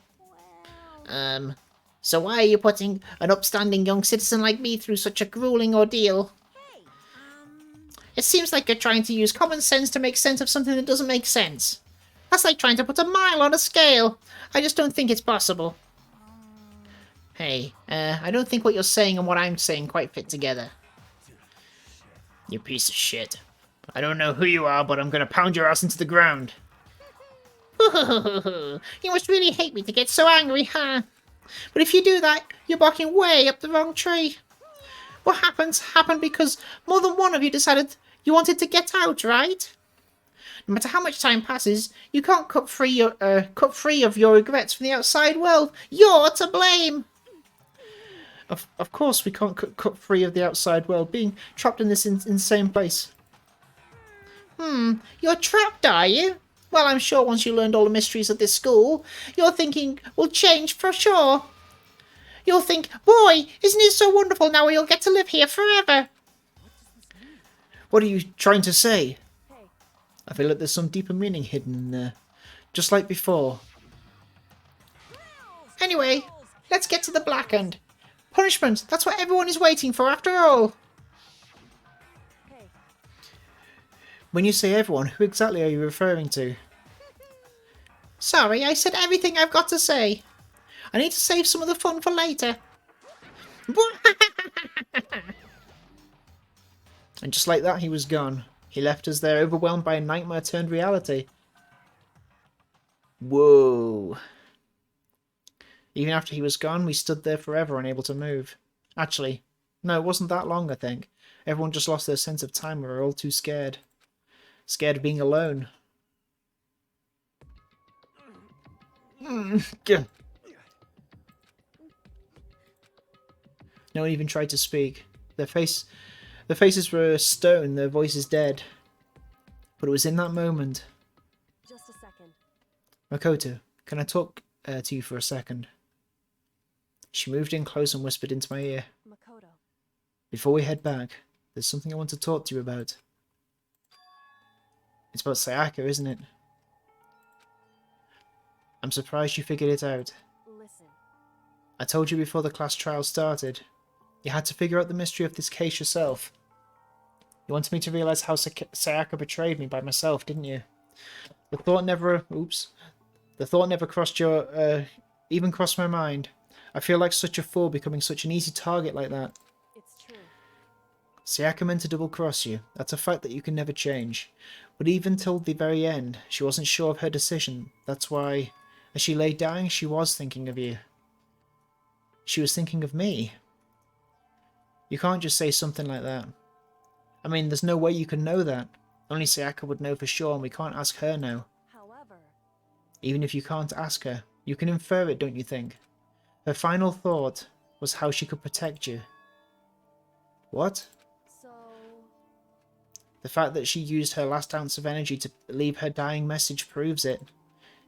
So why are you putting an upstanding young citizen like me through such a grueling ordeal? It seems like you're trying to use common sense to make sense of something that doesn't make sense. That's like trying to put a mile on a scale. I just don't think it's possible. Hey, I don't think what you're saying and what I'm saying quite fit together. You piece of shit. I don't know who you are, but I'm gonna pound your ass into the ground. You must really hate me to get so angry, huh? But if you do that, you're barking way up the wrong tree. What happened because more than one of you decided you wanted to get out, right? No matter how much time passes, you can't cut free of your regrets from the outside world. You're to blame. Of course we can't cut free of the outside world, being trapped in this insane place. You're trapped, are you? Well, I'm sure once you learned all the mysteries of this school, your thinking will change for sure. You'll think, boy, isn't it so wonderful now we'll get to live here forever? What are you trying to say? I feel like there's some deeper meaning hidden in there. Just like before. Anyway, let's get to the blackened. Punishment, that's what everyone is waiting for after all. When you say everyone, who exactly are you referring to? Sorry, I said everything I've got to say. I need to save some of the fun for later. And just like that, he was gone. He left us there overwhelmed by a nightmare turned reality. Whoa. Even after he was gone, we stood there forever unable to move. Actually, no, it wasn't that long, I think. Everyone just lost their sense of time. We were all too scared. Scared of being alone. No one even tried to speak. Their faces were stone, their voices dead. But it was in that moment. Just a second. Makoto, can I talk to you for a second? She moved in close and whispered into my ear. Makoto. Before we head back, there's something I want to talk to you about. It's about Sayaka, isn't it? I'm surprised you figured it out. Listen. I told you before the class trial started. You had to figure out the mystery of this case yourself. You wanted me to realize how Sayaka betrayed me by myself, didn't you? The thought never crossed even crossed my mind. I feel like such a fool becoming such an easy target like that. It's true. Sayaka meant to double-cross you. That's a fact that you can never change. But even till the very end, she wasn't sure of her decision. That's why, as she lay dying, she was thinking of you. She was thinking of me. You can't just say something like that. I mean, there's no way you can know that. Only Sayaka would know for sure, and we can't ask her now. However, Even if you can't ask her, you can infer it, don't you think? Her final thought was how she could protect you. What? so The fact that she used her last ounce of energy to leave her dying message proves it.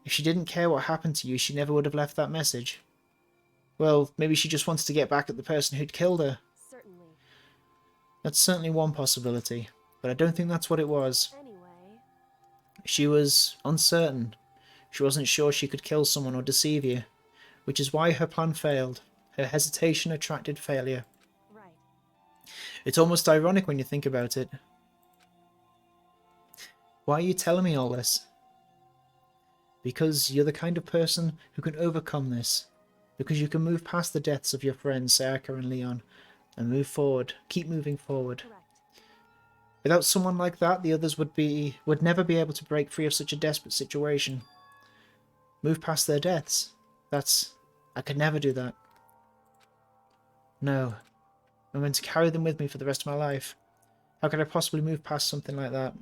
If she didn't care what happened to you, she never would have left that message. Well, maybe she just wanted to get back at the person who'd killed her. certainly. That's certainly one possibility, but I don't think that's what it was. Anyway, She was uncertain. She wasn't sure she could kill someone or deceive you, which is why her plan failed. Her hesitation attracted failure. right. It's almost ironic when you think about it. Why are you telling me all this? Because you're the kind of person who can overcome this. Because you can move past the deaths of your friends Sayaka and Leon and move forward. Keep moving forward. Correct. Without someone like that, the others would never be able to break free of such a desperate situation. Move past their deaths. I could never do that. No. I'm going to carry them with me for the rest of my life. How could I possibly move past something like that?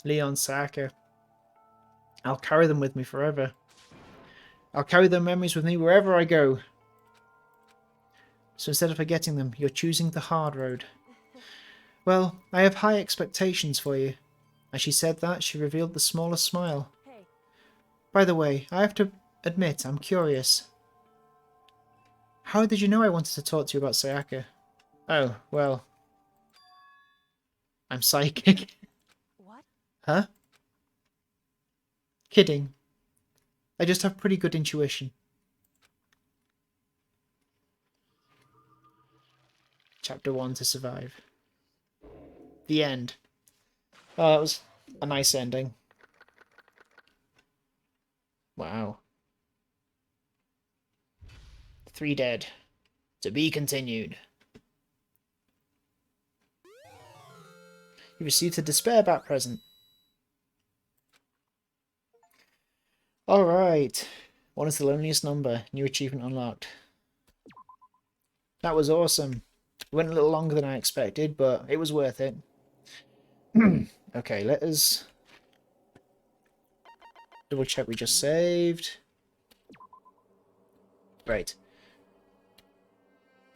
Leon, Sayaka. I'll carry them with me forever. I'll carry their memories with me wherever I go. So instead of forgetting them, you're choosing the hard road. Well, I have high expectations for you. As she said that, she revealed the smallest smile. Hey, By the way, I have to admit, I'm curious. How did you know I wanted to talk to you about Sayaka? Oh, well. I'm psychic. what? Huh? Kidding. I just have pretty good intuition. Chapter 1 to survive. The end. Oh, that was a nice ending. Wow. 3 dead. To be continued. You received a despair bat present. Alright. 1 is the loneliest number. New achievement unlocked. That was awesome. It went a little longer than I expected, but it was worth it. Okay, let us double check we just saved. Great.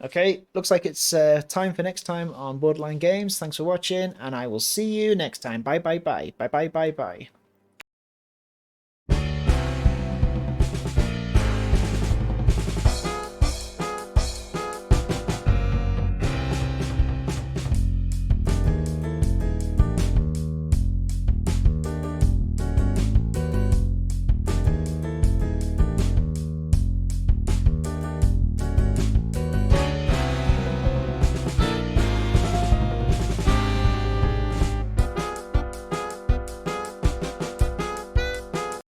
Okay, looks like it's time for next time on Borderline Games. Thanks for watching, and I will see you next time. Bye bye bye. Bye bye bye bye.